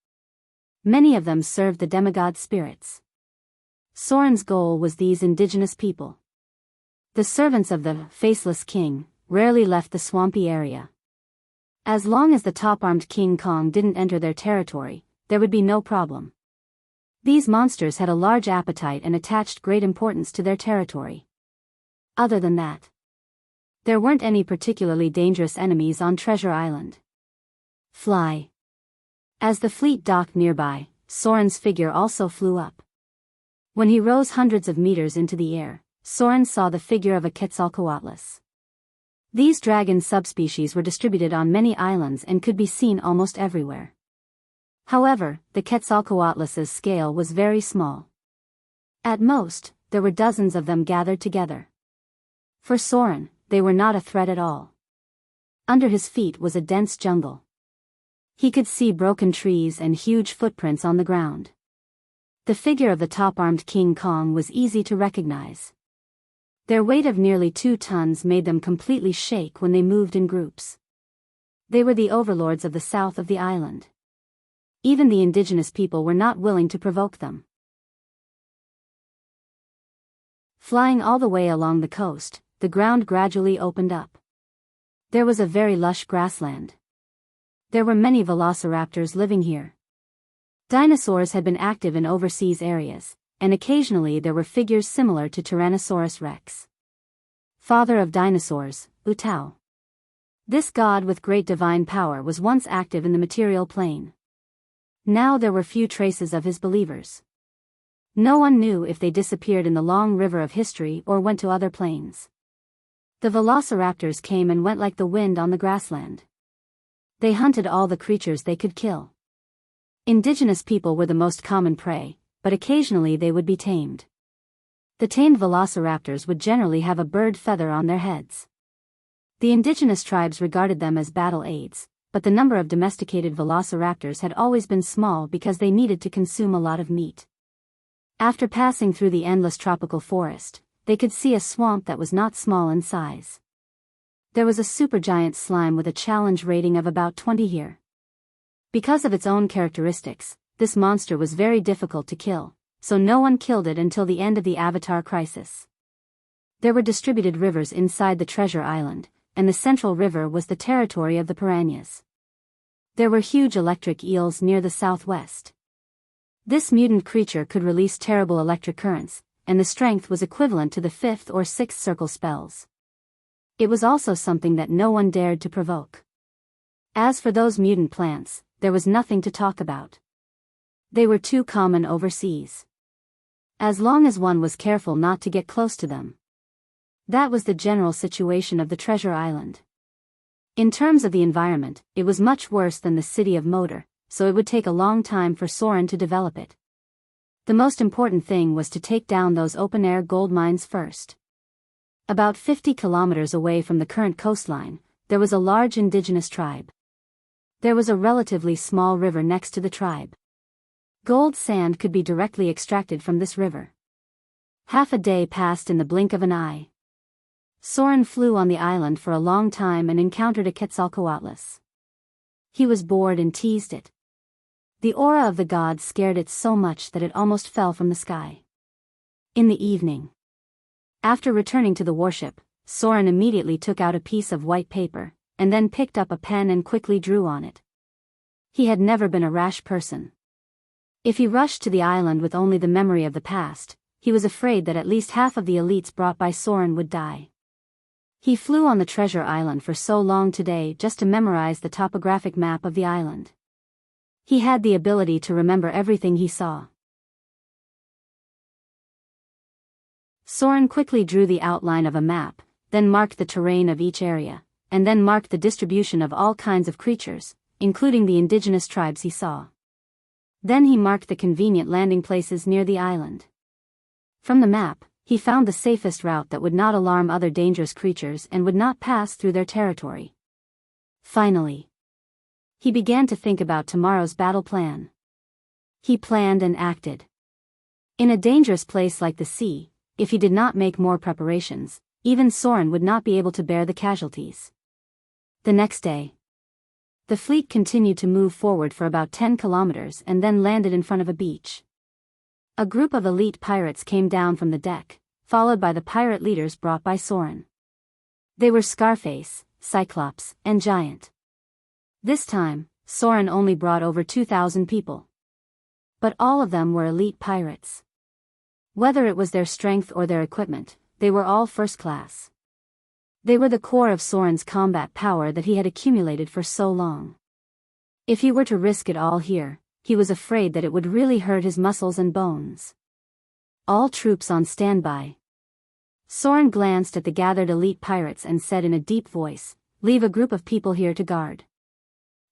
Many of them served the demigod spirits. Soren's goal was these indigenous people. The servants of the Faceless King rarely left the swampy area. As long as the top-armed King Kong didn't enter their territory, there would be no problem. These monsters had a large appetite and attached great importance to their territory. Other than that, there weren't any particularly dangerous enemies on Treasure Island. Fly. As the fleet docked nearby, Soren's figure also flew up. When he rose hundreds of meters into the air, Soren saw the figure of a Quetzalcoatlus. These dragon subspecies were distributed on many islands and could be seen almost everywhere. However, the Quetzalcoatlus's scale was very small. At most, there were dozens of them gathered together. For Soren, they were not a threat at all. Under his feet was a dense jungle. He could see broken trees and huge footprints on the ground. The figure of the top-armed King Kong was easy to recognize. Their weight of nearly 2 tons made them completely shake when they moved in groups. They were the overlords of the south of the island. Even the indigenous people were not willing to provoke them. Flying all the way along the coast, the ground gradually opened up. There was a very lush grassland. There were many velociraptors living here. Dinosaurs had been active in overseas areas, and occasionally there were figures similar to Tyrannosaurus rex. Father of dinosaurs, Utau. This god with great divine power was once active in the material plane. Now there were few traces of his believers. No one knew if they disappeared in the long river of history or went to other planes. The velociraptors came and went like the wind on the grassland. They hunted all the creatures they could kill. Indigenous people were the most common prey, but occasionally they would be tamed. The tamed velociraptors would generally have a bird feather on their heads. The indigenous tribes regarded them as battle aids, but the number of domesticated velociraptors had always been small because they needed to consume a lot of meat. After passing through the endless tropical forest, they could see a swamp that was not small in size. There was a supergiant slime with a challenge rating of about 20 here. Because of its own characteristics, this monster was very difficult to kill, so no one killed it until the end of the Avatar crisis. There were distributed rivers inside the treasure island, and the central river was the territory of the piranhas. There were huge electric eels near the southwest. This mutant creature could release terrible electric currents, and the strength was equivalent to the 5th or 6th circle spells. It was also something that no one dared to provoke. As for those mutant plants, there was nothing to talk about. They were too common overseas. As long as one was careful not to get close to them. That was the general situation of the treasure island. In terms of the environment, it was much worse than the city of Moder, so it would take a long time for Soren to develop it. The most important thing was to take down those open-air gold mines first. About 50 kilometers away from the current coastline, there was a large indigenous tribe. There was a relatively small river next to the tribe. Gold sand could be directly extracted from this river. Half a day passed in the blink of an eye. Soren flew on the island for a long time and encountered a Quetzalcoatlus. He was bored and teased it. The aura of the gods scared it so much that it almost fell from the sky. In the evening, after returning to the warship, Soren immediately took out a piece of white paper, and then picked up a pen and quickly drew on it. He had never been a rash person. If he rushed to the island with only the memory of the past, he was afraid that at least half of the elites brought by Soren would die. He flew on the treasure island for so long today just to memorize the topographic map of the island. He had the ability to remember everything he saw. Soren quickly drew the outline of a map, then marked the terrain of each area, and then marked the distribution of all kinds of creatures, including the indigenous tribes he saw. Then he marked the convenient landing places near the island. From the map, he found the safest route that would not alarm other dangerous creatures and would not pass through their territory. Finally, he began to think about tomorrow's battle plan. He planned and acted. In a dangerous place like the sea, if he did not make more preparations, even Soren would not be able to bear the casualties. The next day, the fleet continued to move forward for about 10 kilometers and then landed in front of a beach. A group of elite pirates came down from the deck, followed by the pirate leaders brought by Soren. They were Scarface, Cyclops, and Giant. This time, Soren only brought over 2,000 people. But all of them were elite pirates. Whether it was their strength or their equipment, they were all first class. They were the core of Soren's combat power that he had accumulated for so long. If he were to risk it all here, he was afraid that it would really hurt his muscles and bones. All troops on standby. Soren glanced at the gathered elite pirates and said in a deep voice, "Leave a group of people here to guard.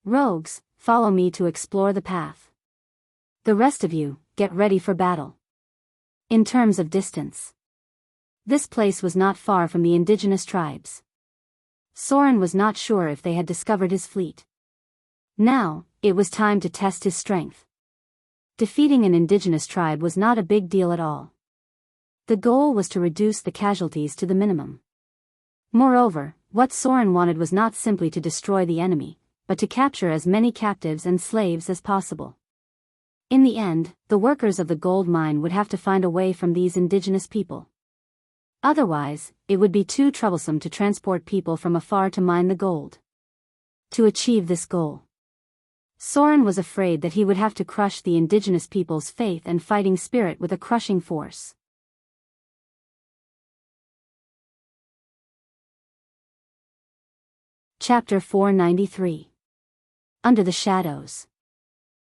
Rogues, follow me to explore the path. The rest of you, get ready for battle." In terms of distance, this place was not far from the indigenous tribes. Soren was not sure if they had discovered his fleet. Now, it was time to test his strength. Defeating an indigenous tribe was not a big deal at all. The goal was to reduce the casualties to the minimum. Moreover, what Soren wanted was not simply to destroy the enemy, but to capture as many captives and slaves as possible. In the end, the workers of the gold mine would have to find a way from these indigenous people. Otherwise, it would be too troublesome to transport people from afar to mine the gold. To achieve this goal, Soren was afraid that he would have to crush the indigenous people's faith and fighting spirit with a crushing force. Chapter 493. Under the Shadows.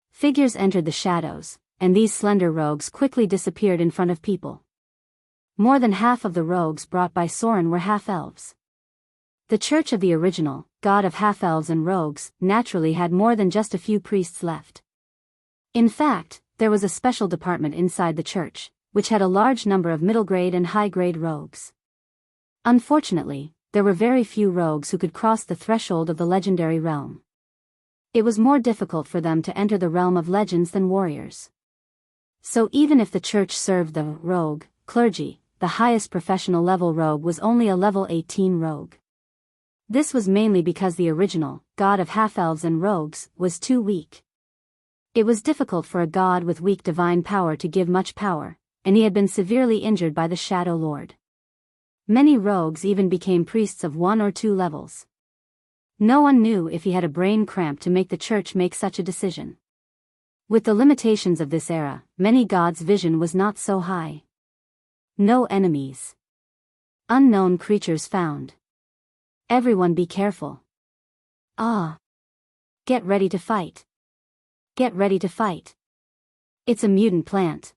Figures entered the shadows, and these slender rogues quickly disappeared in front of people. More than half of the rogues brought by Soren were half-elves. The Church of the Original, God of half-elves and rogues, naturally had more than just a few priests left. In fact, there was a special department inside the church, which had a large number of middle-grade and high-grade rogues. Unfortunately, there were very few rogues who could cross the threshold of the legendary realm. It was more difficult for them to enter the realm of legends than warriors. So even if the church served the rogue clergy, the highest professional level rogue was only a level 18 rogue. This was mainly because the original god of half-elves and rogues was too weak. It was difficult for a god with weak divine power to give much power, and he had been severely injured by the Shadow Lord. Many rogues even became priests of 1 or 2 levels. No one knew if he had a brain cramp to make the church make such a decision. With the limitations of this era, many gods' vision was not so high. No enemies. Unknown creatures found. Everyone be careful. Ah. Get ready to fight. Get ready to fight. It's a mutant plant.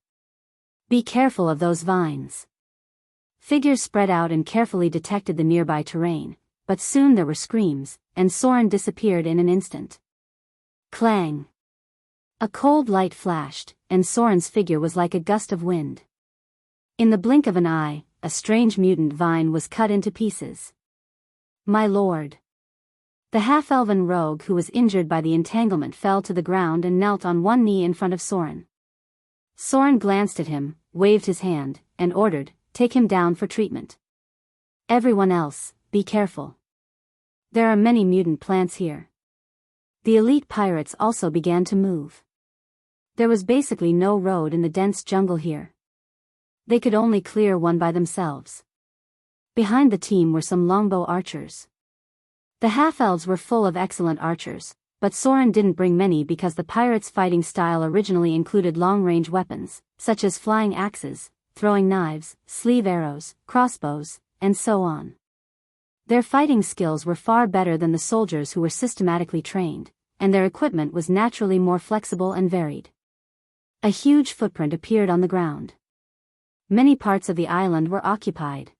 Be careful of those vines. Figures spread out and carefully detected the nearby terrain, but soon there were screams, and Soren disappeared in an instant. Clang! A cold light flashed, and Soren's figure was like a gust of wind. In the blink of an eye, a strange mutant vine was cut into pieces. My lord! The half-elven rogue who was injured by the entanglement fell to the ground and knelt on one knee in front of Soren. Soren glanced at him, waved his hand, and ordered, "Take him down for treatment. Everyone else, be careful. There are many mutant plants here." The elite pirates also began to move. There was basically no road in the dense jungle here. They could only clear one by themselves. Behind the team were some longbow archers. The half-elves were full of excellent archers, but Soren didn't bring many because the pirates' fighting style originally included long-range weapons, such as flying axes, throwing knives, sleeve arrows, crossbows, and so on. Their fighting skills were far better than the soldiers who were systematically trained, and their equipment was naturally more flexible and varied. A huge footprint appeared on the ground. Many parts of the island were occupied.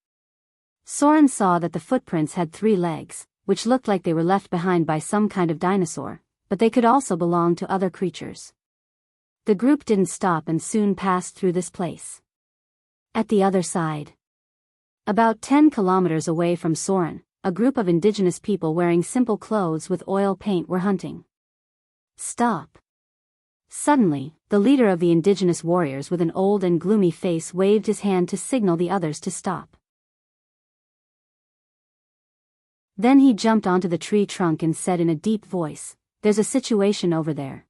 Soren saw that the footprints had 3 legs, which looked like they were left behind by some kind of dinosaur, but they could also belong to other creatures. The group didn't stop and soon passed through this place. At the other side, about 10 kilometers away from Soren, a group of indigenous people wearing simple clothes with oil paint were hunting. Stop! Suddenly, the leader of the indigenous warriors with an old and gloomy face waved his hand to signal the others to stop. Then he jumped onto the tree trunk and said in a deep voice, "There's a situation over there."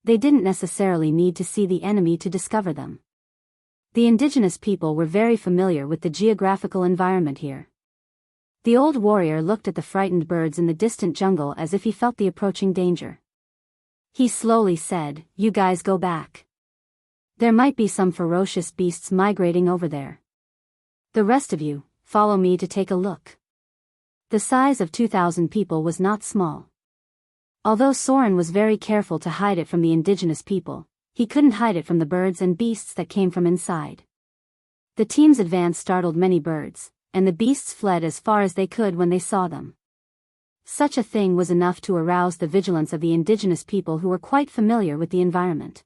They didn't necessarily need to see the enemy to discover them. The indigenous people were very familiar with the geographical environment here. The old warrior looked at the frightened birds in the distant jungle as if he felt the approaching danger. He slowly said, "You guys go back. There might be some ferocious beasts migrating over there. The rest of you, follow me to take a look." The size of 2,000 people was not small. Although Soren was very careful to hide it from the indigenous people, he couldn't hide it from the birds and beasts that came from inside. The team's advance startled many birds, and the beasts fled as far as they could when they saw them. Such a thing was enough to arouse the vigilance of the indigenous people who were quite familiar with the environment.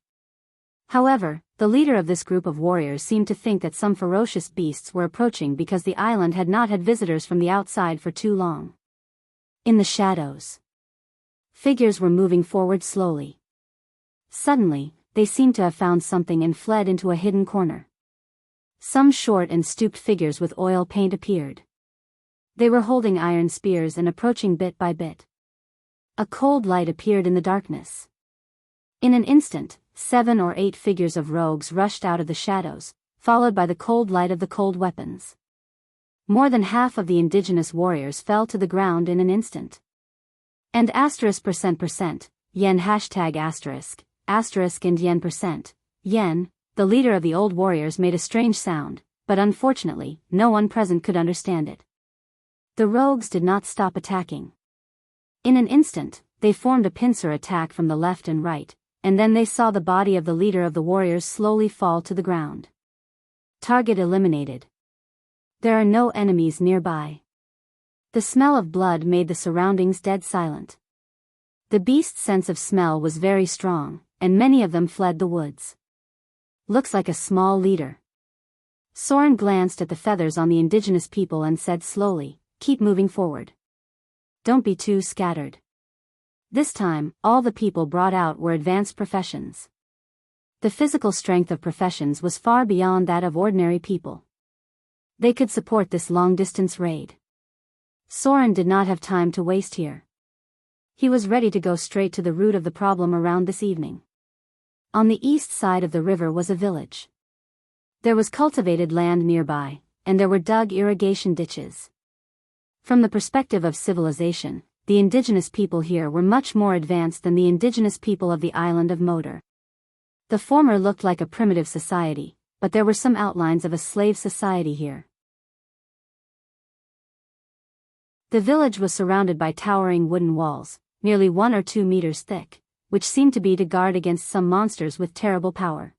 However, the leader of this group of warriors seemed to think that some ferocious beasts were approaching because the island had not had visitors from the outside for too long. In the shadows, figures were moving forward slowly. Suddenly, they seemed to have found something and fled into a hidden corner. Some short and stooped figures with oil paint appeared. They were holding iron spears and approaching bit by bit. A cold light appeared in the darkness. In an instant, 7 or 8 figures of rogues rushed out of the shadows, followed by the cold light of the cold weapons. More than half of the indigenous warriors fell to the ground in an instant. And %%, yen #*, and yen%, yen, the leader of the old warriors made a strange sound, but unfortunately, no one present could understand it. The rogues did not stop attacking. In an instant, they formed a pincer attack from the left and right, and then they saw the body of the leader of the warriors slowly fall to the ground. Target eliminated. There are no enemies nearby. The smell of blood made the surroundings dead silent. The beast's sense of smell was very strong, and many of them fled the woods. Looks like a small leader. Soren glanced at the feathers on the indigenous people and said slowly, "Keep moving forward. Don't be too scattered." This time, all the people brought out were advanced professions. The physical strength of professions was far beyond that of ordinary people. They could support this long-distance raid. Soren did not have time to waste here. He was ready to go straight to the root of the problem around this evening. On the east side of the river was a village. There was cultivated land nearby, and there were dug irrigation ditches. From the perspective of civilization, the indigenous people here were much more advanced than the indigenous people of the island of Moder. The former looked like a primitive society, but there were some outlines of a slave society here. The village was surrounded by towering wooden walls, nearly 1 or 2 meters thick, which seemed to be to guard against some monsters with terrible power.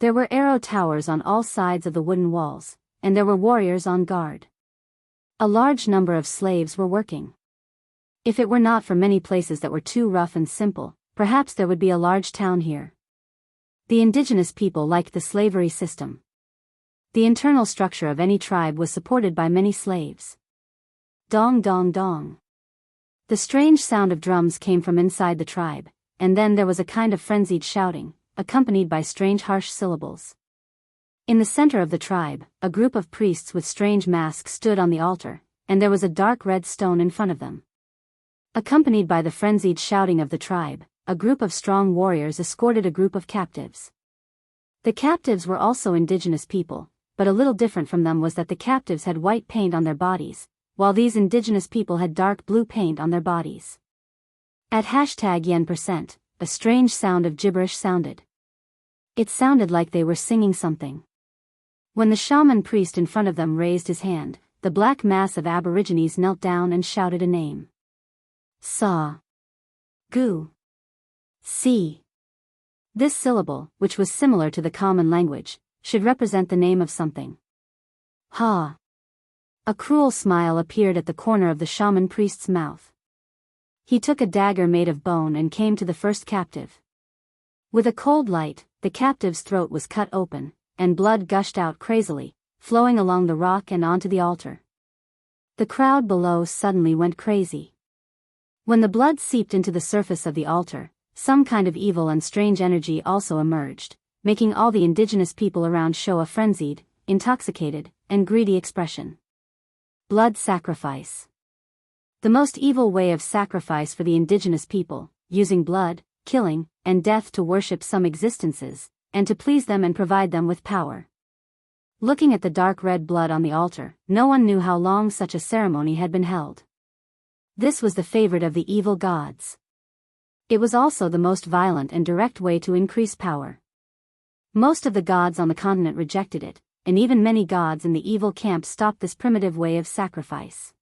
There were arrow towers on all sides of the wooden walls, and there were warriors on guard. A large number of slaves were working. If it were not for many places that were too rough and simple, perhaps there would be a large town here. The indigenous people liked the slavery system. The internal structure of any tribe was supported by many slaves. Dong dong dong. The strange sound of drums came from inside the tribe, and then there was a kind of frenzied shouting, accompanied by strange harsh syllables. In the center of the tribe, a group of priests with strange masks stood on the altar, and there was a dark red stone in front of them. Accompanied by the frenzied shouting of the tribe, a group of strong warriors escorted a group of captives. The captives were also indigenous people, but a little different from them was that the captives had white paint on their bodies, while these indigenous people had dark blue paint on their bodies. At #yen%, a strange sound of gibberish sounded. It sounded like they were singing something. When the shaman priest in front of them raised his hand, the black mass of aborigines knelt down and shouted a name. Sa. Gu. Si. This syllable, which was similar to the common language, should represent the name of something. Ha. A cruel smile appeared at the corner of the shaman priest's mouth. He took a dagger made of bone and came to the first captive. With a cold light, the captive's throat was cut open, and blood gushed out crazily, flowing along the rock and onto the altar. The crowd below suddenly went crazy. When the blood seeped into the surface of the altar, some kind of evil and strange energy also emerged, making all the indigenous people around show a frenzied, intoxicated, and greedy expression. Blood sacrifice. The most evil way of sacrifice for the indigenous people, using blood, killing, and death to worship some existences, and to please them and provide them with power. Looking at the dark red blood on the altar, no one knew how long such a ceremony had been held. This was the favorite of the evil gods. It was also the most violent and direct way to increase power. Most of the gods on the continent rejected it, and even many gods in the evil camp stopped this primitive way of sacrifice.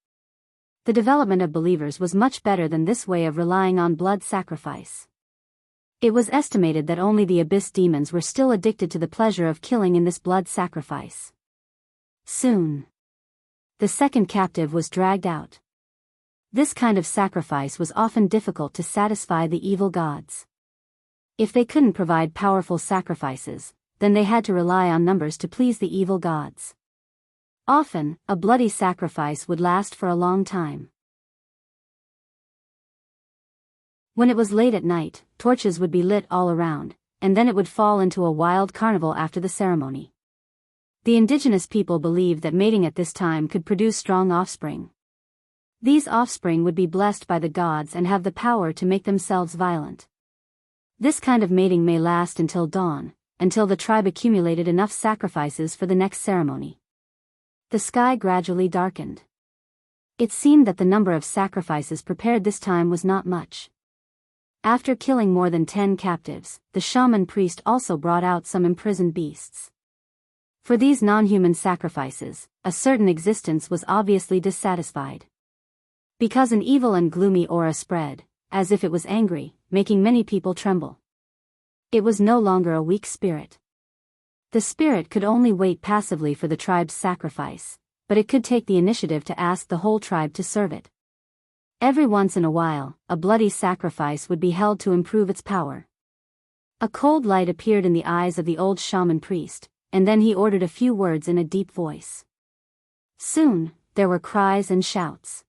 The development of believers was much better than this way of relying on blood sacrifice. It was estimated that only the abyss demons were still addicted to the pleasure of killing in this blood sacrifice. Soon, the second captive was dragged out. This kind of sacrifice was often difficult to satisfy the evil gods. If they couldn't provide powerful sacrifices, then they had to rely on numbers to please the evil gods. Often, a bloody sacrifice would last for a long time. When it was late at night, torches would be lit all around, and then it would fall into a wild carnival after the ceremony. The indigenous people believed that mating at this time could produce strong offspring. These offspring would be blessed by the gods and have the power to make themselves violent. This kind of mating may last until dawn, until the tribe accumulated enough sacrifices for the next ceremony. The sky gradually darkened. It seemed that the number of sacrifices prepared this time was not much. After killing more than 10 captives, the shaman priest also brought out some imprisoned beasts. For these non-human sacrifices, a certain existence was obviously dissatisfied. Because an evil and gloomy aura spread, as if it was angry, making many people tremble. It was no longer a weak spirit. The spirit could only wait passively for the tribe's sacrifice, but it could take the initiative to ask the whole tribe to serve it. Every once in a while, a bloody sacrifice would be held to improve its power. A cold light appeared in the eyes of the old shaman priest, and then he ordered a few words in a deep voice. Soon, there were cries and shouts.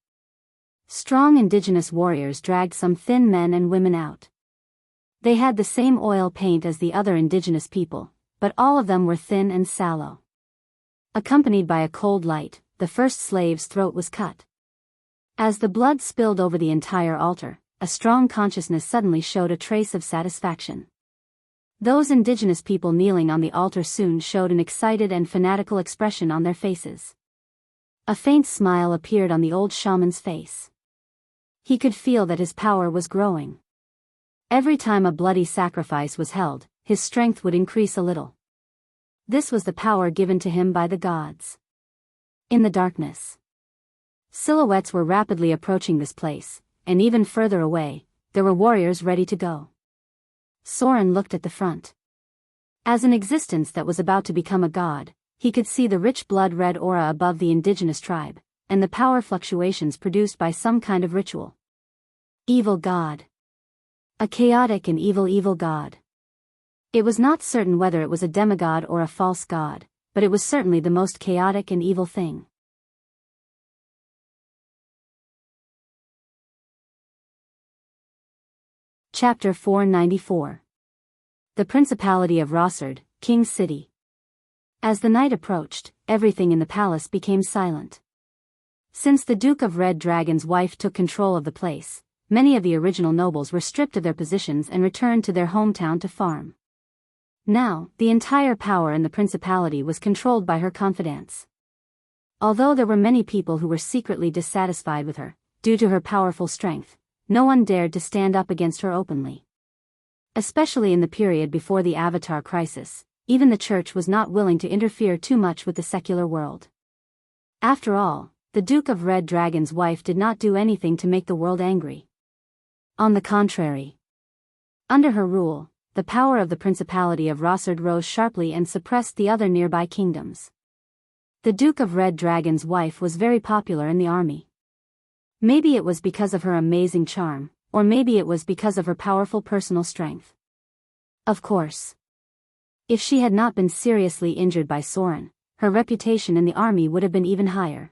Strong indigenous warriors dragged some thin men and women out. They had the same oil paint as the other indigenous people, but all of them were thin and sallow. Accompanied by a cold light, the first slave's throat was cut. As the blood spilled over the entire altar, a strong consciousness suddenly showed a trace of satisfaction. Those indigenous people kneeling on the altar soon showed an excited and fanatical expression on their faces. A faint smile appeared on the old shaman's face. He could feel that his power was growing. Every time a bloody sacrifice was held, his strength would increase a little. This was the power given to him by the gods. In the darkness, silhouettes were rapidly approaching this place, and even further away, there were warriors ready to go. Soren looked at the front. As an existence that was about to become a god, he could see the rich blood-red aura above the indigenous tribe, and the power fluctuations produced by some kind of ritual. Evil god. A chaotic and evil god. It was not certain whether it was a demigod or a false god, but it was certainly the most chaotic and evil thing. Chapter 494. The Principality of Rossard, King's City. As the night approached, everything in the palace became silent. Since the Duke of Red Dragon's wife took control of the place, many of the original nobles were stripped of their positions and returned to their hometown to farm. Now, the entire power in the principality was controlled by her confidants. Although there were many people who were secretly dissatisfied with her, due to her powerful strength, no one dared to stand up against her openly. Especially in the period before the Avatar crisis, even the church was not willing to interfere too much with the secular world. After all, the Duke of Red Dragon's wife did not do anything to make the world angry. On the contrary. Under her rule, the power of the Principality of Rossard rose sharply and suppressed the other nearby kingdoms. The Duke of Red Dragon's wife was very popular in the army. Maybe it was because of her amazing charm, or maybe it was because of her powerful personal strength. Of course. If she had not been seriously injured by Soren, her reputation in the army would have been even higher.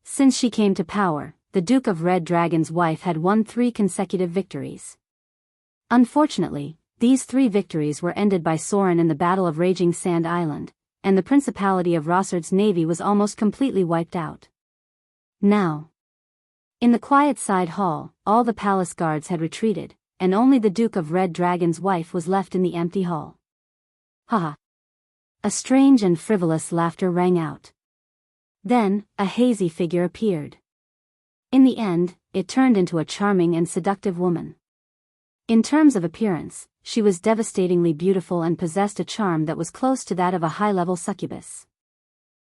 Since she came to power, the Duke of Red Dragon's wife had won 3 consecutive victories. Unfortunately, these 3 victories were ended by Soren in the Battle of Raging Sand Island, and the Principality of Rossard's navy was almost completely wiped out. Now, in the quiet side hall, all the palace guards had retreated, and only the Duke of Red Dragon's wife was left in the empty hall. Ha! A strange and frivolous laughter rang out. Then, a hazy figure appeared. In the end, it turned into a charming and seductive woman. In terms of appearance, she was devastatingly beautiful and possessed a charm that was close to that of a high-level succubus.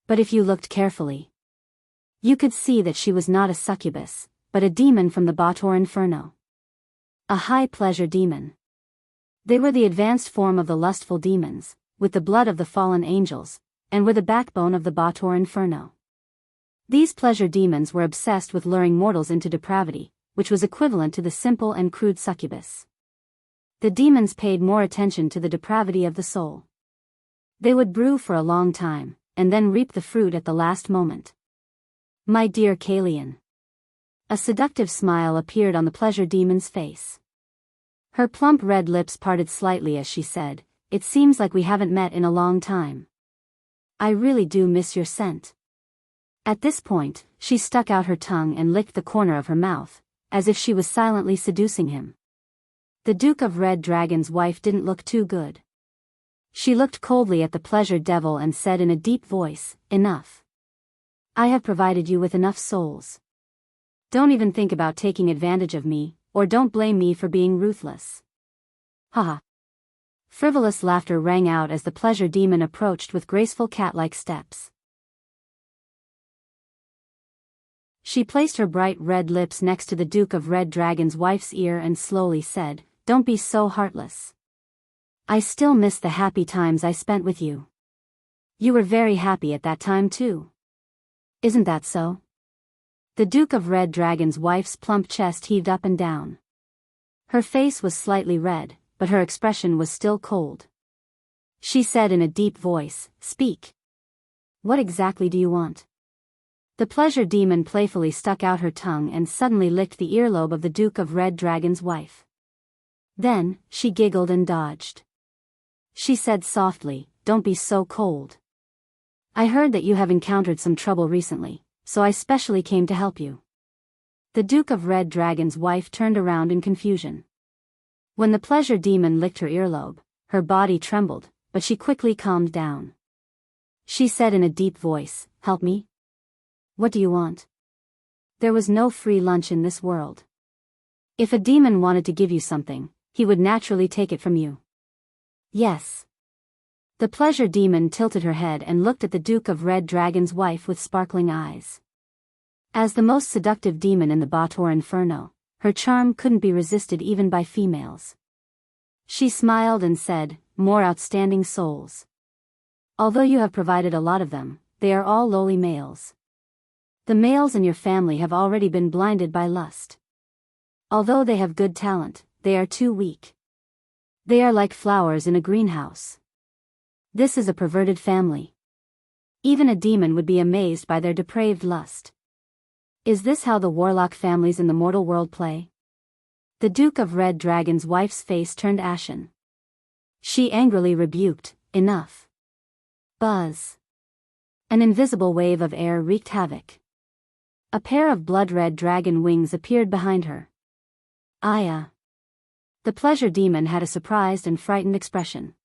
But if you looked carefully, you could see that she was not a succubus, but a demon from the Baator Inferno. A high-pleasure demon. They were the advanced form of the lustful demons, with the blood of the fallen angels, and were the backbone of the Baator Inferno. These pleasure demons were obsessed with luring mortals into depravity, which was equivalent to the simple and crude succubus. The demons paid more attention to the depravity of the soul. They would brew for a long time, and then reap the fruit at the last moment. My dear Kalian. A seductive smile appeared on the pleasure demon's face. Her plump red lips parted slightly as she said, "It seems like we haven't met in a long time. I really do miss your scent." At this point, she stuck out her tongue and licked the corner of her mouth, as if she was silently seducing him. The Duke of Red Dragon's wife didn't look too good. She looked coldly at the pleasure devil and said in a deep voice, "Enough. I have provided you with enough souls. Don't even think about taking advantage of me, or don't blame me for being ruthless." Haha. Frivolous laughter rang out as the pleasure demon approached with graceful cat-like steps. She placed her bright red lips next to the Duke of Red Dragon's wife's ear and slowly said, "Don't be so heartless. I still miss the happy times I spent with you. You were very happy at that time too. Isn't that so?" The Duke of Red Dragon's wife's plump chest heaved up and down. Her face was slightly red, but her expression was still cold. She said in a deep voice, "Speak. What exactly do you want?" The pleasure demon playfully stuck out her tongue and suddenly licked the earlobe of the Duke of Red Dragon's wife. Then, she giggled and dodged. She said softly, "Don't be so cold. I heard that you have encountered some trouble recently, so I specially came to help you." The Duke of Red Dragon's wife turned around in confusion. When the pleasure demon licked her earlobe, her body trembled, but she quickly calmed down. She said in a deep voice, "Help me? What do you want?" There was no free lunch in this world. If a demon wanted to give you something, he would naturally take it from you. Yes. The pleasure demon tilted her head and looked at the Duke of Red Dragon's wife with sparkling eyes. As the most seductive demon in the Bator Inferno, her charm couldn't be resisted even by females. She smiled and said, "More outstanding souls. Although you have provided a lot of them, they are all lowly males. The males in your family have already been blinded by lust. Although they have good talent, they are too weak. They are like flowers in a greenhouse. This is a perverted family. Even a demon would be amazed by their depraved lust. Is this how the warlock families in the mortal world play?" The Duke of Red Dragon's wife's face turned ashen. She angrily rebuked, "Enough." Buzz. An invisible wave of air wreaked havoc. A pair of blood-red dragon wings appeared behind her. Aya. The pleasure demon had a surprised and frightened expression.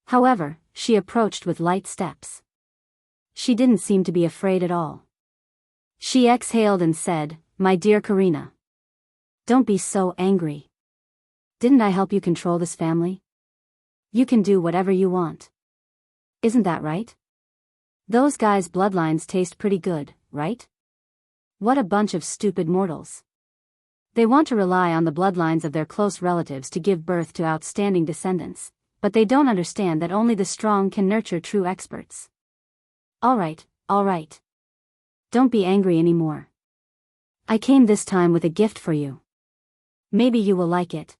However, she approached with light steps. She didn't seem to be afraid at all. She exhaled and said, "My dear Karina. Don't be so angry. Didn't I help you control this family? You can do whatever you want. Isn't that right? Those guys' bloodlines taste pretty good, right? What a bunch of stupid mortals. They want to rely on the bloodlines of their close relatives to give birth to outstanding descendants, but they don't understand that only the strong can nurture true experts. All right. Don't be angry anymore. I came this time with a gift for you. Maybe you will like it.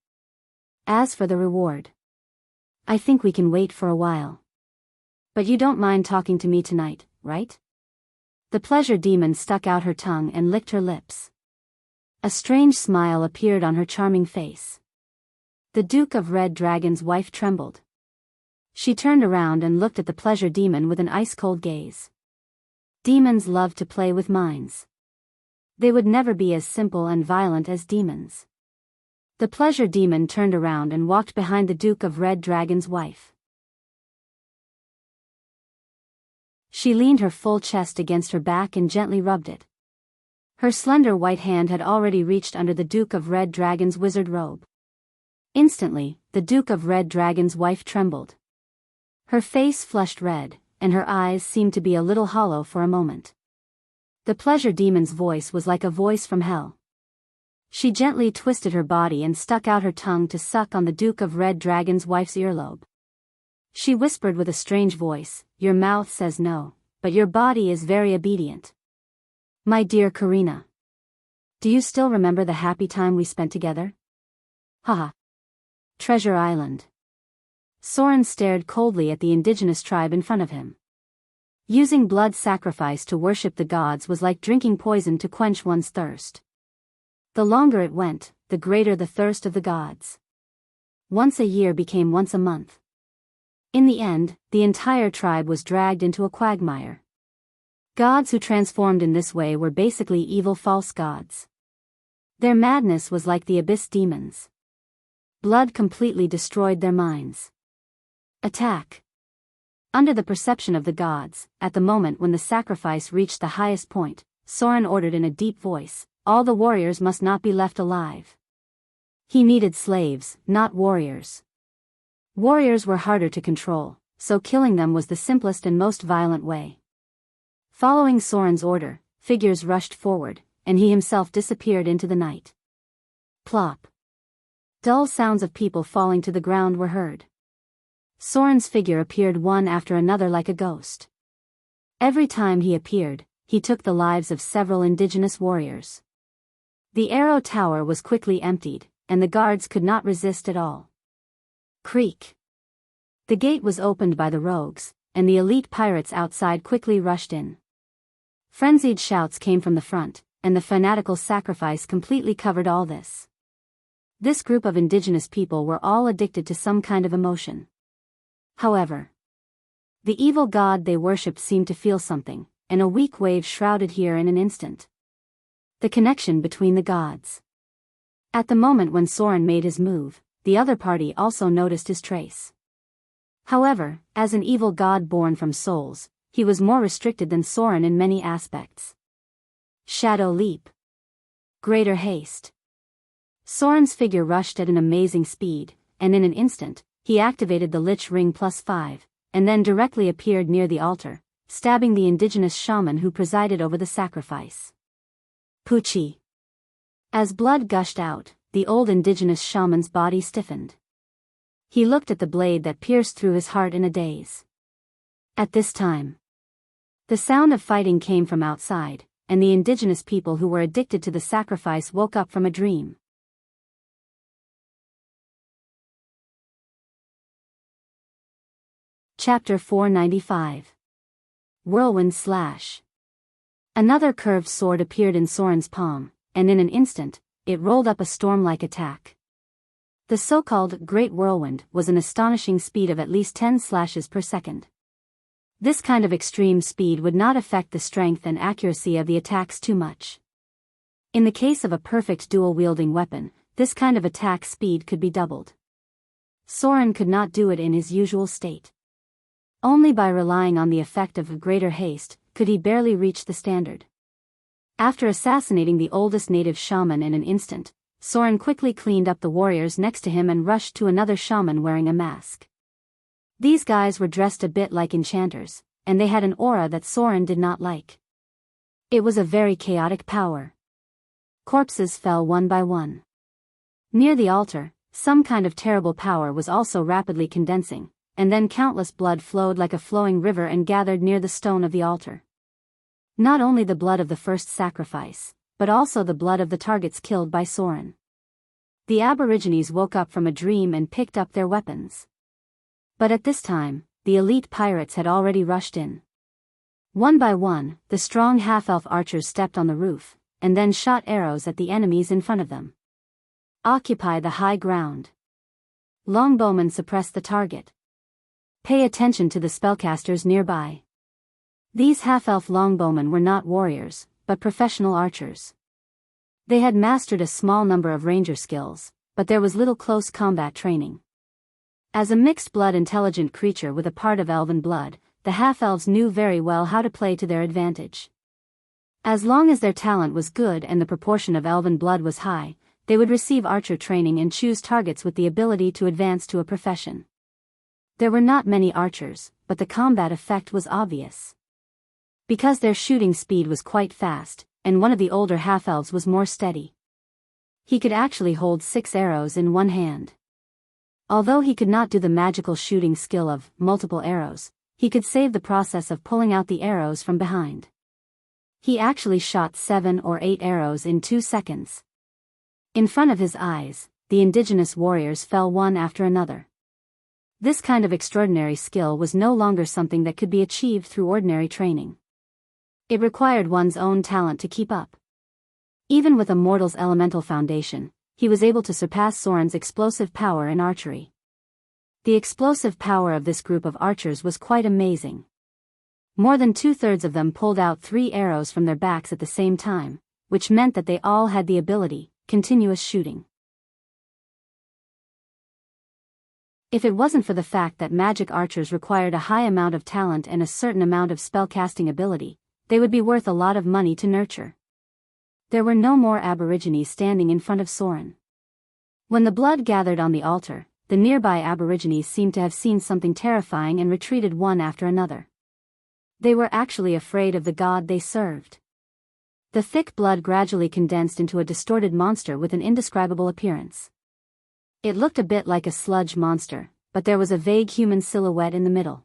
As for the reward, I think we can wait for a while. But you don't mind talking to me tonight, right?" The pleasure demon stuck out her tongue and licked her lips. A strange smile appeared on her charming face. The Duke of Red Dragon's wife trembled. She turned around and looked at the pleasure demon with an ice-cold gaze. Demons love to play with minds. They would never be as simple and violent as demons. The pleasure demon turned around and walked behind the Duke of Red Dragon's wife. She leaned her full chest against her back and gently rubbed it. Her slender white hand had already reached under the Duke of Red Dragon's wizard robe. Instantly, the Duke of Red Dragon's wife trembled. Her face flushed red, and her eyes seemed to be a little hollow for a moment. The pleasure demon's voice was like a voice from hell. She gently twisted her body and stuck out her tongue to suck on the Duke of Red Dragon's wife's earlobe. She whispered with a strange voice, "Your mouth says no, but your body is very obedient. My dear Karina. Do you still remember the happy time we spent together? Haha. Treasure Island." Soren stared coldly at the indigenous tribe in front of him. Using blood sacrifice to worship the gods was like drinking poison to quench one's thirst. The longer it went, the greater the thirst of the gods. Once a year became once a month. In the end, the entire tribe was dragged into a quagmire. Gods who transformed in this way were basically evil false gods. Their madness was like the abyss demons. Blood completely destroyed their minds. Attack. Under the perception of the gods, at the moment when the sacrifice reached the highest point, Soren ordered in a deep voice, "All the warriors must not be left alive." He needed slaves, not warriors. Warriors were harder to control, so killing them was the simplest and most violent way. Following Soren's order, figures rushed forward, and he himself disappeared into the night. Plop. Dull sounds of people falling to the ground were heard. Soren's figure appeared one after another like a ghost. Every time he appeared, he took the lives of several indigenous warriors. The arrow tower was quickly emptied, and the guards could not resist at all. Creak. The gate was opened by the rogues, and the elite pirates outside quickly rushed in. Frenzied shouts came from the front, and the fanatical sacrifice completely covered all this. This group of indigenous people were all addicted to some kind of emotion. However, the evil god they worshipped seemed to feel something, and a weak wave shrouded here in an instant. The connection between the gods. At the moment when Soren made his move, the other party also noticed his trace. However, as an evil god born from souls, he was more restricted than Soren in many aspects. Shadow leap. Greater haste. Soren's figure rushed at an amazing speed, and in an instant, he activated the Lich Ring +5, and then directly appeared near the altar, stabbing the indigenous shaman who presided over the sacrifice. Poochie. As blood gushed out, the old indigenous shaman's body stiffened. He looked at the blade that pierced through his heart in a daze. At this time, the sound of fighting came from outside, and the indigenous people who were addicted to the sacrifice woke up from a dream. Chapter 495. Whirlwind Slash. Another curved sword appeared in Soren's palm, and in an instant, it rolled up a storm-like attack. The so-called Great Whirlwind was an astonishing speed of at least 10 slashes per second. This kind of extreme speed would not affect the strength and accuracy of the attacks too much. In the case of a perfect dual-wielding weapon, this kind of attack speed could be doubled. Soren could not do it in his usual state. Only by relying on the effect of greater haste, could he barely reach the standard. After assassinating the oldest native shaman in an instant, Soren quickly cleaned up the warriors next to him and rushed to another shaman wearing a mask. These guys were dressed a bit like enchanters, and they had an aura that Soren did not like. It was a very chaotic power. Corpses fell one by one. Near the altar, some kind of terrible power was also rapidly condensing, and then countless blood flowed like a flowing river and gathered near the stone of the altar. Not only the blood of the first sacrifice, but also the blood of the targets killed by Soren. The Aborigines woke up from a dream and picked up their weapons. But at this time, the elite pirates had already rushed in. One by one, the strong half-elf archers stepped on the roof, and then shot arrows at the enemies in front of them. Occupy the high ground. Longbowmen suppress the target. Pay attention to the spellcasters nearby. These half-elf longbowmen were not warriors, but professional archers. They had mastered a small number of ranger skills, but there was little close combat training. As a mixed-blood intelligent creature with a part of elven blood, the half-elves knew very well how to play to their advantage. As long as their talent was good and the proportion of elven blood was high, they would receive archer training and choose targets with the ability to advance to a profession. There were not many archers, but the combat effect was obvious. Because their shooting speed was quite fast, and one of the older half-elves was more steady. He could actually hold 6 arrows in one hand. Although he could not do the magical shooting skill of multiple arrows, he could save the process of pulling out the arrows from behind. He actually shot 7 or 8 arrows in 2 seconds. In front of his eyes, the indigenous warriors fell one after another. This kind of extraordinary skill was no longer something that could be achieved through ordinary training. It required one's own talent to keep up. Even with a mortal's elemental foundation, he was able to surpass Soren's explosive power in archery. The explosive power of this group of archers was quite amazing. More than 2/3 of them pulled out 3 arrows from their backs at the same time, which meant that they all had the ability, continuous shooting. If it wasn't for the fact that magic archers required a high amount of talent and a certain amount of spellcasting ability, they would be worth a lot of money to nurture. There were no more Aborigines standing in front of Soren. When the blood gathered on the altar, the nearby Aborigines seemed to have seen something terrifying and retreated one after another. They were actually afraid of the god they served. The thick blood gradually condensed into a distorted monster with an indescribable appearance. It looked a bit like a sludge monster, but there was a vague human silhouette in the middle.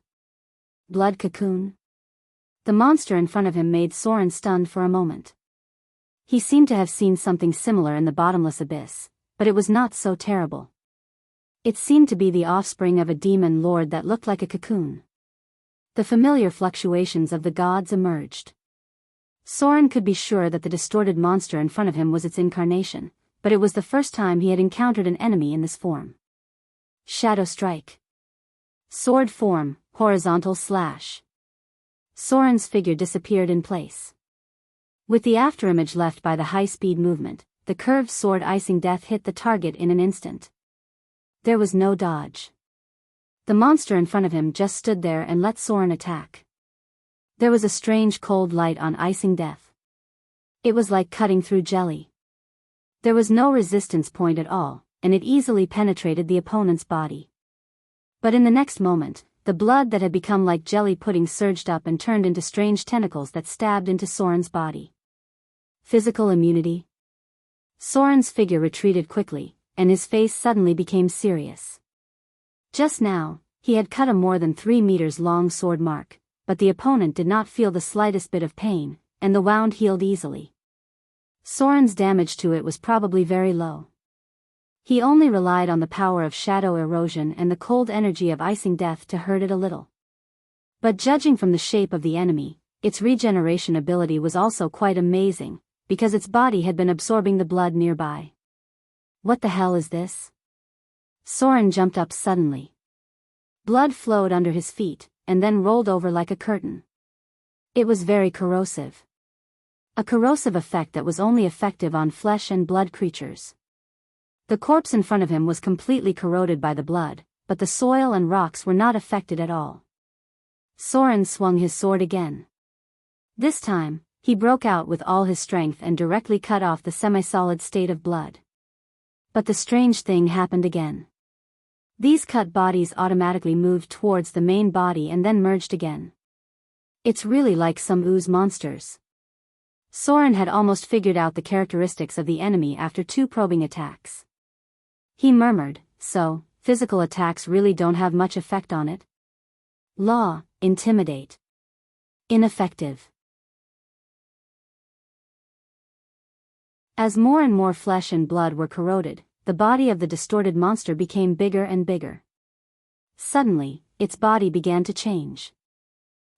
Blood cocoon? The monster in front of him made Soren stunned for a moment. He seemed to have seen something similar in the bottomless abyss, but it was not so terrible. It seemed to be the offspring of a demon lord that looked like a cocoon. The familiar fluctuations of the gods emerged. Soren could be sure that the distorted monster in front of him was its incarnation, but it was the first time he had encountered an enemy in this form. Shadow strike. Sword form, horizontal slash. Soren's figure disappeared in place. With the afterimage left by the high-speed movement, the curved sword icing death hit the target in an instant. There was no dodge. The monster in front of him just stood there and let Soren attack. There was a strange cold light on icing death. It was like cutting through jelly. There was no resistance point at all, and it easily penetrated the opponent's body. But in the next moment, the blood that had become like jelly pudding surged up and turned into strange tentacles that stabbed into Soren's body. Physical immunity. Soren's figure retreated quickly, and his face suddenly became serious. Just now, he had cut a more than 3 meters long sword mark, but the opponent did not feel the slightest bit of pain, and the wound healed easily. Soren's damage to it was probably very low. He only relied on the power of shadow erosion and the cold energy of icing death to hurt it a little. But judging from the shape of the enemy, its regeneration ability was also quite amazing, because its body had been absorbing the blood nearby. What the hell is this? Soren jumped up suddenly. Blood flowed under his feet, and then rolled over like a curtain. It was very corrosive. A corrosive effect that was only effective on flesh and blood creatures. The corpse in front of him was completely corroded by the blood, but the soil and rocks were not affected at all. Soren swung his sword again. This time, he broke out with all his strength and directly cut off the semi-solid state of blood. But the strange thing happened again. These cut bodies automatically moved towards the main body and then merged again. It's really like some ooze monsters. Soren had almost figured out the characteristics of the enemy after 2 probing attacks. He murmured, "So, physical attacks really don't have much effect on it? Law, intimidate. Ineffective." As more and more flesh and blood were corroded, the body of the distorted monster became bigger and bigger. Suddenly, its body began to change.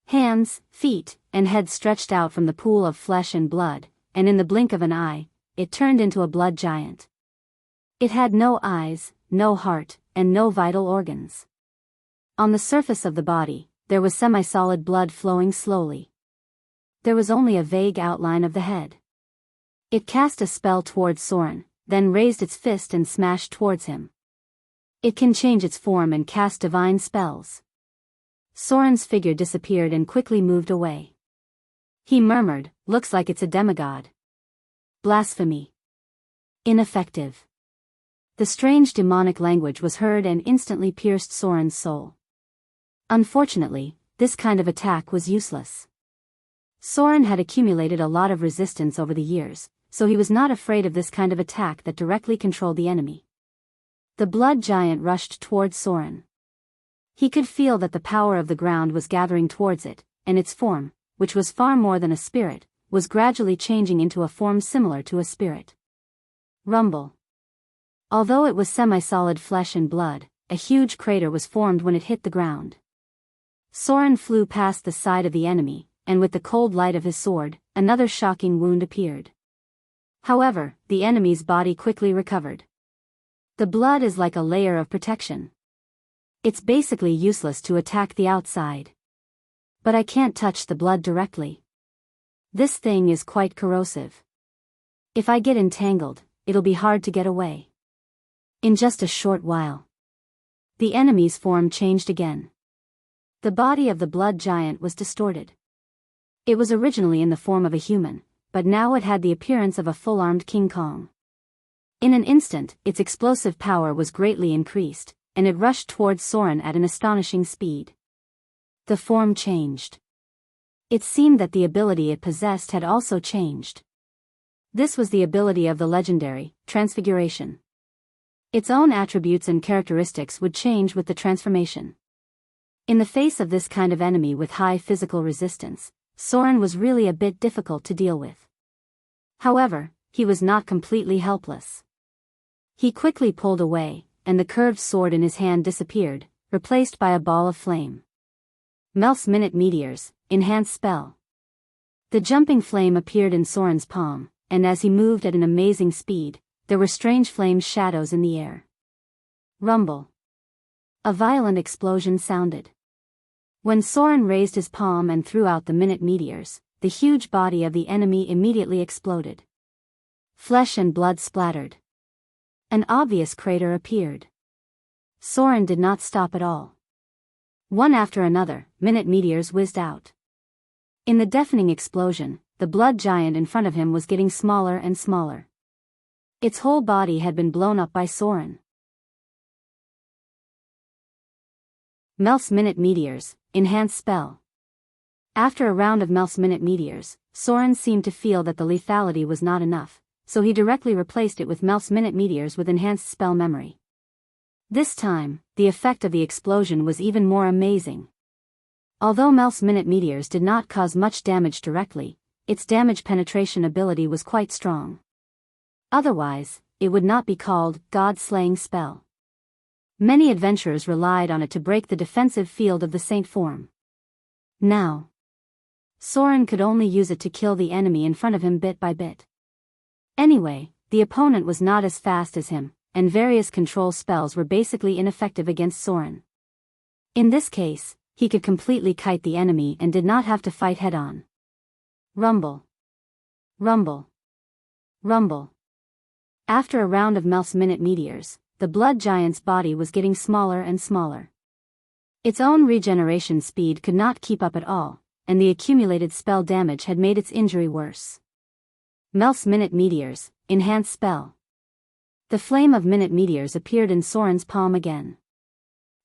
Hands, feet, and head stretched out from the pool of flesh and blood, and in the blink of an eye, it turned into a blood giant. It had no eyes, no heart, and no vital organs. On the surface of the body, there was semi-solid blood flowing slowly. There was only a vague outline of the head. It cast a spell towards Soren, then raised its fist and smashed towards him. It can change its form and cast divine spells. Soren's figure disappeared and quickly moved away. He murmured, "Looks like it's a demigod. Blasphemy. Ineffective." The strange demonic language was heard and instantly pierced Soren's soul. Unfortunately, this kind of attack was useless. Soren had accumulated a lot of resistance over the years, so he was not afraid of this kind of attack that directly controlled the enemy. The blood giant rushed towards Soren. He could feel that the power of the ground was gathering towards it, and its form, which was far more than a spirit, was gradually changing into a form similar to a spirit. Rumble. Although it was semi-solid flesh and blood, a huge crater was formed when it hit the ground. Soren flew past the side of the enemy, and with the cold light of his sword, another shocking wound appeared. However, the enemy's body quickly recovered. The blood is like a layer of protection. It's basically useless to attack the outside. But I can't touch the blood directly. This thing is quite corrosive. If I get entangled, it'll be hard to get away. In just a short while, the enemy's form changed again. The body of the blood giant was distorted. It was originally in the form of a human, but now it had the appearance of a full-armed King Kong. In an instant, its explosive power was greatly increased, and it rushed towards Soren at an astonishing speed. The form changed. It seemed that the ability it possessed had also changed. This was the ability of the legendary Transfiguration. Its own attributes and characteristics would change with the transformation. In the face of this kind of enemy with high physical resistance, Soren was really a bit difficult to deal with. However, he was not completely helpless. He quickly pulled away, and the curved sword in his hand disappeared, replaced by a ball of flame. Melf's Minute Meteors, enhanced spell. The jumping flame appeared in Soren's palm, and as he moved at an amazing speed, there were strange flame shadows in the air. Rumble. A violent explosion sounded. When Soren raised his palm and threw out the minute meteors, the huge body of the enemy immediately exploded. Flesh and blood splattered. An obvious crater appeared. Soren did not stop at all. One after another, minute meteors whizzed out. In the deafening explosion, the blood giant in front of him was getting smaller and smaller. Its whole body had been blown up by Soren. Melf's Minute Meteors, enhanced spell. After a round of Melf's Minute Meteors, Soren seemed to feel that the lethality was not enough, so he directly replaced it with Melf's Minute Meteors with enhanced spell memory. This time, the effect of the explosion was even more amazing. Although Melf's Minute Meteors did not cause much damage directly, its damage penetration ability was quite strong. Otherwise, it would not be called God-slaying spell. Many adventurers relied on it to break the defensive field of the Saint form. Now, Soren could only use it to kill the enemy in front of him bit by bit. Anyway, the opponent was not as fast as him, and various control spells were basically ineffective against Soren. In this case, he could completely kite the enemy and did not have to fight head-on. Rumble. Rumble. Rumble. After a round of Melf's Minute Meteors, the blood giant's body was getting smaller and smaller. Its own regeneration speed could not keep up at all, and the accumulated spell damage had made its injury worse. Melf's Minute Meteors, enhanced spell. The flame of Minute Meteors appeared in Soren's palm again.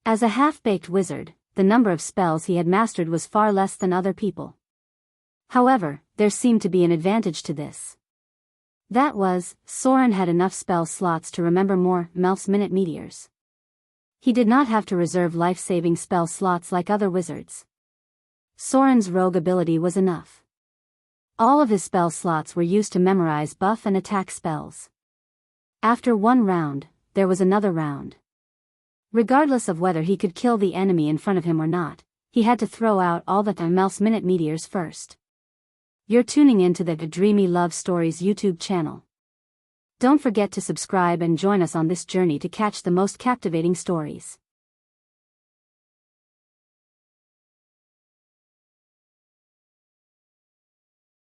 As a half-baked wizard, the number of spells he had mastered was far less than other people. However, there seemed to be an advantage to this. That was, Soren had enough spell slots to remember more Melf's Minute Meteors. He did not have to reserve life-saving spell slots like other wizards. Soren's rogue ability was enough. All of his spell slots were used to memorize buff and attack spells. After one round, there was another round. Regardless of whether he could kill the enemy in front of him or not, he had to throw out all the Melf's Minute Meteors first. You're tuning into the Dreamy Love Stories YouTube channel. Don't forget to subscribe and join us on this journey to catch the most captivating stories.